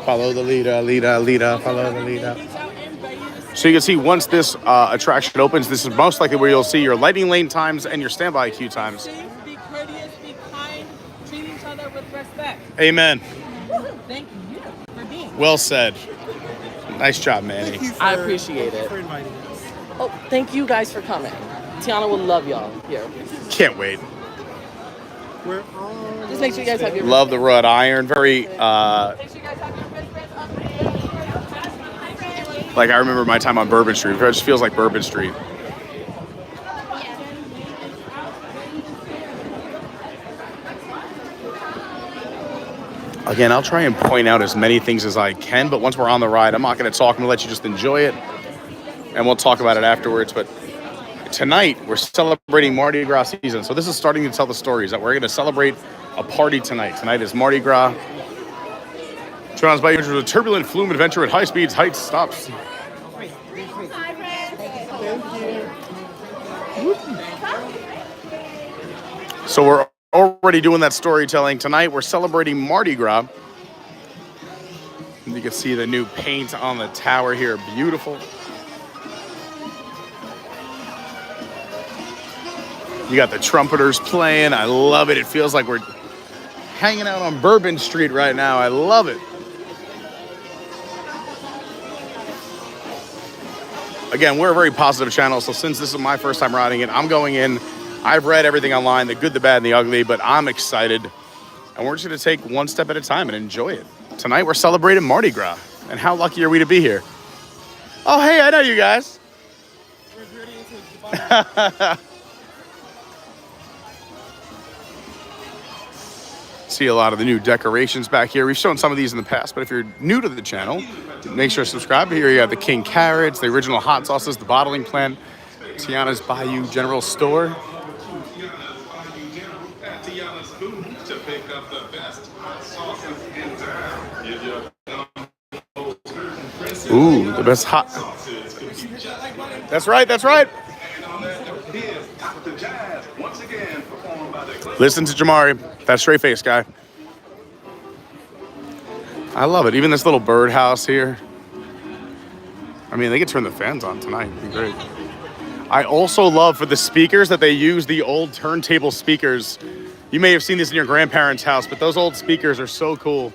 Follow the leader, follow the leader. So you can see once this attraction opens, this is most likely where you'll see your lightning lane times and your standby queue times. Be courteous, be kind, treat each other with respect. Amen. Thank you for being. Well said. Nice job, Manny. I appreciate it. For inviting us. Oh, thank you guys for coming. Tiana will love y'all here. Can't wait. We're on. Just make sure you guys have your. Love the wrought iron. Very, Make sure you guys have your wristbands up. like I remember my time on Bourbon Street. It just feels like Bourbon Street. Again, I'll try and point out as many things as I can, but once we're on the ride, I'm not going to talk. I'm going to let you just enjoy it, and we'll talk about it afterwards. But tonight, we're celebrating Mardi Gras season. So this is starting to tell the stories that we're going to celebrate a party tonight. Tonight is Mardi Gras. Tiana's Bayou is a turbulent flume adventure at high speeds, heights, stops. So we're already doing that storytelling. Tonight we're celebrating Mardi Gras. And you can see the new paint on the tower here. Beautiful. You got the trumpeters playing. I love it. It feels like we're hanging out on Bourbon Street right now. I love it. Again, we're a very positive channel, so since this is my first time riding it, I'm going in. I've read everything online, the good, the bad, and the ugly, but I'm excited. And we're just going to take one step at a time and enjoy it. Tonight, we're celebrating Mardi Gras. And how lucky are we to be here? Oh, hey, I know you guys. See a lot of the new decorations back here. We've shown some of these in the past, but if you're new to the channel, make sure to subscribe. Here you have the King Carrots, the original hot sauces, the bottling plant, TIANA'S Bayou General Store. Ooh, the best hot. That's right, that's right. Listen to Jamari, that straight face guy. I love it. Even this little birdhouse here. I mean, they could turn the fans on tonight. It'd be great. I also love for the speakers that they use the old turntable speakers. You may have seen this in your grandparents' house, but those old speakers are so cool.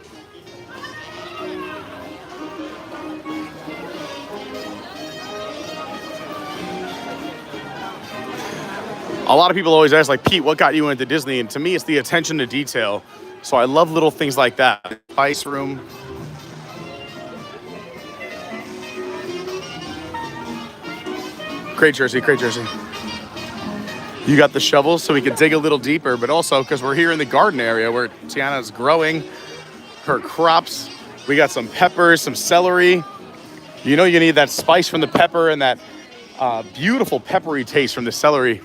A lot of people always ask, like, Pete, what got you into Disney? And to me, it's the attention to detail. So I love little things like that. Ice room. Great jersey, great jersey. You got the shovels so we can dig a little deeper, but also because we're here in the garden area where Tiana's growing her crops. We got some peppers, some celery. You know you need that spice from the pepper and that beautiful peppery taste from the celery.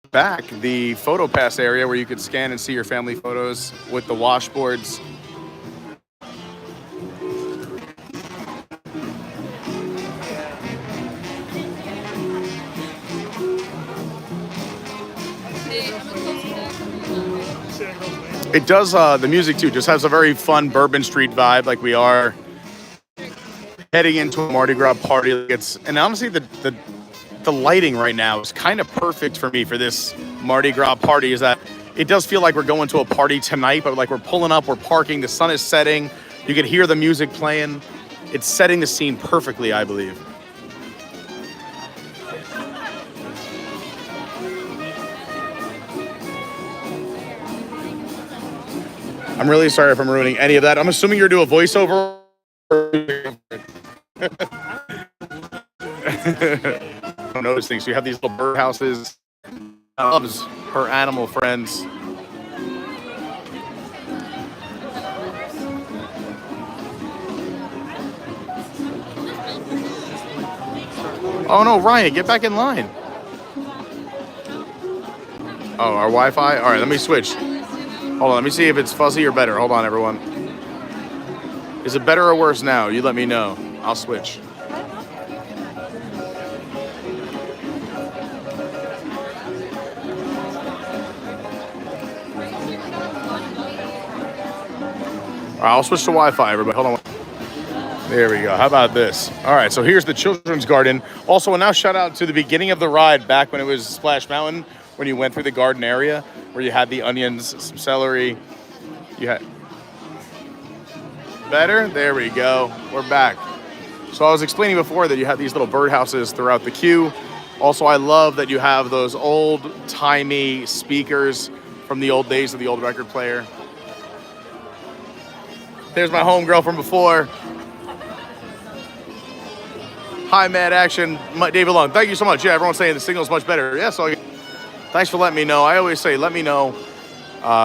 Back, the photo pass area where you could scan and see your family photos with the washboards. It does, the music too, just has a very fun Bourbon Street vibe, like we are heading into a Mardi Gras party. And honestly, the lighting right now is kind of perfect for me for this Mardi Gras party. Is that it does feel like we're going to a party tonight, but like we're pulling up, we're parking, the sun is setting, you can hear the music playing. It's setting the scene perfectly, I believe. I'm really sorry if I'm ruining any of that. I'm assuming you're doing a voiceover. I don't notice things. So you have these little birdhouses. Loves her animal friends. Oh no, Ryan, get back in line. Oh, our Wi-Fi? All right, let me switch. Hold on, let me see if it's fuzzy or better. Hold on, everyone. Is it better or worse now? You let me know. I'll switch. All right, I'll switch to Wi-Fi, everybody. Hold on. There we go. How about this? All right, so here's the children's garden. Also, a now shout out to the beginning of the ride back when it was Splash Mountain, when you went through the garden area where you had the onions, some celery. You had better? There we go. We're back. So I was explaining before that you had these little birdhouses throughout the queue. Also, I love that you have those old-timey speakers from the old days of the old record player. There's my homegirl from before. Hi, Mad Action. David Long. Thank you so much. Yeah, everyone's saying the signal's much better. Yeah, so thanks for letting me know. I always say, let me know.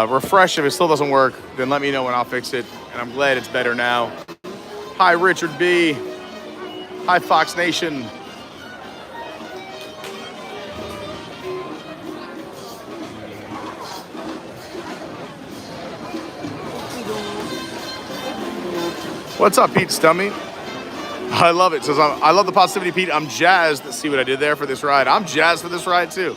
Refresh if it still doesn't work, then let me know and I'll fix it. And I'm glad it's better now. Hi, Richard B. Hi, Fox Nation. What's up, Pete Stummy? I love it. Says, I love the positivity, Pete. I'm jazzed. Let's see what I did there for this ride. I'm jazzed for this ride, too.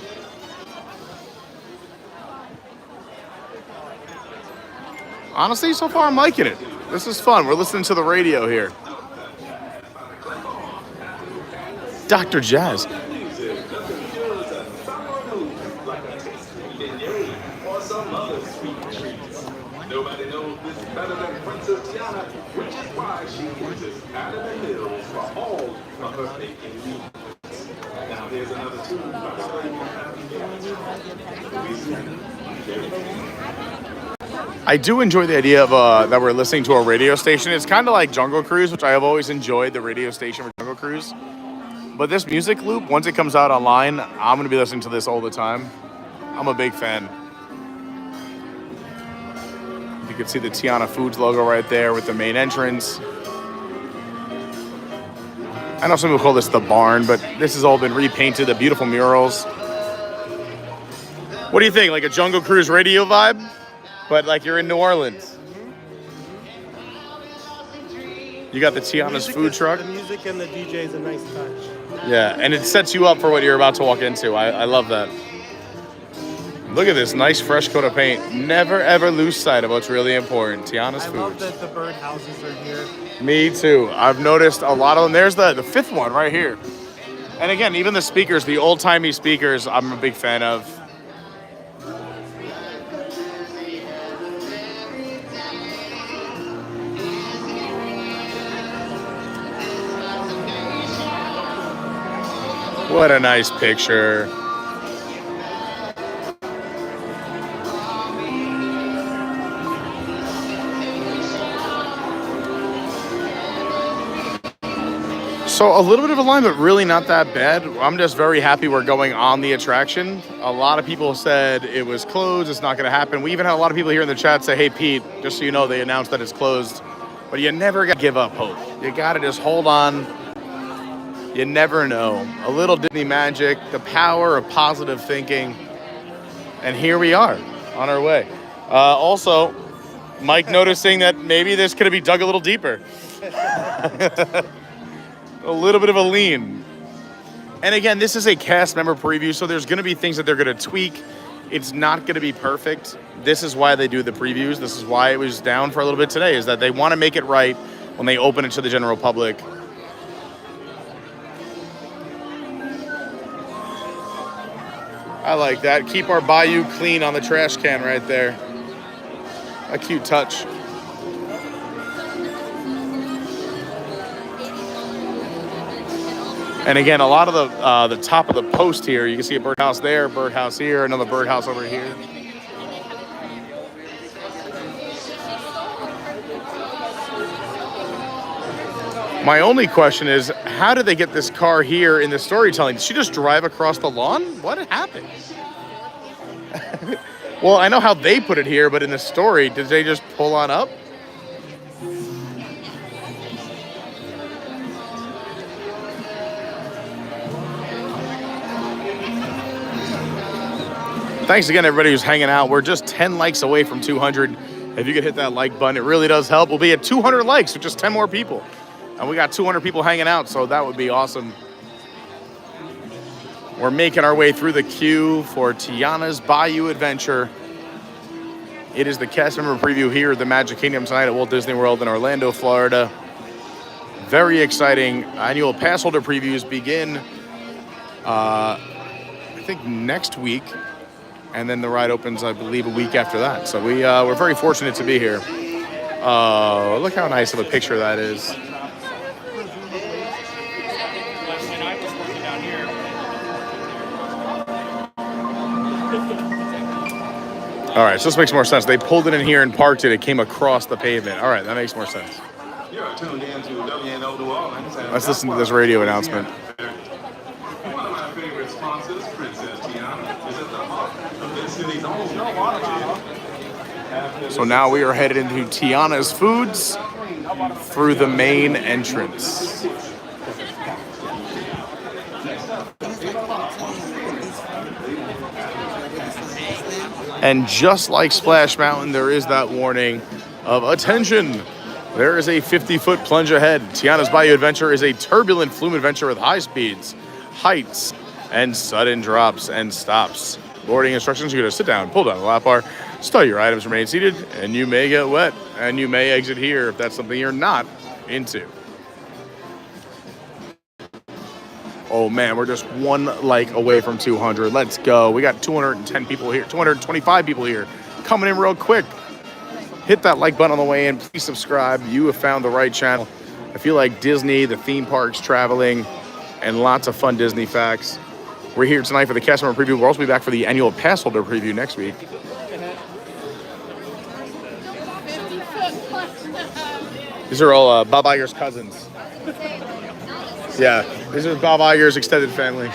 Honestly, so far I'm liking it. This is fun. We're listening to the radio here. Dr. Jazz. Nobody knows this better than Princess Tiana, which is why she uses out of the hills for I do enjoy the idea of that we're listening to a radio station. It's kind of like Jungle Cruise, which I have always enjoyed, the radio station for Jungle Cruise. But this music loop, once it comes out online, I'm going to be listening to this all the time. I'm a big fan. You can see the Tiana Foods logo right there with the main entrance. I know some people call this the barn, but this has all been repainted, the beautiful murals. What do you think, like a Jungle Cruise radio vibe? But like you're in New Orleans. You got the Tiana's food truck. The music and the DJ is a nice touch. Yeah, and it sets you up for what you're about to walk into. I love that. Look at this nice fresh coat of paint. Never ever lose sight of what's really important. Tiana's I love Foods. that the bird houses are here. Me too. I've noticed a lot of them. There's the fifth one right here. And again, even the speakers, the old-timey speakers, I'm a big fan of. What a nice picture. So a little bit of a line, but really not that bad. I'm just very happy we're going on the attraction. A lot of people said it was closed, it's not gonna happen. We even had a lot of people here in the chat say, hey Pete, just so you know, they announced that it's closed. But you never gotta give up hope. You gotta just hold on. You never know. A little Disney magic, the power of positive thinking. And here we are, on our way. Also, Mike noticing that maybe this could be dug a little deeper. A little bit of a lean. And again, this is a cast member preview, so there's gonna be things that they're gonna tweak. It's not gonna be perfect. This is why they do the previews. This is why it was down for a little bit today, is that they wanna make it right when they open it to the general public. I like that. Keep our Bayou clean on the trash can right there. A cute touch. And again, a lot of the top of the post here, you can see a birdhouse there, birdhouse here, another birdhouse over here. My only question is, how did they get this car here in the storytelling? Did she just drive across the lawn? What happened? Well, I know how they put it here, but in the story, did they just pull on up? Thanks again, everybody who's hanging out. We're just 10 likes away from 200. If you could hit that like button, it really does help. We'll be at 200 likes with just 10 more people. And we got 200 people hanging out, so that would be awesome. We're making our way through the queue for Tiana's Bayou Adventure. It is the cast member preview here at the Magic Kingdom tonight at Walt Disney World in Orlando, Florida. Very exciting. Annual pass holder previews begin, I think, next week. And then the ride opens, I believe, a week after that. So we're very fortunate to be here. Look how nice of a picture that is. All right, so this makes more sense. They pulled it in here and parked it. It came across the pavement. All right, that makes more sense. Let's listen to this radio announcement. One of my favorite sponsors, Princess Tiana, is at the heart of this city's own. So now we are headed into Tiana's Foods through the main entrance. And just like Splash Mountain, there is that warning of attention. There is a 50-foot plunge ahead. Tiana's Bayou Adventure is a turbulent flume adventure with high speeds, heights, and sudden drops and stops. Boarding instructions, you're gonna sit down, pull down the lap bar, stow your items, remain seated, and you may get wet, and you may exit here if that's something you're not into. Oh man, we're just one like away from 200. Let's go. We got 210 people here, 225 people here, coming in real quick. Hit that like button on the way in. Please subscribe. You have found the right channel. I feel like Disney, the theme parks, traveling, and lots of fun Disney facts. We're here tonight for the cast member preview. We'll also be back for the annual pass holder preview next week. These are all Bob Iger's cousins. Yeah, this is Bob Iger's extended family.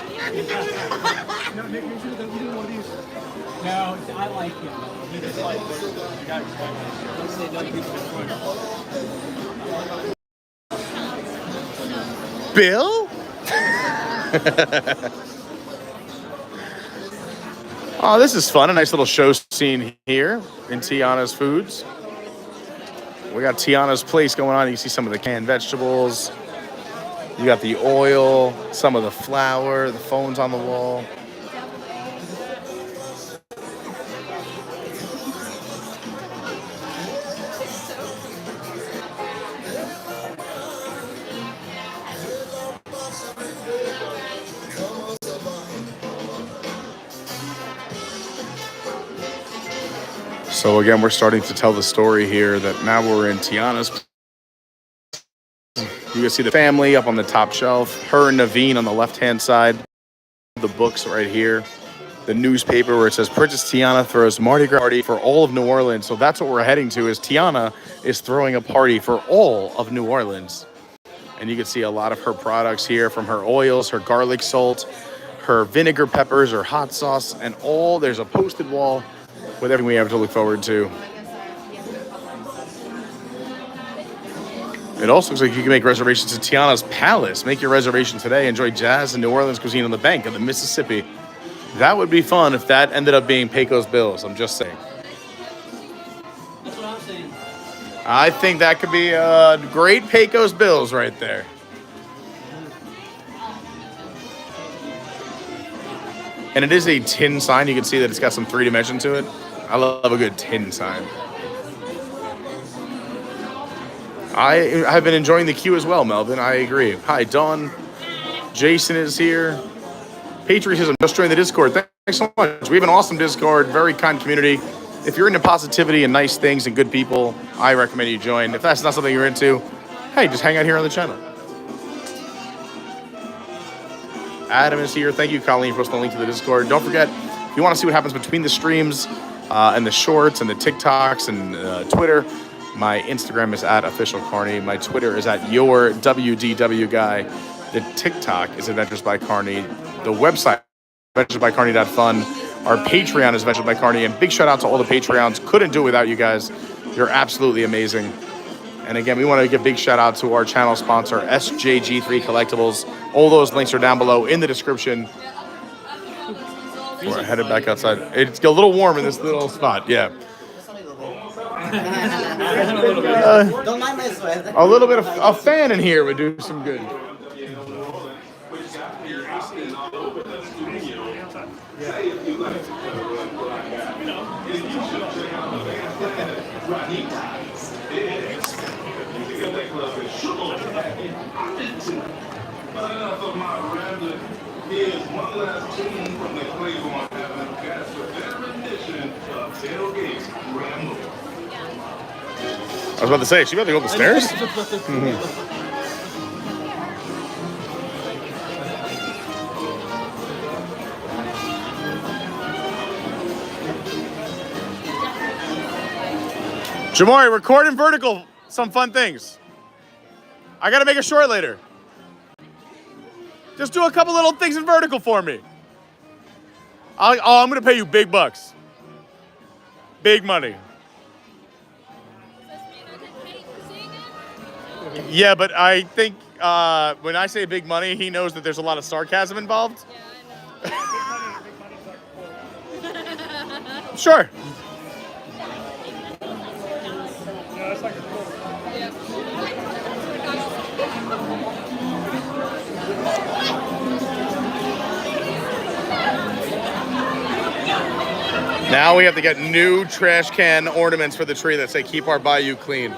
No, I like him. He just like Bill? Oh, this is fun. A nice little show scene here in Tiana's Foods. We got Tiana's place going on. You can see some of the canned vegetables. You got the oil, some of the flour, the phones on the wall. So again, we're starting to tell the story here that now we're in Tiana's. You can see the family up on the top shelf. Her and Naveen on the left-hand side. The books right here. The newspaper where it says Princess Tiana throws Mardi Gras party for all of New Orleans. So that's what we're heading to, is Tiana is throwing a party for all of New Orleans. And you can see a lot of her products here, from her oils, her garlic salt, her vinegar peppers, her hot sauce, and all. There's a posted wall with everything we have to look forward to. It also looks like you can make reservations to Tiana's Palace. Make your reservation today. Enjoy jazz and New Orleans cuisine on the bank of the Mississippi. That would be fun if that ended up being Pecos Bills. I'm just saying. That's what I'm saying. I think that could be great Pecos Bills right there. And it is a tin sign. You can see that it's got some 3 dimension to it. I love a good tin sign. I have been enjoying the queue as well, Melvin. I agree. Hi, Dawn. Jason is here. Patriotism, just join the Discord. Thanks so much. We have an awesome Discord, very kind community. If you're into positivity and nice things and good people, I recommend you join. If that's not something you're into, hey, just hang out here on the channel. Adam is here. Thank you, Colleen, for posting the link to the Discord. Don't forget, if you want to see what happens between the streams and the shorts and the TikToks and Twitter, my Instagram is @officialcarney. My Twitter is @yourwdwguy. The TikTok is Adventures by Carney. The website, adventuresbycarney.fun. Our Patreon is Adventures by Carney. And big shout out to all the Patreons. Couldn't do it without you guys. You're absolutely amazing. And again, we want to give a big shout out to our channel sponsor, SJG3 Collectibles. All those links are down below in the description. We're headed back outside. It's a little warm in this little spot, yeah. Don't mind my sweat. A little bit of a fan in here would do some good. Here's one last tune from the Claiborne Avenue cast with their rendition of Tailgate's Ramble. I was about to say, she about to go up the stairs? Jamori, record in vertical some fun things. I gotta make a short later. Just do a couple little things in vertical for me. I'm gonna pay you big bucks. Big money. Yeah, but I think when I say big money, he knows that there's a lot of sarcasm involved. Yeah, I know. Sure. Now we have to get new trash can ornaments for the tree that say "Keep our Bayou clean."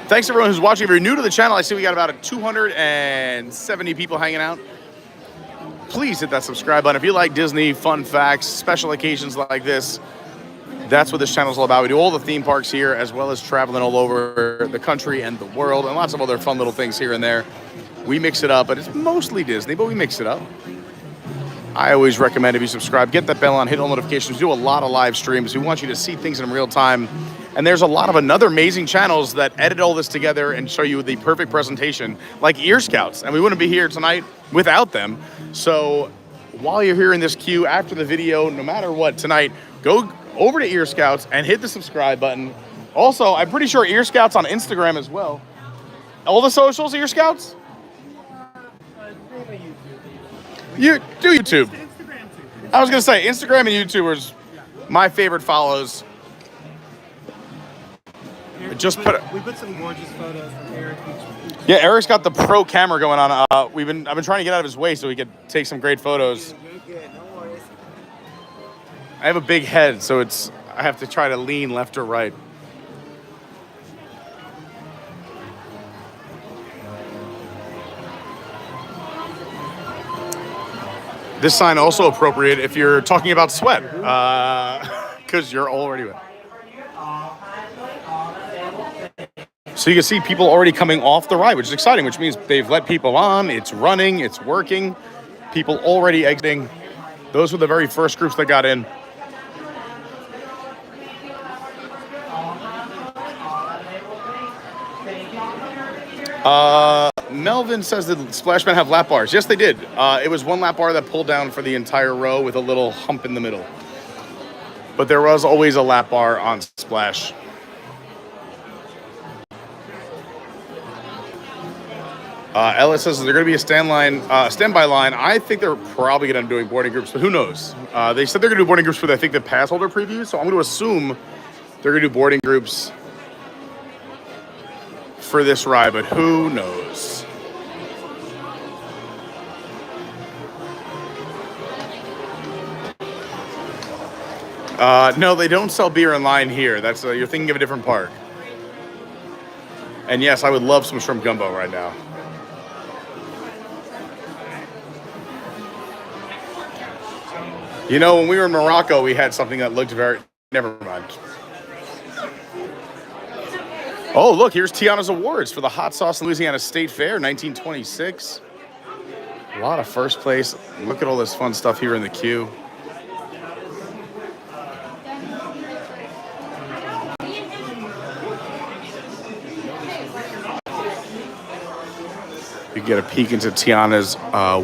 Thanks everyone who's watching. If you're new to the channel, I see we got about 270 people hanging out. Please hit that subscribe button. If you like Disney, fun facts, special occasions like this, That's what this channel is all about. We do all the theme parks here, as well as traveling all over the country and the world, and lots of other fun little things here and there. We mix it up, but it's mostly Disney, but we mix it up. I always recommend if you subscribe, get that bell on, hit all notifications. We do a lot of live streams. We want you to see things in real time. And there's a lot of another amazing channels that edit all this together and show you the perfect presentation, like Ear Scouts. And we wouldn't be here tonight without them. So while you're here in this queue after the video, no matter what, tonight, go over to Ear Scouts and hit the subscribe button. Also, I'm pretty sure Ear Scouts on Instagram as well. All the socials, Ear Scouts? You do YouTube. I was gonna say Instagram and YouTube are my favorite follows. We put some gorgeous photos from Eric. Yeah, Eric's got the pro camera going on. I've been trying to get out of his way so he could take some great photos. I have a big head, so I have to try to lean left or right. This sign also appropriate if you're talking about sweat, because you're already wet. So you can see people already coming off the ride, which is exciting, which means they've let people on, it's running, it's working, people already exiting. Those were the very first groups that got in. Melvin says that Splashman have lap bars. Yes, they did. It was one lap bar that pulled down for the entire row with a little hump in the middle. But there was always a lap bar on Splash. Ellis says they're going to be a standby line. I think they're probably going to be doing boarding groups, but who knows? They said they're going to do boarding groups for, I think, the pass holder preview, so I'm going to assume they're going to do boarding groups for this ride, but who knows? No, they don't sell beer in line here. That's you're thinking of a different park. And yes, I would love some shrimp gumbo right now. You know, when we were in Morocco, we had something that looked very... Never mind. Oh, look, here's Tiana's Awards for the hot sauce in Louisiana State Fair, 1926. A lot of first place. Look at all this fun stuff here in the queue. You get a peek into Tiana's,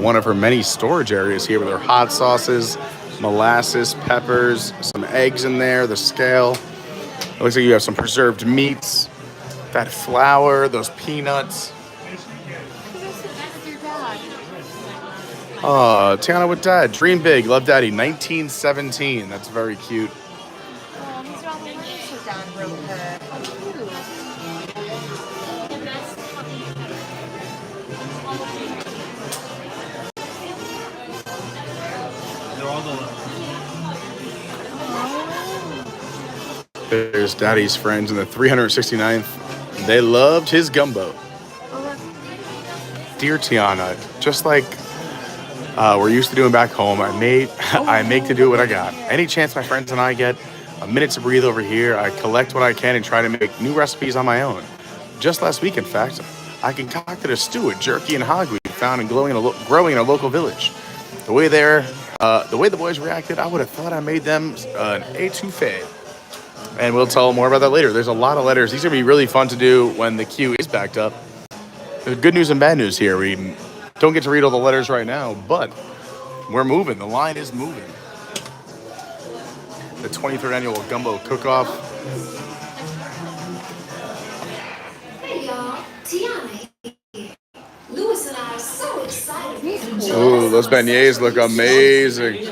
one of her many storage areas here with her hot sauces, molasses, peppers, some eggs in there, the scale. It looks like you have some preserved meats, that flour, those peanuts. Oh, Tiana with Dad. Dream big, love Daddy. 1917. That's very cute. There's Daddy's friends in the 369th. They loved his gumbo. Dear Tiana, just like we're used to doing back home, I make to do what I got. Any chance my friends and I get a minute to breathe over here, I collect what I can and try to make new recipes on my own. Just last week, in fact, I concocted a stew with jerky and hogweed found and growing in a local village. The way the boys reacted, I would have thought I made them an étouffée. And we'll tell more about that later. There's a lot of letters. These are going to be really fun to do when the queue is backed up. There's good news and bad news here. We don't get to read all the letters right now, but we're moving. The line is moving. The 23rd annual Gumbo Cook-Off. Hey y'all, Tiana. Louis and I are so excited. Ooh, those beignets look amazing.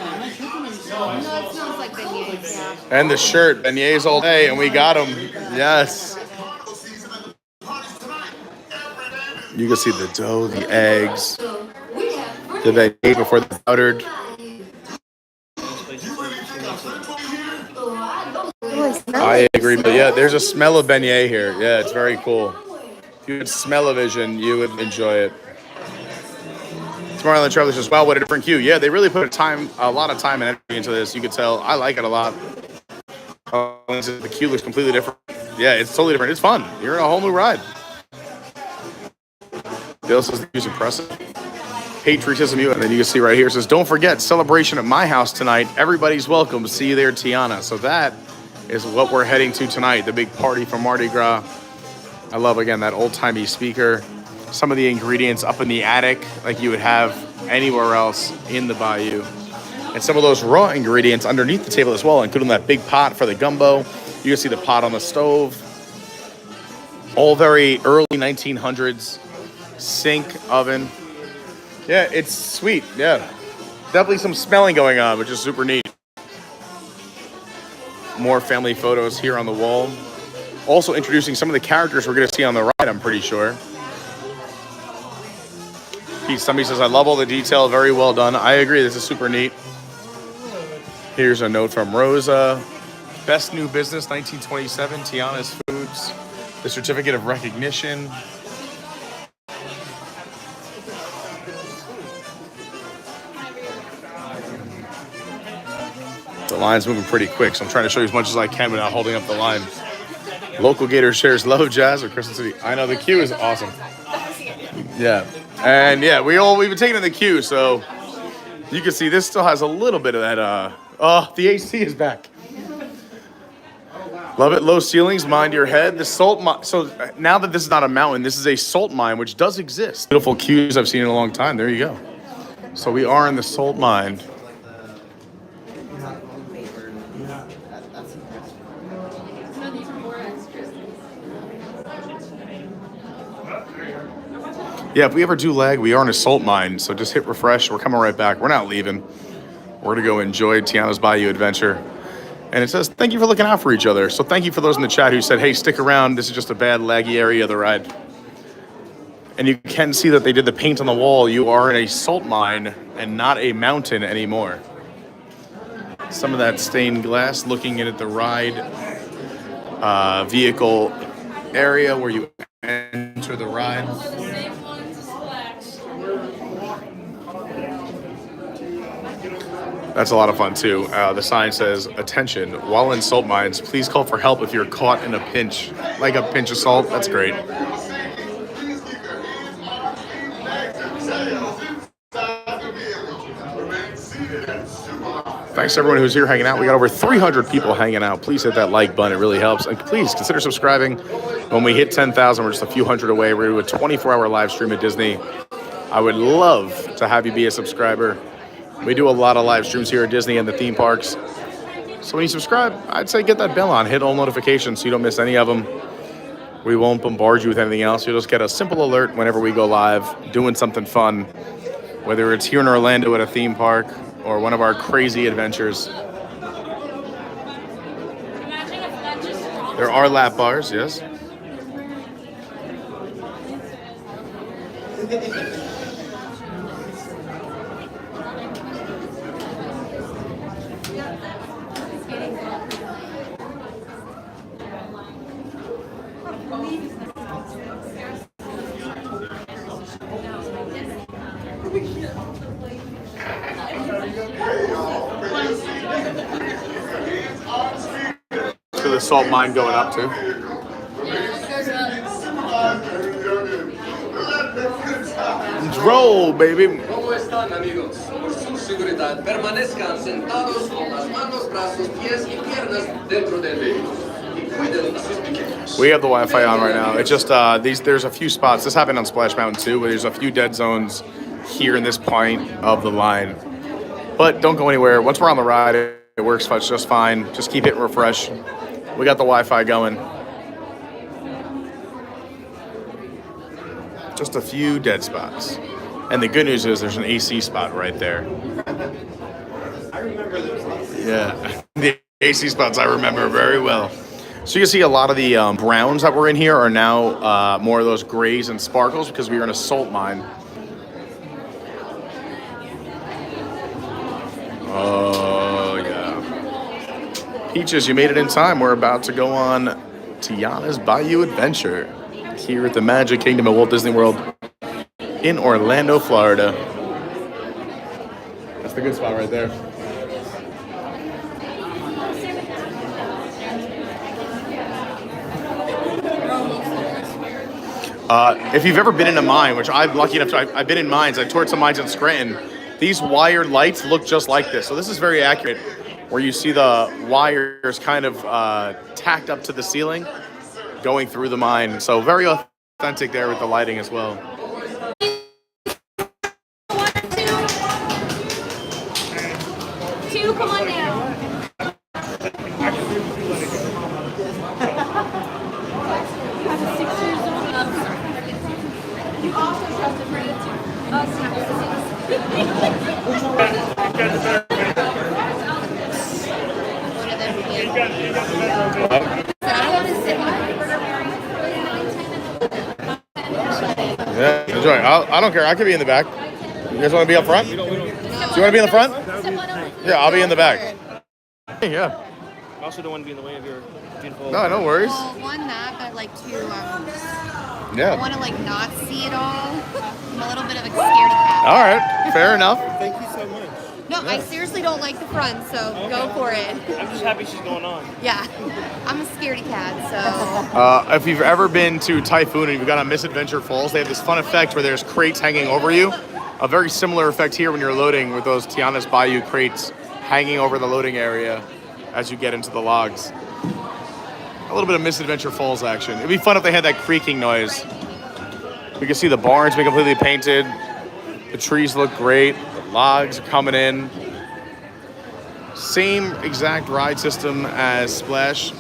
And the shirt, beignets all day, and we got them. Yes. You can see the dough, the eggs, the beignets before they're powdered. I agree, but yeah, there's a smell of beignet here. Yeah, it's very cool. If you had smell-o-vision, you would enjoy it. Tomorrowland Travelers says, wow, what a different queue. Yeah, they really put a lot of time and energy into this. You could tell. I like it a lot. Oh, the queue looks completely different. Yeah, it's totally different. It's fun. You're in a whole new ride. Bill says the queue's impressive. Patriotism, and then you can see right here, it says, don't forget, celebration at my house tonight. Everybody's welcome. See you there, Tiana. So that is what we're heading to tonight, the big party for Mardi Gras. I love, again, that old-timey speaker. Some of the ingredients up in the attic like you would have anywhere else in the Bayou. And some of those raw ingredients underneath the table as well, including that big pot for the gumbo. You can see the pot on the stove. All very early 1900s. Sink, oven. Yeah, it's sweet. Yeah. Definitely some smelling going on, which is super neat. More family photos here on the wall. Also introducing some of the characters we're going to see on the ride, I'm pretty sure. Somebody says, I love all the detail. Very well done. I agree. This is super neat. Here's a note from Rosa. Best new business, 1927, Tiana's Foods. The certificate of recognition. The line's moving pretty quick, so I'm trying to show you as much as I can without holding up the line. Local Gator shares love jazz or Crystal City. I know, the queue is awesome. Yeah. And yeah, we've been taking in the queue, so you can see this still has a little bit of that, the AC is back. Love it. Low ceilings, mind your head. The salt mine. So now that this is not a mountain, this is a salt mine, which does exist. Beautiful queues I've seen in a long time. There you go. So we are in the salt mine. Yeah, if we ever do lag, we are in a salt mine, so just hit refresh. We're coming right back. We're not leaving. We're going to go enjoy Tiana's Bayou adventure. And it says, thank you for looking out for each other. So thank you for those in the chat who said, hey, stick around. This is just a bad, laggy area of the ride. And you can see that they did the paint on the wall. You are in a salt mine and not a mountain anymore. Some of that stained glass looking in at the ride vehicle area where you enter the ride. That's a lot of fun, too. The sign says, attention, while in salt mines, please call for help if you're caught in a pinch. Like a pinch of salt. That's great. Thanks to everyone who's here hanging out. We got over 300 people hanging out. Please hit that like button. It really helps. And please consider subscribing. When we hit 10,000, we're just a few hundred away. We're going to do a 24-hour live stream at Disney. I would love to have you be a subscriber. We do a lot of live streams here at Disney and the theme parks. So when you subscribe, I'd say get that bell on. Hit all notifications so you don't miss any of them. We won't bombard you with anything else. You'll just get a simple alert whenever we go live, doing something fun. Whether it's here in Orlando at a theme park or one of our crazy adventures. There are lap bars, yes. To the salt mine going up to. Roll, baby. ¿Cómo están, amigos? Por su seguridad, permanezcan sentados con las manos, brazos, pies y piernas dentro del vehículo. Y cuiden a sus pequeños. We have the Wi-Fi on right now. It's just there's a few spots. This happened on Splash Mountain too, where there's a few dead zones here in this point of the line. But don't go anywhere. Once we're on the ride, it works just fine. Just keep hitting refresh. We got the Wi-Fi going. Just a few dead spots. And the good news is there's an AC spot right there. I remember those. Yeah, the AC spots I remember very well. So you can see a lot of the browns that were in here are now more of those grays and sparkles because we are in a salt mine. Oh, yeah. Peaches, you made it in time. We're about to go on Tiana's Bayou adventure here at the Magic Kingdom at Walt Disney World in Orlando, Florida. That's the good spot right there. If you've ever been in a mine, which I'm lucky enough to, I've been in mines. I toured some mines in Scranton. These wired lights look just like this. So this is very accurate, where you see the wires kind of tacked up to the ceiling, going through the mine. So very authentic there with the lighting as well. Two, come on now. You also trusted me too. Yeah, enjoy. I don't care. I could be in the back. You guys want to be up front? Do you want to be in the front? Yeah, I'll be in the back. Yeah. I also don't want to be in the way of your beautiful... No worries. Well, one that, but like two, Yeah. I want to like not see it all. I'm a little bit of a scaredy cat. All right. Fair enough. Thank you so much. No, I seriously don't like the front, so go for it. I'm just happy she's going on. Yeah, I'm a scaredy cat, so. If you've ever been to Typhoon and you've got on Misadventure Falls, they have this fun effect where there's crates hanging over you. A very similar effect here when you're loading with those TIANA'S Bayou crates hanging over the loading area as you get into the logs. A little bit of Misadventure Falls action. It'd be fun if they had that creaking noise. We can see the barns be completely painted. The trees look great. The logs are coming in. Same exact ride system as Splash.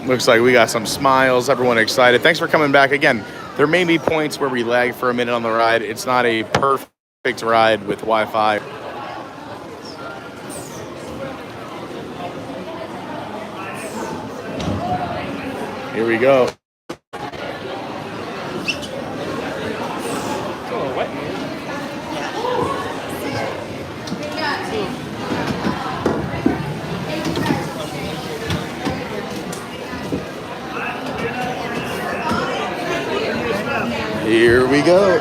Looks like we got some smiles, everyone excited. Thanks for coming back again. There may be points where we lag for a minute on the ride. It's not a perfect ride with Wi-Fi. Here we go. Here we go.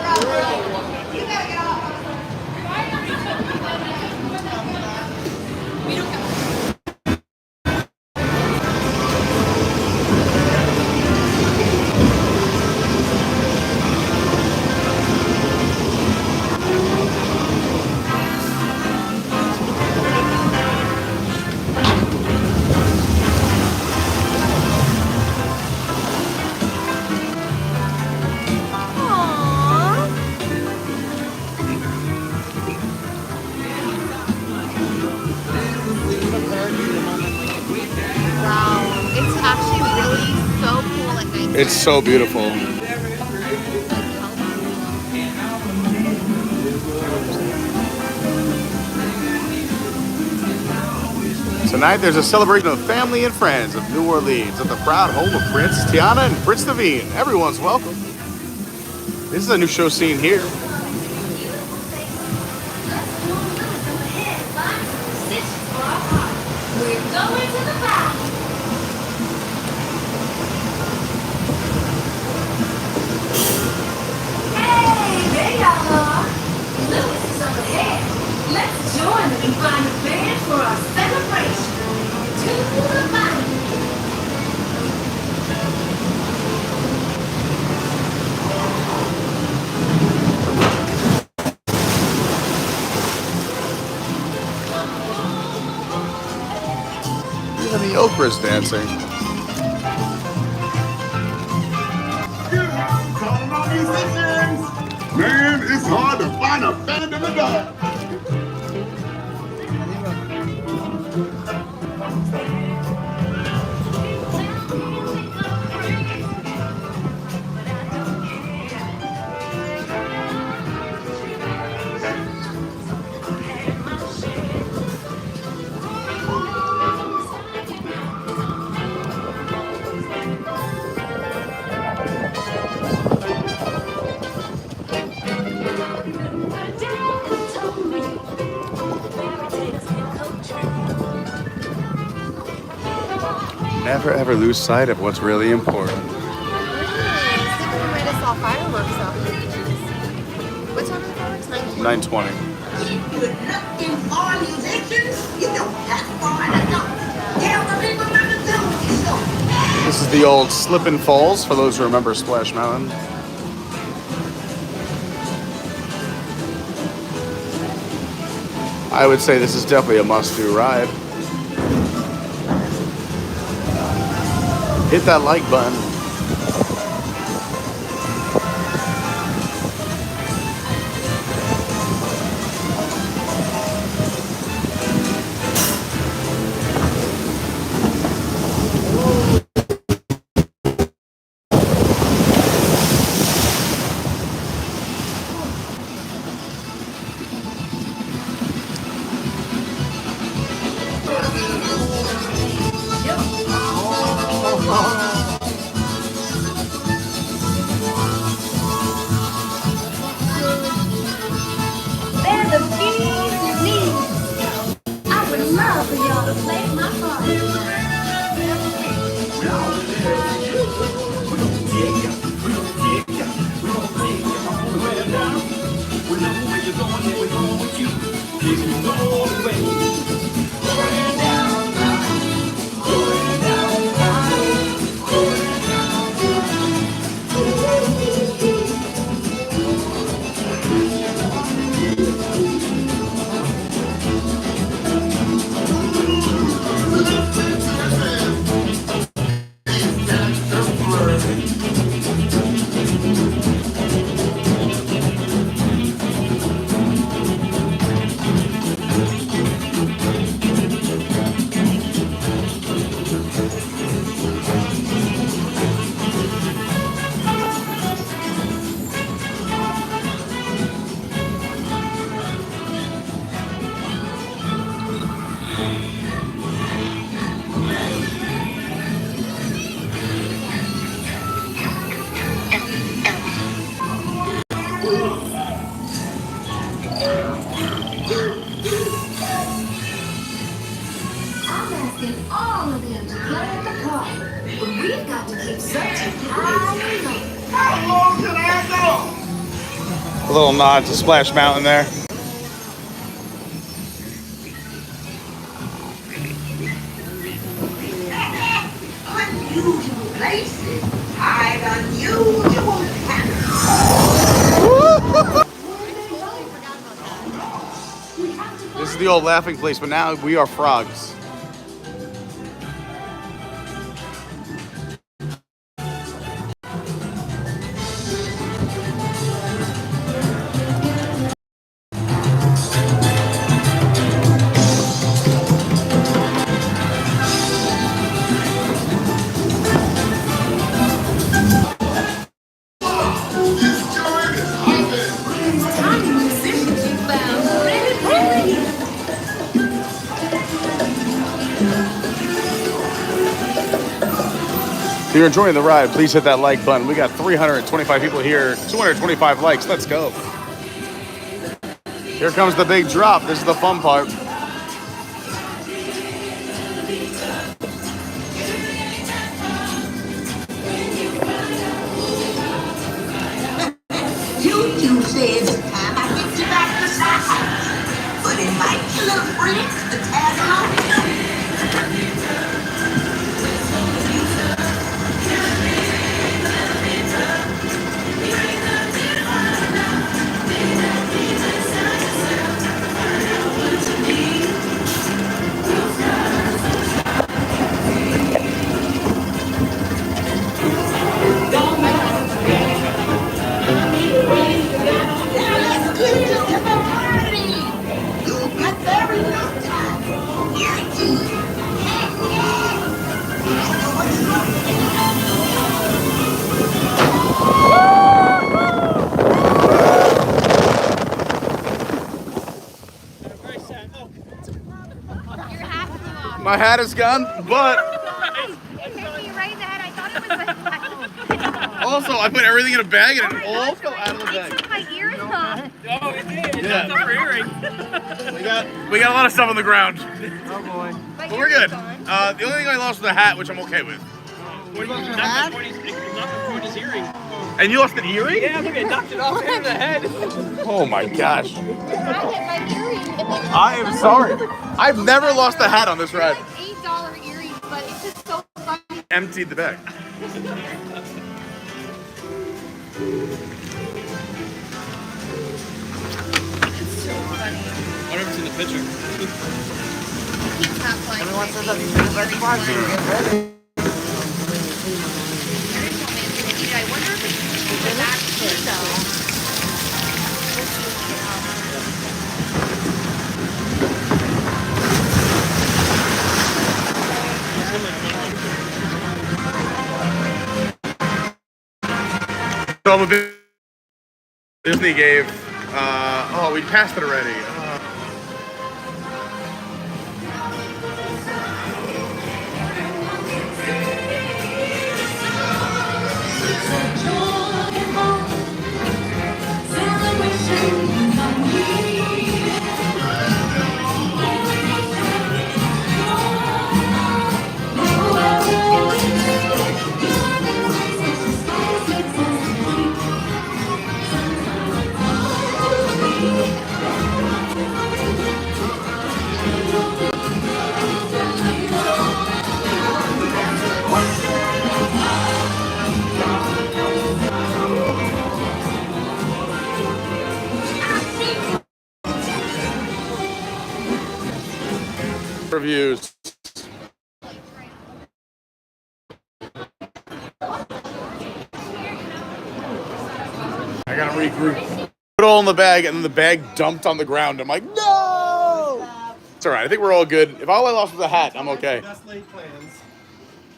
It's so beautiful. Tonight there's a celebration of family and friends of New Orleans at the proud home of Prince, Tiana, and Prince Naveen. Everyone's welcome. This is a new show scene here. We're going to the back. Lewis is over there. Let's join them and find a band for our celebration. To the Bayou. Even the okra's dancing. Man, it's hard to find a band in the dark. Never ever lose sight of what's really important. We might have saw fireworks out. What time are the fireworks? 9:20. Good luck in all musicians. You don't have far enough. the old Slip and Falls, for those who remember Splash Mountain. I would say this is definitely a must-do ride. Hit that like button. They're the bees you need. I would love for y'all to play my part. I'm asking all of them to play the part, but we've got to keep searching high and low. How long can I go? A little nod to Splash Mountain there. Unusual places hide unusual habits. This is the old laughing place, but now we are frogs. Tiny musicians you found. Really, really. If you're enjoying the ride, please hit that like button. We got 325 people here, 225 likes. Let's go. Here comes the big drop. This is the fun part. You said it's time I get you back to side. But invite your little friends to tag along too. My hat is gone, but It hit me right in the head. I thought it was also I put everything in a bag and it all fell out of the It bag. took my ears off. Oh, it did. Yeah. That's for earrings. We got a lot of stuff on the ground, Oh boy. My but we're ears good. gone. The only thing I lost was the hat, which I'm okay with. What about your hat? Not his earring. And you lost an earring? Yeah, look, I knocked it off into the head. Oh my gosh. I hit my earring. And then I am sorry. I've never lost a hat on this ride. $8 earrings, but it's just so funny. Emptied the bag. I never seen the picture. Everyone says that these are the best parts. Get ready. I wonder if it's the back window. So I'm a bit Disney gave. Oh, we passed it already. Reviews. I gotta regroup. Put it all in the bag, and then the bag dumped on the ground. I'm like, no! It's all right. I think we're all good. If all I lost was a hat, I'm okay.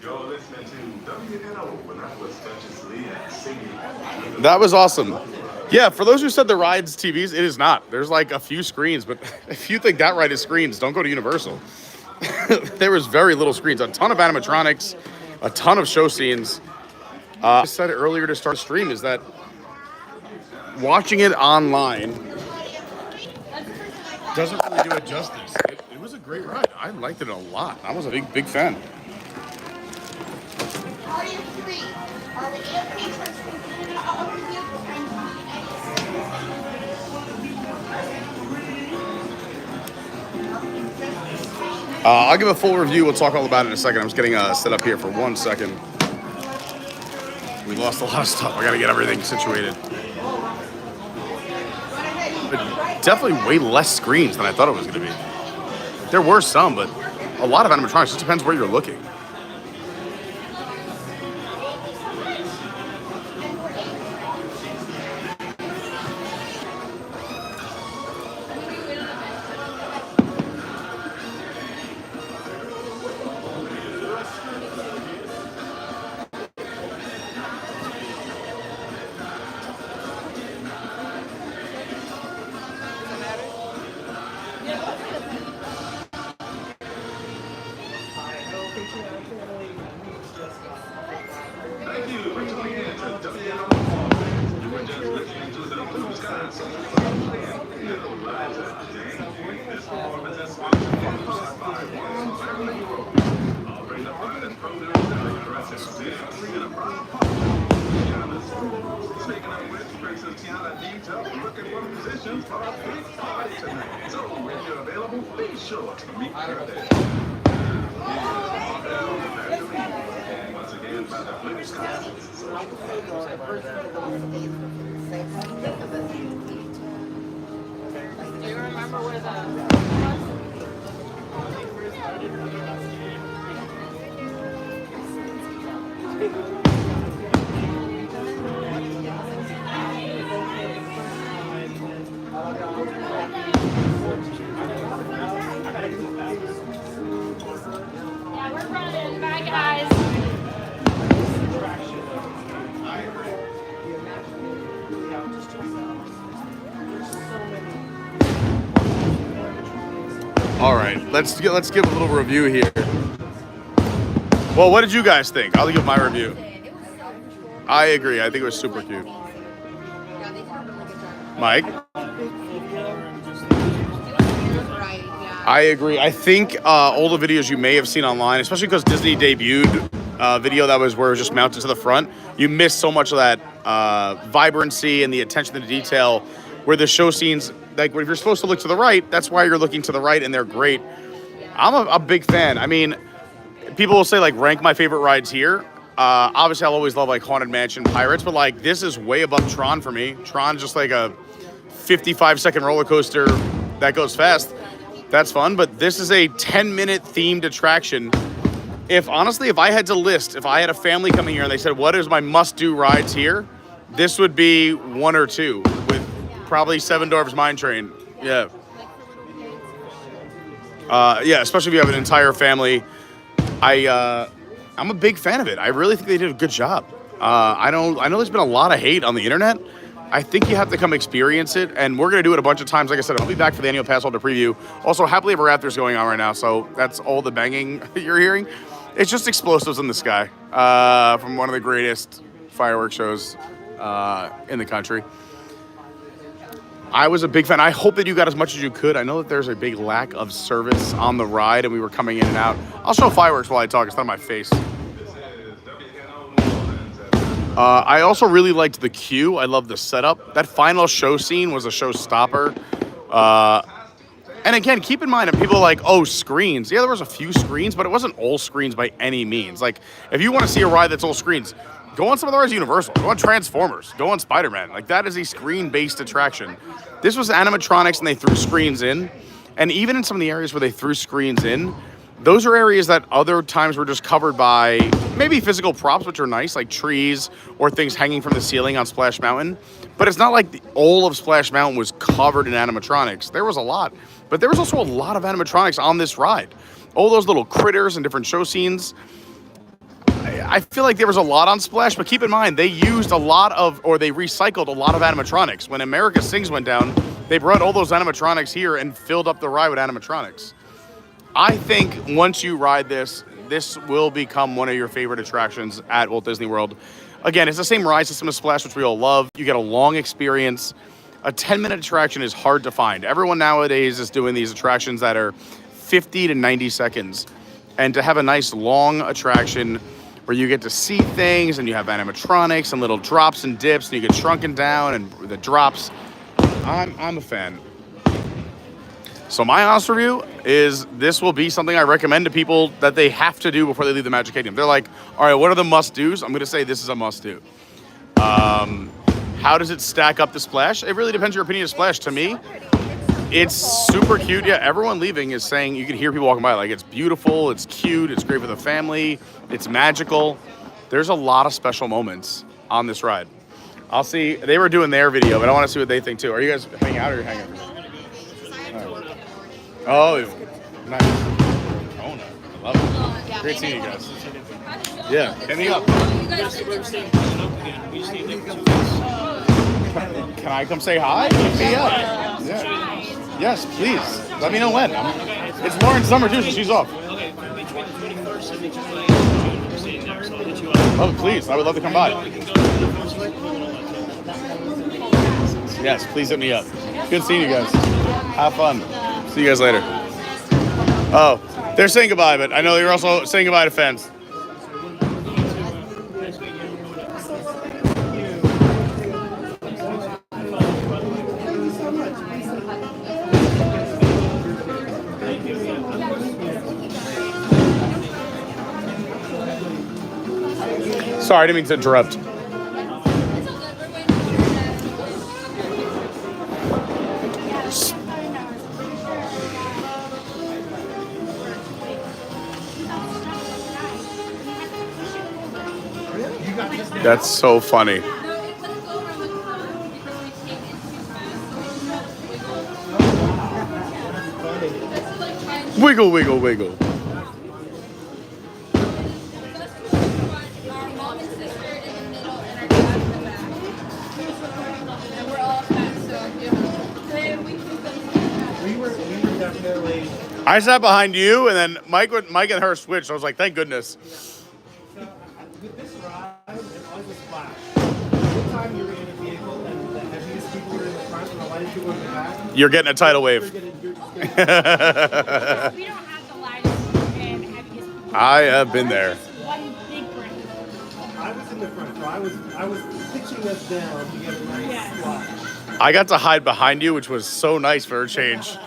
You're listening to WNO, and that was Duchess Leah singing. That was awesome. Yeah, for those who said the ride's TVs, it is not. There's like a few screens, but if you think that ride is screens, don't go to Universal. There was very little screens, a ton of animatronics, a ton of show scenes. I said it earlier to start the stream is that watching it online doesn't really do it justice. It was a great ride. I liked it a lot. I was a big fan. I'll give a full review. We'll talk all about it in a second. I'm just getting set up here for 1 second. We lost a lot of stuff. I got to get everything situated. But definitely way less screens than I thought it was going to be. There were some, but a lot of animatronics. Just depends where you're looking. Thank you for tuning in to WNO. You were just listening to the Blue Sky Social Club playing Little Lives of Today. This performance is sponsored in part by Walt's Disney World. Offering the finest produce and aggressive sales in a proud partner. TIANA'S. Speaking of which, Princess Tiana needs help looking for musicians for a big party tonight. So when you're available, be sure to meet her there. Once again, by the Blue Sky. Do you remember where the Yeah, we're running. Bye, guys. All right, let's give a little review here. Well, what did you guys think? I'll give my review. I agree. I think it was super cute. Mike? I agree. I think all the videos you may have seen online, especially because Disney debuted a video that was where it was just mounted to the front, you missed so much of that vibrancy and the attention to detail where the show scenes, like if you're supposed to look to the right, that's why you're looking to the right, and they're great. I'm a big fan. I mean, people will say, like, rank my favorite rides here. Obviously, I'll always love like Haunted Mansion Pirates, but like this is way above Tron for me. Tron's just like a 55-second roller coaster that goes fast. That's fun, but this is a 10-minute themed attraction. If I had to list, if I had a family coming here and they said, what is my must-do rides here? This would be one or two, with probably Seven Dwarfs Mine Train. Yeah. Yeah, especially if you have an entire family. I'm a big fan of it. I really think they did a good job. I know there's been a lot of hate on the internet. I think you have to come experience it, and we're going to do it a bunch of times. Like I said, I'll be back for the annual pass holder preview. Also, Happily Ever After is going on right now, so that's all the banging you're hearing. It's just explosives in the sky from one of the greatest fireworks shows in the country. I was a big fan. I hope that you got as much as you could. I know that there's a big lack of service on the ride, and we were coming in and out. I'll show fireworks while I talk. It's not on my face. I also really liked the queue. I love the setup. That final show scene was a showstopper. And again, keep in mind that people are like, oh, screens. Yeah, there was a few screens, but it wasn't all screens by any means. Like, if you want to see a ride that's all screens, go on some of the rides at Universal. Go on Transformers. Go on Spider-Man. Like, that is a screen-based attraction. This was animatronics, and they threw screens in. And even in some of the areas where they threw screens in, those are areas that other times were just covered by maybe physical props, which are nice, like trees or things hanging from the ceiling on Splash Mountain. But it's not like all of Splash Mountain was covered in animatronics. There was a lot. But there was also a lot of animatronics on this ride. All those little critters and different show scenes. I feel like there was a lot on Splash, but keep in mind, they used a lot of, or they recycled a lot of animatronics. When America Sings went down, they brought all those animatronics here and filled up the ride with animatronics. I think once you ride this, this will become one of your favorite attractions at Walt Disney World. Again, it's the same ride system as Splash, which we all love. You get a long experience. A 10-minute attraction is hard to find. Everyone nowadays is doing these attractions that are 50 to 90 seconds. And to have a nice long attraction where you get to see things and you have animatronics and little drops and dips and you get shrunken down and the drops, I'm a fan. So my honest review is this will be something I recommend to people that they have to do before they leave the Magic Kingdom. They're like, all right, what are the must-dos? I'm going to say this is a must-do. How does it stack up to Splash? It really depends on your opinion of Splash. To me, it's super cute. Yeah, everyone leaving is saying, you can hear people walking by, like, it's beautiful, it's cute, it's great for the family, it's magical. There's a lot of special moments on this ride. I'll see. They were doing their video, but I want to see what they think too. Are you guys hanging out or are you hanging out? Oh, nice. Oh, no. I love it. Great seeing you guys. Yeah, hit me up. Can I come say hi? Hit me up. Yeah. Yes, please. Let me know when. It's Lauren's summer too, so she's off. Oh, please. I would love to come by. Yes, please hit me up. Good seeing you guys. Have fun. See you guys later. Oh, they're saying goodbye, but I know you're also saying goodbye to fans. Sorry, I didn't mean to interrupt. That's so funny. Wiggle, wiggle, wiggle. I sat behind you, and then Mike and her switched. I was like, thank goodness. With this ride, it's always a splash. Every time you're in a vehicle and the heaviest people are in the front and the lightest people are in the back, you're getting a tidal wave. We don't have the lightest and heaviest people. I have been there. One big break. I was in the front, so I was pitching us down to get a nice splash. I got to hide behind you, which was so nice for a change.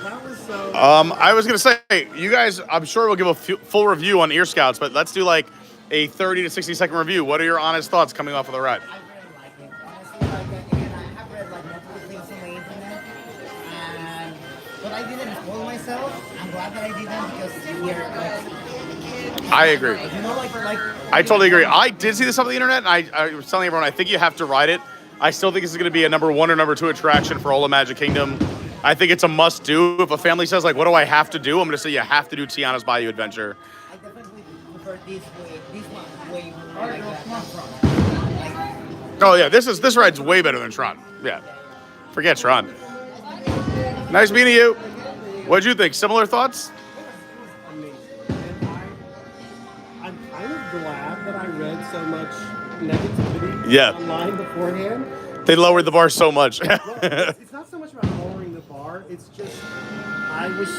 That was so I was gonna say, you guys, I'm sure we'll give a full review on Ear Scouts, but let's do like a 30 to 60-second review. What are your honest thoughts coming off of the ride? I really like it. Honestly, like, and I have read like multiple things on the internet, and but I didn't spoil myself. I'm glad that I didn't because we're like. I agree. You know, like. I totally agree. I did see this on the internet, and I was telling everyone I think you have to ride it. I still think this is going to be a number 1 or number 2 attraction for all of Magic Kingdom. I think it's a must-do. If a family says, like, what do I have to do? I'm going to say you have to do Tiana's Bayou Adventure. I definitely prefer this one way more like that. Oh, yeah, this ride's way better than Tron. Yeah. Forget Tron. Nice meeting you. What'd you think? Similar thoughts? Amazing. And I'm kind of glad that I read so much negativity online beforehand. They lowered the bar so much. Well, it's not so much about lowering the bar. It's just it was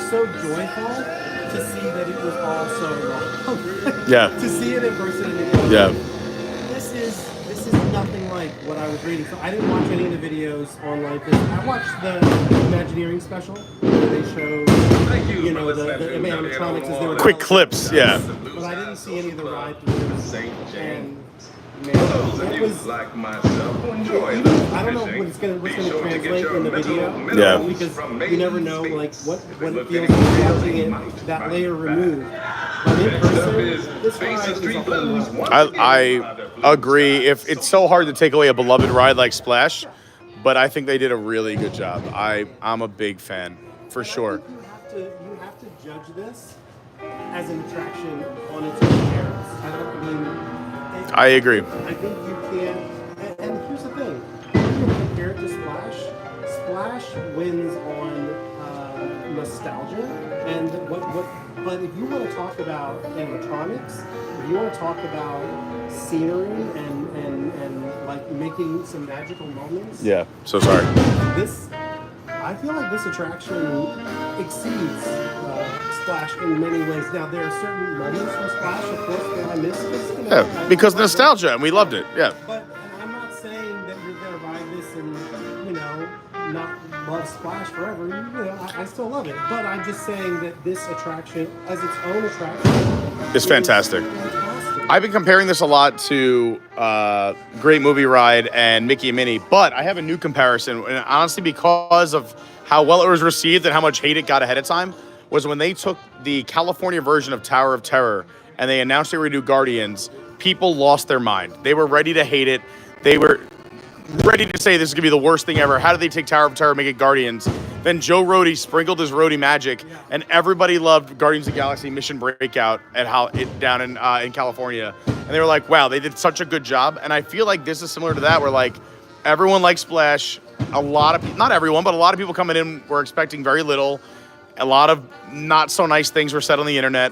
so joyful to see that it was all so wrong. Yeah. To see it in person. Yeah. This is nothing like what I was reading. So I didn't watch any of the videos online. I watched the Imagineering special where they showed, the animatronics as they were Quick clips, yeah. But I didn't see any of the ride-throughs. And man, it was like myself. I don't know what's gonna translate in the video. Yeah. Because you never know like what it feels like watching it that layer removed. But in person, this ride is a whole lot. I agree. If it's so hard to take away a beloved ride like Splash, but I think they did a really good job. I'm a big fan, for sure. You have to judge this as an attraction on its own merits. I agree. I think you can, and here's the thing: you can compare it to Splash. Splash wins on nostalgia, and But if you want to talk about animatronics, if you want to talk about scenery and like making some magical moments. Yeah. So sorry. I feel like this attraction exceeds Splash in many ways. Now, there are certain moments from Splash, of course, that I miss. Because nostalgia, and we loved it. Yeah. But I'm not saying that you're going to ride this and, not love Splash forever. I still love it. But I'm just saying that this attraction, as its own attraction, it's fantastic. I've been comparing this a lot to Great Movie Ride and Mickey and Minnie, but I have a new comparison, and honestly, because of how well it was received and how much hate it got ahead of time, was when they took the California version of Tower of Terror and they announced they were going to do Guardians, people lost their mind. They were ready to hate it. They were ready to say this is going to be the worst thing ever. How did they take Tower of Terror and make it Guardians? Then Joe Rohde sprinkled his Rohde magic, and everybody loved Guardians of the Galaxy Mission Breakout down in California. And they were like, wow, they did such a good job. And I feel like this is similar to that, where like everyone likes Splash. Not everyone, but a lot of people coming in were expecting very little. A lot of not so nice things were said on the internet.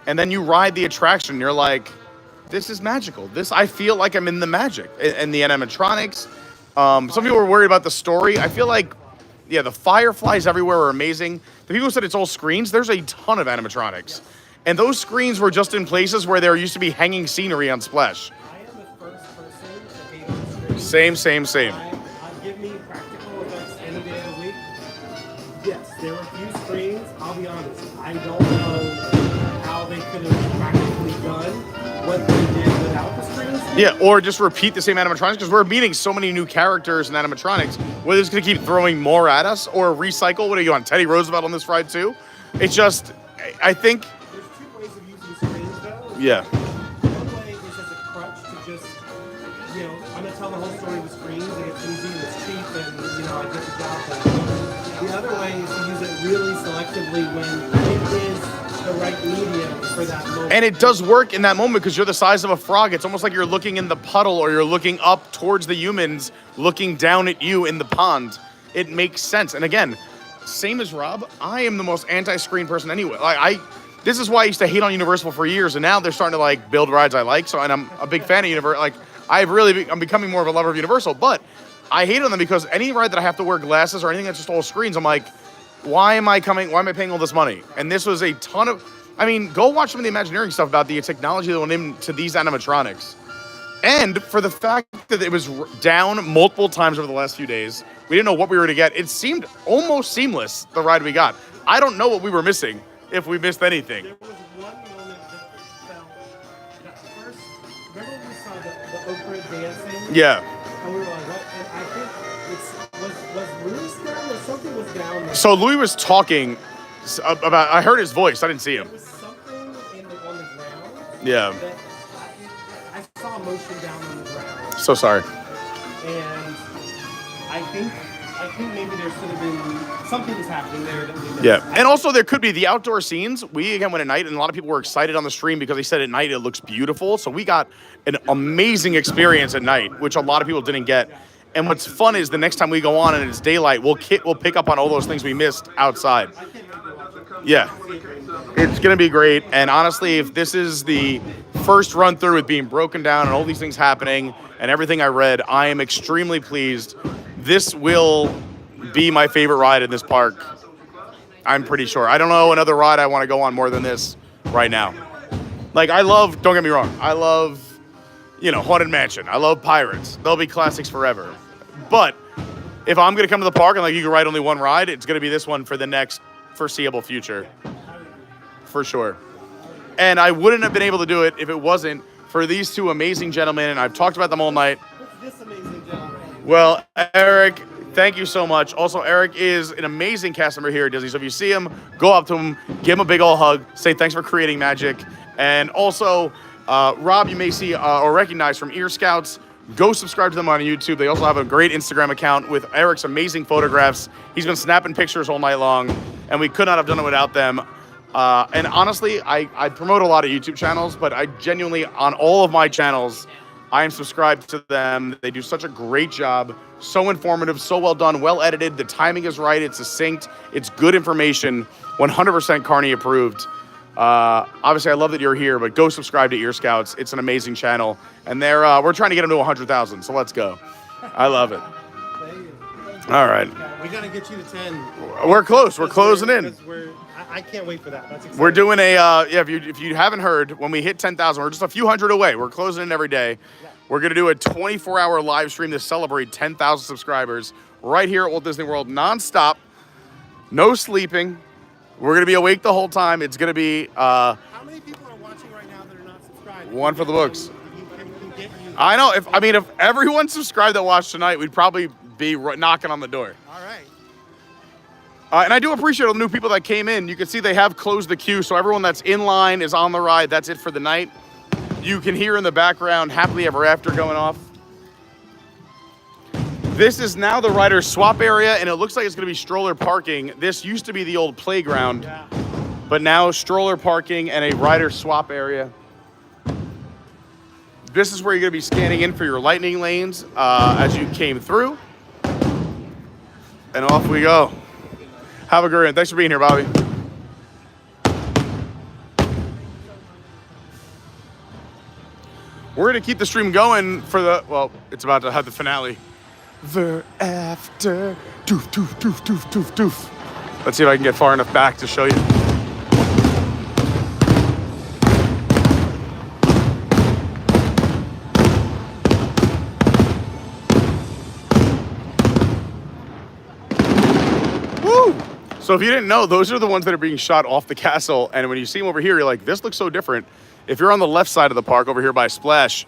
And then you ride the attraction, and you're like, this is magical. I feel like I'm in the magic and the animatronics. Some people were worried about the story. I feel like, the fireflies everywhere are amazing. The people who said it's all screens, there's a ton of animatronics. And those screens were just in places where there used to be hanging scenery on Splash. I am the first person to hate on screens. Same. Give me practical effects any day of the week. Yes, there were a few screens. I'll be honest. I don't know how they could have practically done what they did without the screens. Yeah, or just repeat the same animatronics, because we're meeting so many new characters and animatronics, whether it's going to keep throwing more at us or recycle. What are you on, Teddy Roosevelt on this ride too? It's just, I think... There's two ways of using screens, though. Yeah. One way is as a crutch to just, I'm going to tell the whole story of the screens, and it's easy and it's cheap, and, I get the job done. The other way is to use it really selectively when it is the right medium for that moment. And it does work in that moment because you're the size of a frog. It's almost like you're looking in the puddle, or you're looking up towards the humans looking down at you in the pond. It makes sense. And again, same as Rob, I am the most anti-screen person anyway. This is why I used to hate on Universal for years, and now they're starting to build rides I like. And I'm a big fan of Universal. I'm becoming more of a lover of Universal, but I hate on them because any ride that I have to wear glasses or anything that's just all screens, I'm like, why am I paying all this money? And this was a ton of, go watch some of the Imagineering stuff about the technology that went into these animatronics. And for the fact that it was down multiple times over the last few days, We didn't know what we were to get. It seemed almost seamless, the ride we got. I don't know what we were missing, if we missed anything. There was one moment that felt that first. Remember when we saw the Oprah dancing? Yeah. And we were like, what? And I think was Louis down or something was down there. So Louis was talking about, I heard his voice. I didn't see him. There was something on the ground. Yeah. That I saw motion down on the ground. So sorry. And I think maybe there should have been something was happening there that we missed. Yeah, and also there could be the outdoor scenes. We again went at night, and a lot of people were excited on the stream because they said at night it looks beautiful. So we got an amazing experience at night, which a lot of people didn't get. And what's fun is the next time we go on and it's daylight, we'll pick up on all those things we missed outside. Yeah, it's gonna be great. And honestly, if this is the first run through with being broken down and all these things happening and everything I read, I am extremely pleased. This will be my favorite ride in this park. I'm pretty sure. I don't know another ride I want to go on more than this right now. Like, I love, don't get me wrong, I love, Haunted Mansion. I love Pirates. They'll be classics forever. But if I'm going to come to the park and like you can ride only one ride, it's going to be this one for the next foreseeable future. For sure. And I wouldn't have been able to do it if it wasn't for these two amazing gentlemen, and I've talked about them all night. This amazing gentleman. Well, Eric, thank you so much. Also, Eric is an amazing cast member here at Disney. So if you see him, go up to him, give him a big old hug, say thanks for creating magic. And also, Rob, you may see or recognize from Ear Scouts. Go subscribe to them on YouTube. They also have a great Instagram account with Eric's amazing photographs. He's been snapping pictures all night long, and we could not have done it without them. And honestly, I promote a lot of YouTube channels, but I genuinely, on all of my channels, I am subscribed to them. They do such a great job. So informative, so well done, well edited. The timing is right. It's succinct. It's good information. 100% Carney approved. Obviously, I love that you're here, but go subscribe to Ear Scouts. It's an amazing channel. And we're trying to get them to 100,000, so let's go. I love it. All right. We got to get you to 10. We're close. We're closing in. I can't wait for that. That's exciting. We're doing if you haven't heard, when we hit 10,000, we're just a few hundred away. We're closing in every day. We're going to do a 24-hour live stream to celebrate 10,000 subscribers right here at Walt Disney World, nonstop, no sleeping. We're going to be awake the whole time. It's going to be... How many people are watching right now that are not subscribed? One for the books. I know. If everyone subscribed that watched tonight, we'd probably be knocking on the door. All right. And I do appreciate all the new people that came in. You can see they have closed the queue, so everyone that's in line is on the ride. That's it for the night. You can hear in the background Happily Ever After going off. This is now the rider's swap area, and it looks like it's going to be stroller parking. This used to be the old playground, but now stroller parking and a rider swap area. This is where you're going to be scanning in for your lightning lanes as you came through. And off we go. Have a great one. Thanks for being here, Bobby. We're going to keep the stream going for it's about to have the finale. After. Doof, doof, doof, doof, doof, doof. Let's see if I can get far enough back to show you. Woo! So if you didn't know, those are the ones that are being shot off the castle. And when you see them over here, you're like, this looks so different. If you're on the left side of the park over here by Splash,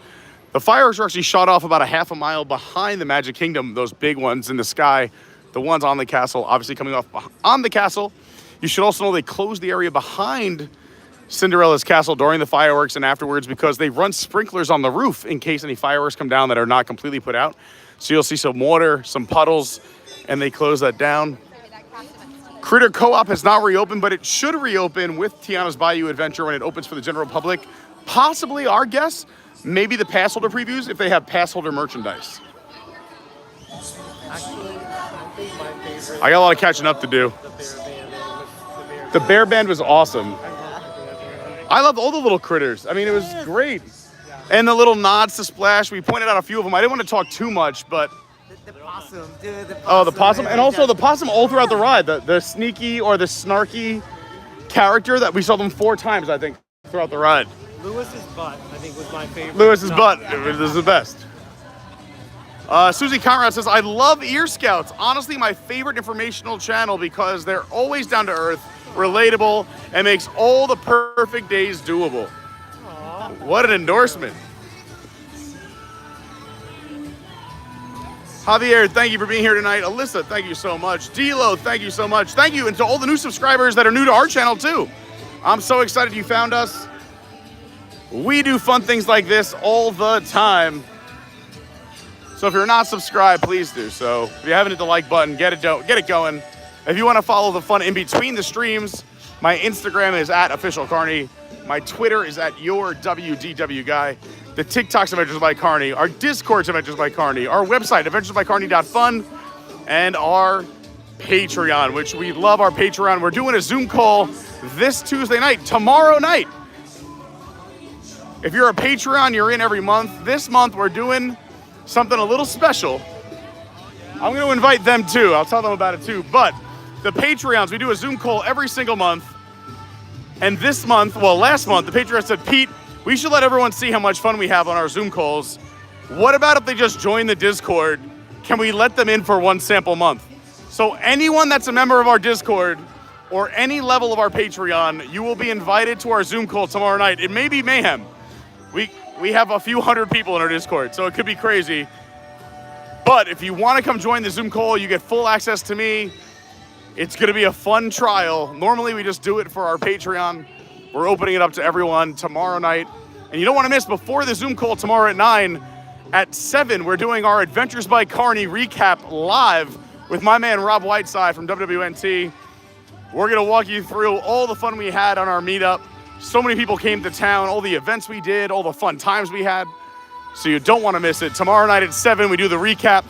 the fireworks are actually shot off about a half a mile behind the Magic Kingdom, those big ones in the sky. The ones on the castle, obviously coming off on the castle. You should also know they closed the area behind Cinderella's castle during the fireworks and afterwards because they run sprinklers on the roof in case any fireworks come down that are not completely put out. So you'll see some water, some puddles, and they close that down. Critter Co-op has not reopened, but it should reopen with Tiana's Bayou Adventure when it opens for the general public. Possibly, our guess, maybe the pass holder previews if they have pass holder merchandise. Actually, I think my favorite. I got a lot of catching up to do. The bear band was awesome. I loved all the little critters. I mean, it was great. And the little nods to Splash. We pointed out a few of them. I didn't want to talk too much, but... The possum, dude. The possum. Oh, the possum. And also the possum all throughout the ride. The sneaky or the snarky character that we saw them 4 times, I think, throughout the ride. Lewis's butt, I think, was my favorite. Lewis's butt. This is the best. Susie Conrad says, I love Ear Scouts. Honestly, my favorite informational channel because they're always down to earth, relatable, and makes all the perfect days doable. Aww. What an endorsement. Javier, thank you for being here tonight. Alyssa, thank you so much. D'Lo, thank you so much. Thank you, and to all the new subscribers that are new to our channel too. I'm so excited you found us. We do fun things like this all the time. So if you're not subscribed, please do so. If you haven't hit the like button, get it going. If you want to follow the fun in between the streams, my Instagram is @officialcarney. My Twitter is @yourwdwguy. The TikTok's Adventures by Carney. Our Discord's Adventures by Carney. Our website, adventuresbycarney.fun. And our Patreon, which we love our Patreon. We're doing a Zoom call this Tuesday night, tomorrow night. If you're a Patreon, you're in every month. This month, we're doing something a little special. I'm going to invite them too. I'll tell them about it too. But the Patreons, we do a Zoom call every single month. And this month, well, last month, the Patreon said, Pete, we should let everyone see how much fun we have on our Zoom calls. What about if they just join the Discord? Can we let them in for one sample month? So anyone that's a member of our Discord or any level of our Patreon, you will be invited to our Zoom call tomorrow night. It may be mayhem. We have a few hundred people in our Discord, so it could be crazy. But if you want to come join the Zoom call, you get full access to me. It's going to be a fun trial. Normally, we just do it for our Patreon. We're opening it up to everyone tomorrow night. And you don't want to miss, before the Zoom call tomorrow at 9, at 7, we're doing our Adventures by Carney recap live with my man Rob Whiteside from WWNT. We're going to walk you through all the fun we had on our meetup. So many people came to town, all the events we did, all the fun times we had. So you don't want to miss it. Tomorrow night at 7, we do the recap.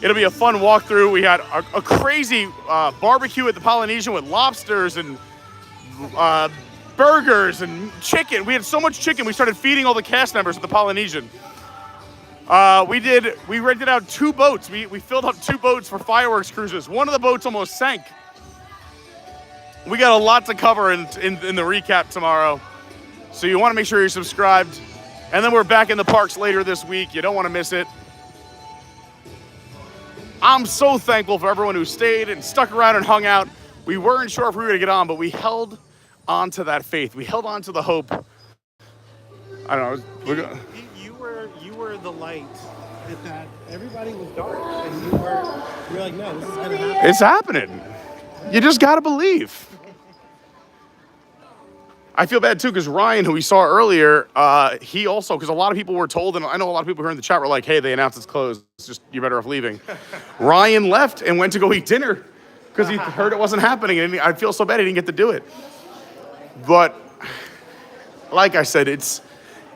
It'll be a fun walkthrough. We had a crazy barbecue at the Polynesian with lobsters and burgers and chicken. We had so much chicken, we started feeding all the cast members at the Polynesian. We rented out 2 boats. We filled up 2 boats for fireworks cruises. One of the boats almost sank. We got a lot to cover in the recap tomorrow. So you want to make sure you're subscribed. And then we're back in the parks later this week. You don't want to miss it. I'm so thankful for everyone who stayed and stuck around and hung out. We weren't sure if we were going to get on, but we held on to that faith. We held on to the hope. I don't know. You were the light that everybody was dark, and you're like, no, this is going to happen. It's happening. You just got to believe. I feel bad too, because Ryan, who we saw earlier, he also, because a lot of people were told, and I know a lot of people here in the chat were like, hey, they announced it's closed. It's just, you're better off leaving. Ryan left and went to go eat dinner because he heard it wasn't happening, and I feel so bad he didn't get to do it. But like I said, it's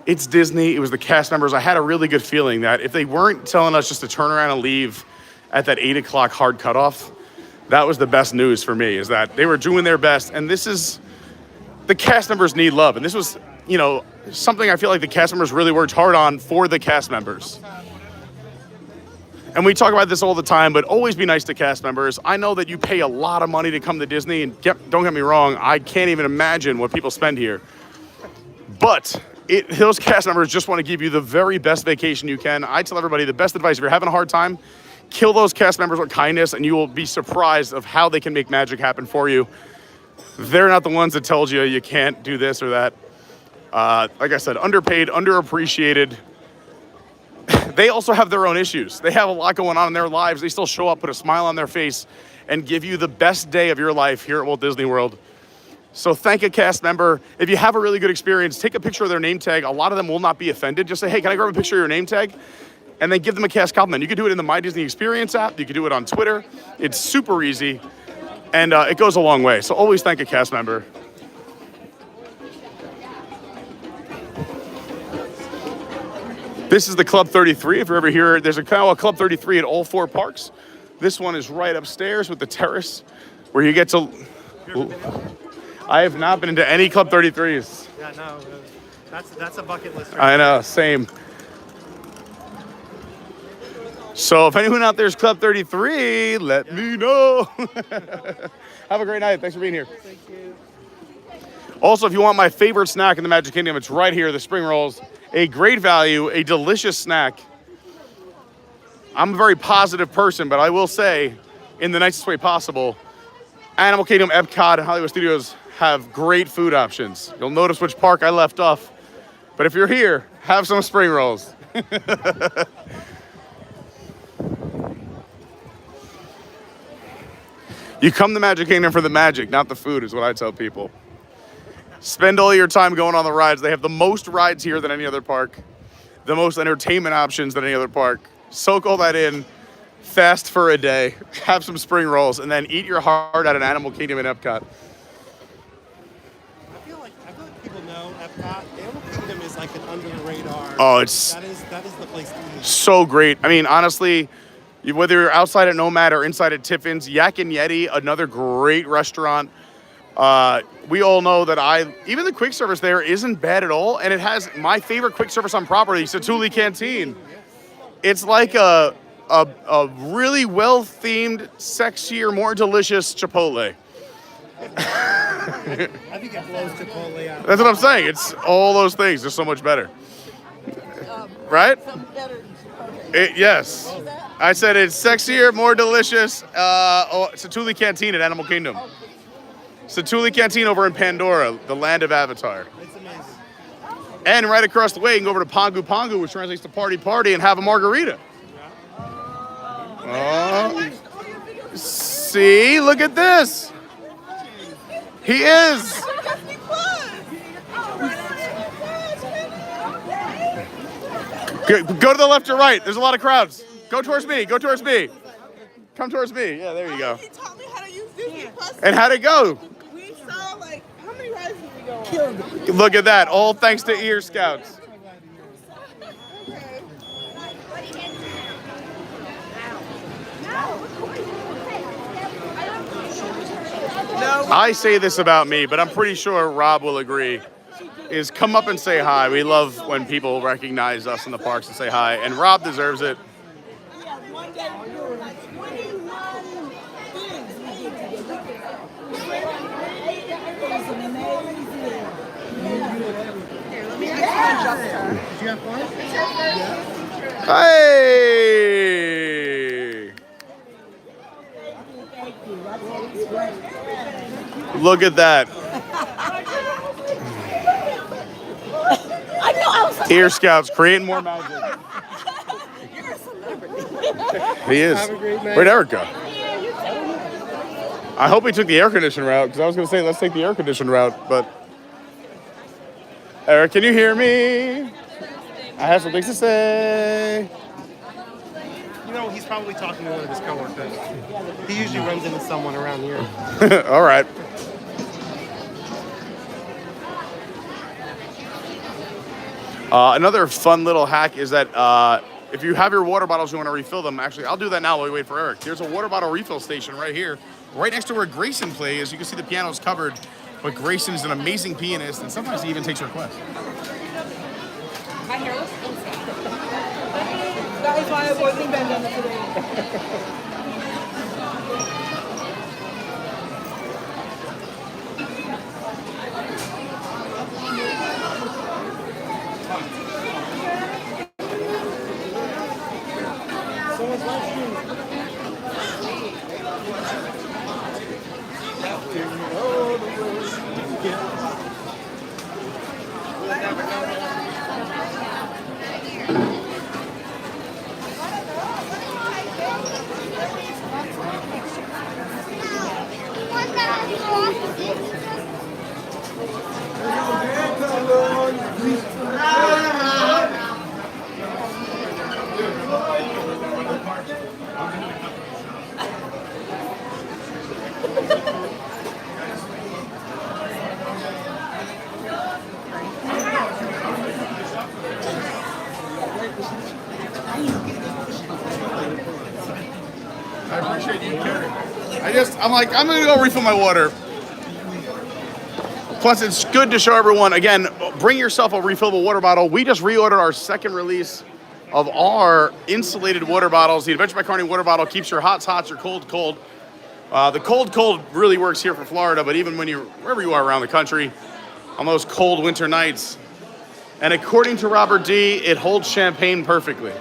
Disney. It was the cast members. I had a really good feeling that if they weren't telling us just to turn around and leave at that 8 o'clock hard cutoff, that was the best news for me, is that they were doing their best. And this is, the cast members need love. And this was, something I feel like the cast members really worked hard on for the cast members. And we talk about this all the time, but always be nice to cast members. I know that you pay a lot of money to come to Disney, and don't get me wrong, I can't even imagine what people spend here. But those cast members just want to give you the very best vacation you can. I tell everybody the best advice, if you're having a hard time, kill those cast members with kindness, and you will be surprised of how they can make magic happen for you. They're not the ones that told you you can't do this or that. Like I said, underpaid, underappreciated. They also have their own issues. They have a lot going on in their lives. They still show up, put a smile on their face, and give you the best day of your life here at Walt Disney World. So thank a cast member. If you have a really good experience, take a picture of their name tag. A lot of them will not be offended. Just say, hey, can I grab a picture of your name tag? And then give them a cast compliment. You can do it in the My Disney Experience app. You can do it on Twitter. It's super easy, and it goes a long way. So always thank a cast member. This is the Club 33. If you're ever here, there's a Club 33 at all 4 parks. This one is right upstairs with the terrace where you get to... I have not been into any Club 33s. Yeah, no, that's a bucket list. I know, same. So if anyone out there is Club 33, let me know. Have a great night. Thanks for being here. Thank you. Also, if you want my favorite snack in the Magic Kingdom, it's right here, the spring rolls. A great value, a delicious snack. I'm a very positive person, but I will say, in the nicest way possible, Animal Kingdom, Epcot, and Hollywood Studios have great food options. You'll notice which park I left off, but if you're here, have some spring rolls. You come to Magic Kingdom for the magic, not the food, is what I tell people. Spend all your time going on the rides. They have the most rides here than any other park, the most entertainment options than any other park. Soak all that in, fast for a day, have some spring rolls, and then eat your heart out at Animal Kingdom and Epcot. I feel like people know Epcot. Animal Kingdom is like an under the radar. Oh, it's that is the place to eat. So great. I mean, honestly, whether you're outside at Nomad or inside at Tiffin's, Yak and Yeti, another great restaurant. We all know that even the quick service there isn't bad at all, and it has my favorite quick service on property, Satuli Canteen. It's like a really well-themed, sexier, more delicious Chipotle. I think it blows Chipotle out. That's what I'm saying. It's all those things. They're so much better. Right? Yes. I said it's sexier, more delicious. Satuli Canteen at Animal Kingdom. Satuli Canteen over in Pandora, the land of Avatar. It's amazing. And right across the way, you can go over to Pongu Pongu, which translates to party party, and have a margarita. See, look at this. He is. Go to the left or right. There's a lot of crowds. Go towards me. Go towards me. Come towards me. Yeah, there you go. He taught me how to use Disney Plus. And how'd it go? We saw how many rides did we go on? Look at that. All thanks to Ear Scouts. I say this about me, but I'm pretty sure Rob will agree, is come up and say hi. We love when people recognize us in the parks and say hi, and Rob deserves it. One day we were like 21 things we did together. It was amazing. Here, let me adjust her. Did you have fun? Hey! Look at that. I know, I was Ear Scouts creating more magic. You're a celebrity. He is. Have a great night. Where'd Eric go? I hope he took the air conditioned route, because I was going to say, let's take the air conditioned route, but... Eric, can you hear me? I have some things to say. You know, he's probably talking to one of his coworkers. He usually runs into someone around here. All right. Another fun little hack is that if you have your water bottles, you want to refill them. Actually, I'll do that now while we wait for Eric. There's a water bottle refill station right here, right next to where Grayson plays. You can see the piano's covered, but Grayson is an amazing pianist, and sometimes he even takes requests. My hair looks insane. That is why I avoid the bandana today. I appreciate you caring. I'm gonna go refill my water. Plus, it's good to show everyone, again, bring yourself a refillable water bottle. We just reordered our second release of our insulated water bottles. The Adventure by Carney water bottle keeps your hots hot, your cold cold. The cold really works here for Florida, but even when wherever you are around the country, on those cold winter nights. And according to Robert D., it holds champagne perfectly.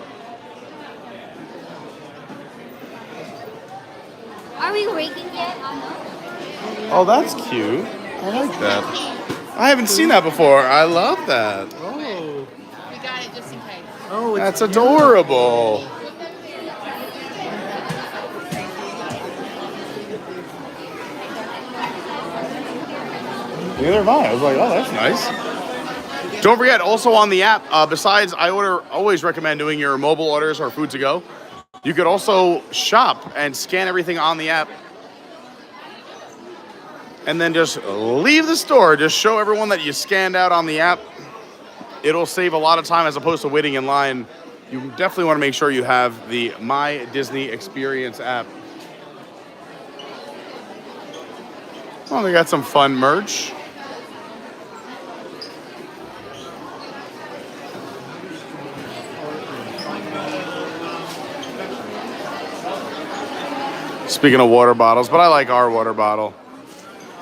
Oh, that's cute. I like that. I haven't seen that before. I love that. Oh. We got it just in case. Oh, That's adorable. Neither have I. I was like, oh, that's nice. Don't forget, also on the app, besides always recommend doing your mobile orders or food to go. You could also shop and scan everything on the app. And then just leave the store. Just show everyone that you scanned out on the app. It'll save a lot of time as opposed to waiting in line. You definitely want to make sure you have the My Disney Experience app. Oh, they got some fun merch. Speaking of water bottles, but I like our water bottle.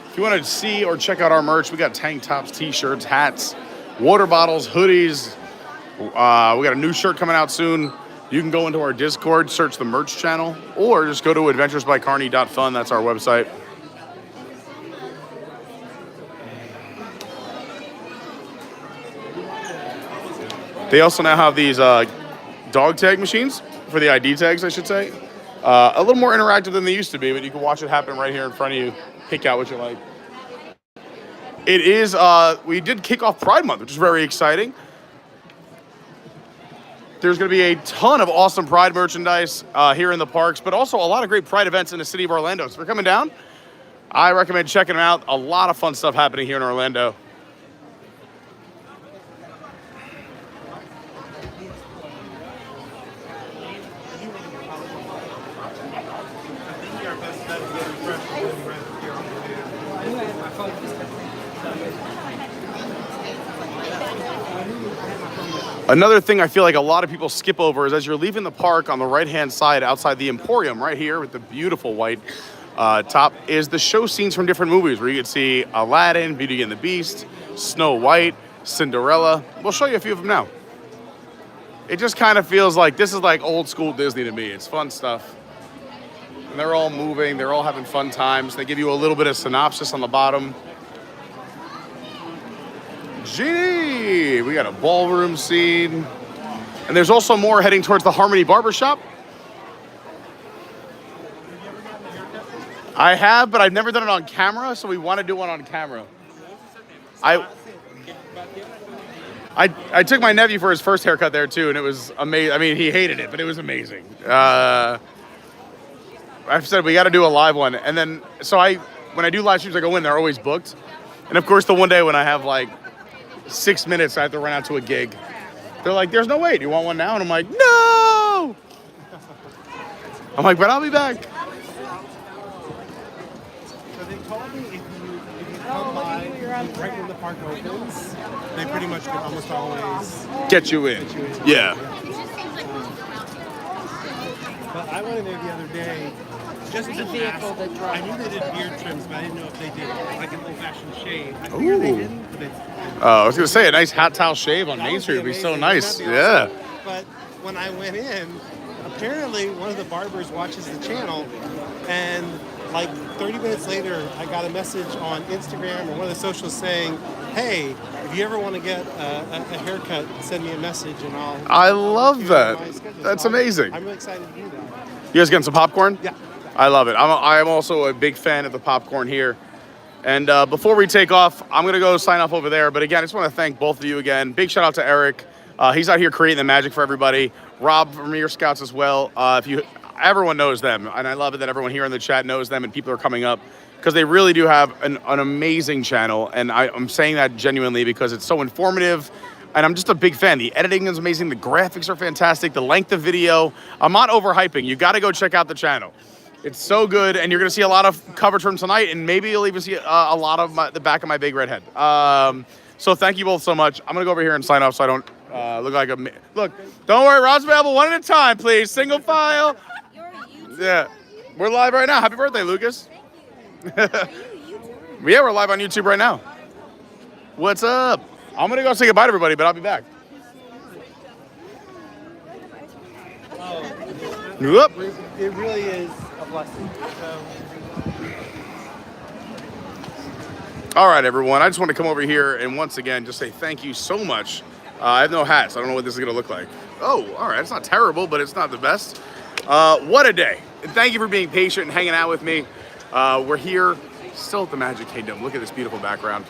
If you want to see or check out our merch, we got tank tops, t-shirts, hats, water bottles, hoodies. We got a new shirt coming out soon. You can go into our Discord, search the merch channel, or just go to adventuresbycarney.fun. That's our website. They also now have these dog tag machines for the ID tags, I should say. A little more interactive than they used to be, but you can watch it happen right here in front of you. Pick out what you like. It is, we did kick off Pride Month, which is very exciting. There's going to be a ton of awesome Pride merchandise here in the parks, but also a lot of great Pride events in the city of Orlando. So if you're coming down, I recommend checking them out. A lot of fun stuff happening here in Orlando. Another thing I feel like a lot of people skip over is as you're leaving the park on the right-hand side outside the Emporium right here with the beautiful white top is the show scenes from different movies where you can see Aladdin, Beauty and the Beast, Snow White, Cinderella. We'll show you a few of them now. It just kind of feels like this is like old school Disney to me. It's fun stuff. And they're all moving. They're all having fun times. They give you a little bit of synopsis on the bottom. Genie! We got a ballroom scene. And there's also more heading towards the Harmony Barbershop. I have, but I've never done it on camera, so we want to do one on camera. I took my nephew for his first haircut there too, and it was amazing. I mean, he hated it, but it was amazing. I've said we got to do a live one, and then when I do live streams, I go in. They're always booked, and of course, the one day when I have like 6 minutes, I have to run out to a gig. They're like, "There's no way. Do you want one now?" And I'm like, "No." I'm like, "But I'll be back." So they told me if you come by right when the park opens, they pretty much can almost always get you in. Yeah. But I went in there the other day just to ask. I knew they did beard trims, but I didn't know if they did like an old-fashioned shave. I figured they didn't. I was gonna say a nice hot towel shave on Main Street would be so nice. Yeah. But when I went in, apparently one of the barbers watches the channel, and like 30 minutes later, I got a message on Instagram or one of the socials saying, "Hey, if you ever want to get a haircut, send me a message and I'll." I love that. That's amazing. I'm really excited to do that. You guys getting some popcorn? Yeah. I love it. I'm also a big fan of the popcorn here. And before we take off, I'm going to go sign off over there. But again, I just want to thank both of you again. Big shout out to Eric. He's out here creating the magic for everybody. Rob from Ear Scouts as well. Everyone knows them. And I love it that everyone here in the chat knows them and people are coming up because they really do have an amazing channel. And I'm saying that genuinely because it's so informative. And I'm just a big fan. The editing is amazing. The graphics are fantastic. The length of video. I'm not overhyping. You got to go check out the channel. It's so good, and you're going to see a lot of coverage from tonight, and maybe you'll even see a lot of the back of my big red head. So thank you both so much. I'm going to go over here and sign off so I don't look like a... Look, don't worry, Rob's available one at a time, please. Single file. Yeah, we're live right now. Happy birthday, Lucas. Yeah, we're live on YouTube right now. What's up? I'm going to go say goodbye to everybody, but I'll be back. Whoop. It really is a blessing. So All right, everyone. I just want to come over here and once again just say thank you so much. I have no hat, so I don't know what this is going to look like. Oh, all right. It's not terrible, but it's not the best. What a day. And thank you for being patient and hanging out with me. We're here still at the Magic Kingdom. Look at this beautiful background.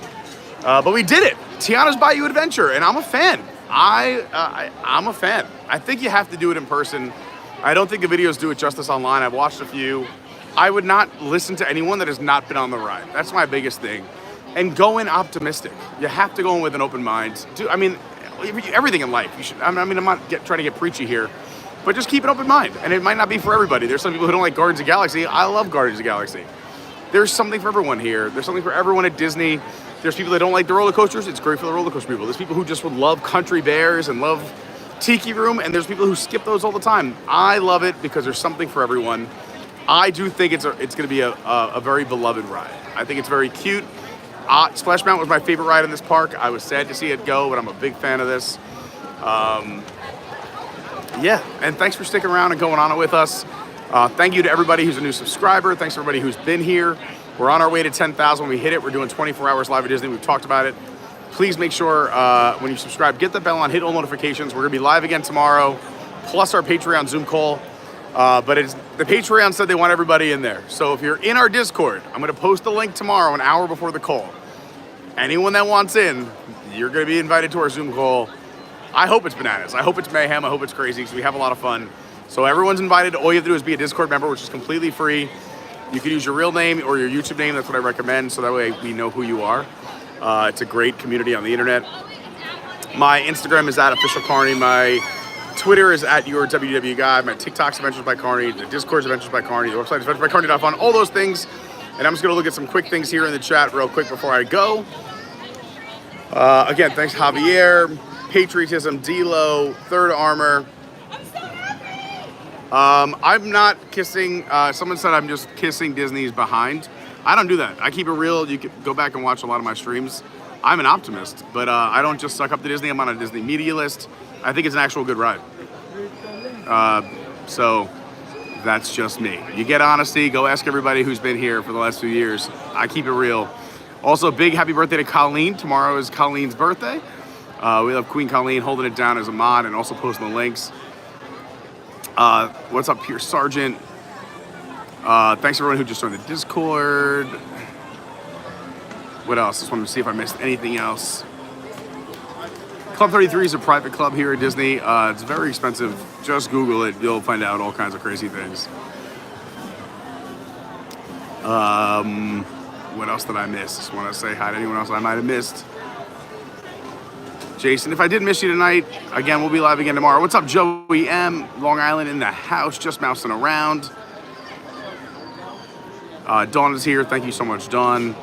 But we did it. Tiana's Bayou Adventure, and I'm a fan. I'm a fan. I think you have to do it in person. I don't think the videos do it justice online. I've watched a few. I would not listen to anyone that has not been on the ride. That's my biggest thing. And go in optimistic. You have to go in with an open mind. I mean, everything in life. You should. I mean, I'm not trying to get preachy here, but just keep an open mind. And it might not be for everybody. There's some people who don't like Guardians of the Galaxy. I love Guardians of the Galaxy. There's something for everyone here. There's something for everyone at Disney. There's people that don't like the roller coasters. It's great for the roller coaster people. There's people who just would love Country Bears and love Tiki Room, and there's people who skip those all the time. I love it because there's something for everyone. I do think it's going to be a very beloved ride. I think it's very cute. Splash Mountain was my favorite ride in this park. I was sad to see it go, but I'm a big fan of this. Yeah, and thanks for sticking around and going on it with us. Thank you to everybody who's a new subscriber. Thanks to everybody who's been here. We're on our way to 10,000. When we hit it, we're doing 24 hours live at Disney. We've talked about it. Please make sure when you subscribe, get the bell on, hit all notifications. We're going to be live again tomorrow, plus our Patreon Zoom call. But the Patreon said they want everybody in there. So if you're in our Discord, I'm going to post the link tomorrow, an hour before the call. Anyone that wants in, you're going to be invited to our Zoom call. I hope it's bananas. I hope it's mayhem. I hope it's crazy because we have a lot of fun. So everyone's invited. All you have to do is be a Discord member, which is completely free. You can use your real name or your YouTube name. That's what I recommend. So that way we know who you are. It's a great community on the internet. My Instagram is @officialcarney. My Twitter is @YourWW My TikTok's Adventures by Carney. The Discord's Adventures by Carney. The website is adventuresbycarney.fun. All those things. And I'm just going to look at some quick things here in the chat real quick before I go. Again, thanks Javier, Patriotism, D-Lo, Third Armor. I'm not kissing, someone said I'm just kissing Disney's behind. I don't do that. I keep it real. You can go back and watch a lot of my streams. I'm an optimist, but I don't just suck up to Disney. I'm on a Disney media list. I think it's an actual good ride. So that's just me. You get honesty. Go ask everybody who's been here for the last few years. I keep it real. Also, big happy birthday to Colleen. Tomorrow is Colleen's birthday. We love Queen Colleen holding it down as a mod and also posting the links. What's up, Pierce Sargent? Thanks everyone who just joined the Discord. What else? Just wanted to see if I missed anything else. Club 33 is a private club here at Disney. It's very expensive. Just Google it. You'll find out all kinds of crazy things. What else did I miss? Just want to say hi to anyone else I might have missed. Jason, if I did miss you tonight, again, we'll be live again tomorrow. What's up, Joey M? Long Island in the house, just mousing around. Dawn is here. Thank you so much, Dawn.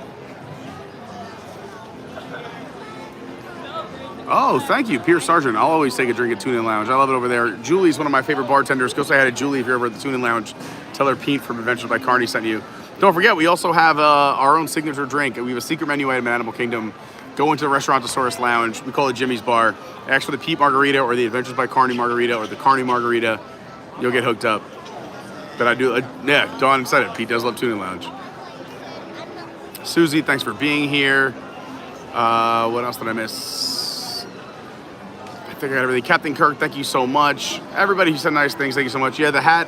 Oh, thank you, Pierce Sargent. I'll always take a drink at Tune-In Lounge. I love it over there. Julie's one of my favorite bartenders. Go say hi to Julie if you're ever at the Tune-In Lounge. Tell her Pete from Adventures by Carney sent you. Don't forget, we also have our own signature drink. We have a secret menu item at Animal Kingdom. Go into the Restaurantosaurus Lounge. We call it Jimmy's Bar. Ask for the Pete Margarita or the Adventures by Carney Margarita or the Carney Margarita. You'll get hooked up. But I do, yeah, Dawn said it. Pete does love Tune-In Lounge. Susie, thanks for being here. What else did I miss? I think I got everything. Captain Kirk, thank you so much. Everybody who said nice things, thank you so much. Yeah, the hat.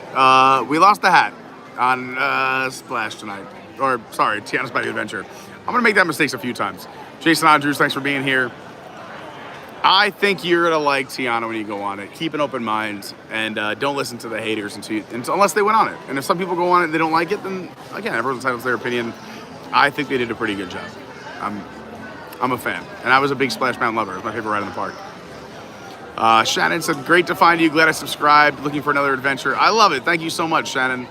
We lost the hat on Splash tonight. Or, sorry, Tiana's Bayou Adventure. I'm going to make that mistake a few times. Jason Andrews, thanks for being here. I think you're going to like Tiana when you go on it. Keep an open mind and don't listen to the haters unless they went on it. And if some people go on it and they don't like it, then, again, everyone's entitled to their opinion. I think they did a pretty good job. I'm a fan. And I was a big Splash Mountain lover. It was my favorite ride in the park. Shannon said, great to find you. Glad I subscribed. Looking for another adventure. I love it. Thank you so much, Shannon.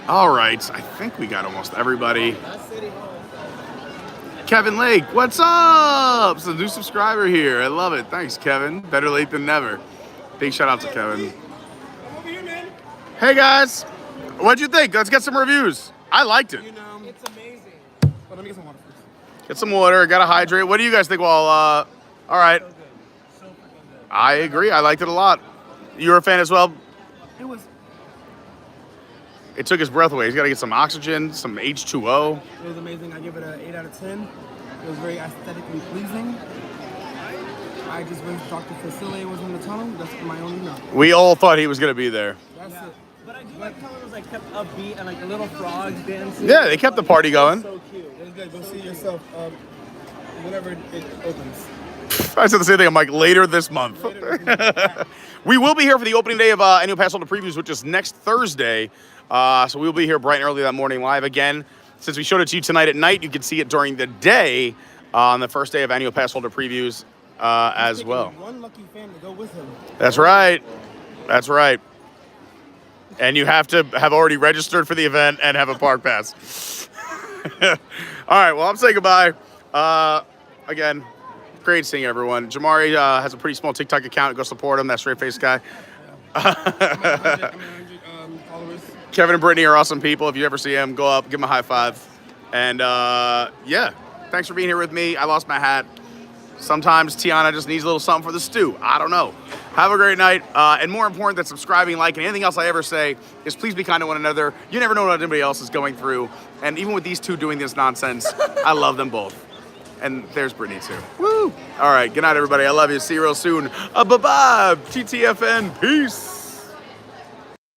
All right. I think we got almost everybody. Kevin Lake, what's up? It's a new subscriber here. I love it. Thanks, Kevin. Better late than never. Big shout out to Kevin. Hey, guys. What'd you think? Let's get some reviews. I liked it. It's amazing. Let me get some water first. Get some water. Gotta hydrate. What do you guys think? Well, all right. So good. I agree. I liked it a lot. You were a fan as well? It took his breath away. He's got to get some oxygen, some H2O. It was amazing. I give it an 8 out of 10. It was very aesthetically pleasing. I just wish Dr. Facile was in the tunnel. That's my only note. We all thought he was going to be there. That's it. But I do like how it was like kept upbeat and like the little frogs dancing. Yeah, they kept the party going. So cute. It was good. Go see yourself whenever it opens. I said the same thing. I'm like, later this month. We will be here for the opening day of Annual Pass Holder Previews, which is next Thursday. So we'll be here bright and early that morning live again. Since we showed it to you tonight at night, you can see it during the day on the first day of Annual Pass Holder Previews as well. One lucky fan to go with him. That's right. That's right. And you have to have already registered for the event and have a park pass. All right, well, I'm saying goodbye. Again, great seeing everyone. Jamari has a pretty small TikTok account. Go support him, that straight-faced guy. Kevin and Brittany are awesome people. If you ever see him, go up, give him a high five. And yeah, thanks for being here with me. I lost my hat. Sometimes Tiana just needs a little something for the stew. I don't know. Have a great night. And more important than subscribing, liking, anything else I ever say is please be kind to one another. You never know what anybody else is going through. And even with these two doing this nonsense, I love them both. And there's Brittany too. Woo! All right, good night, everybody. I love you. See you real soon. Bye-bye. TTFN. Peace.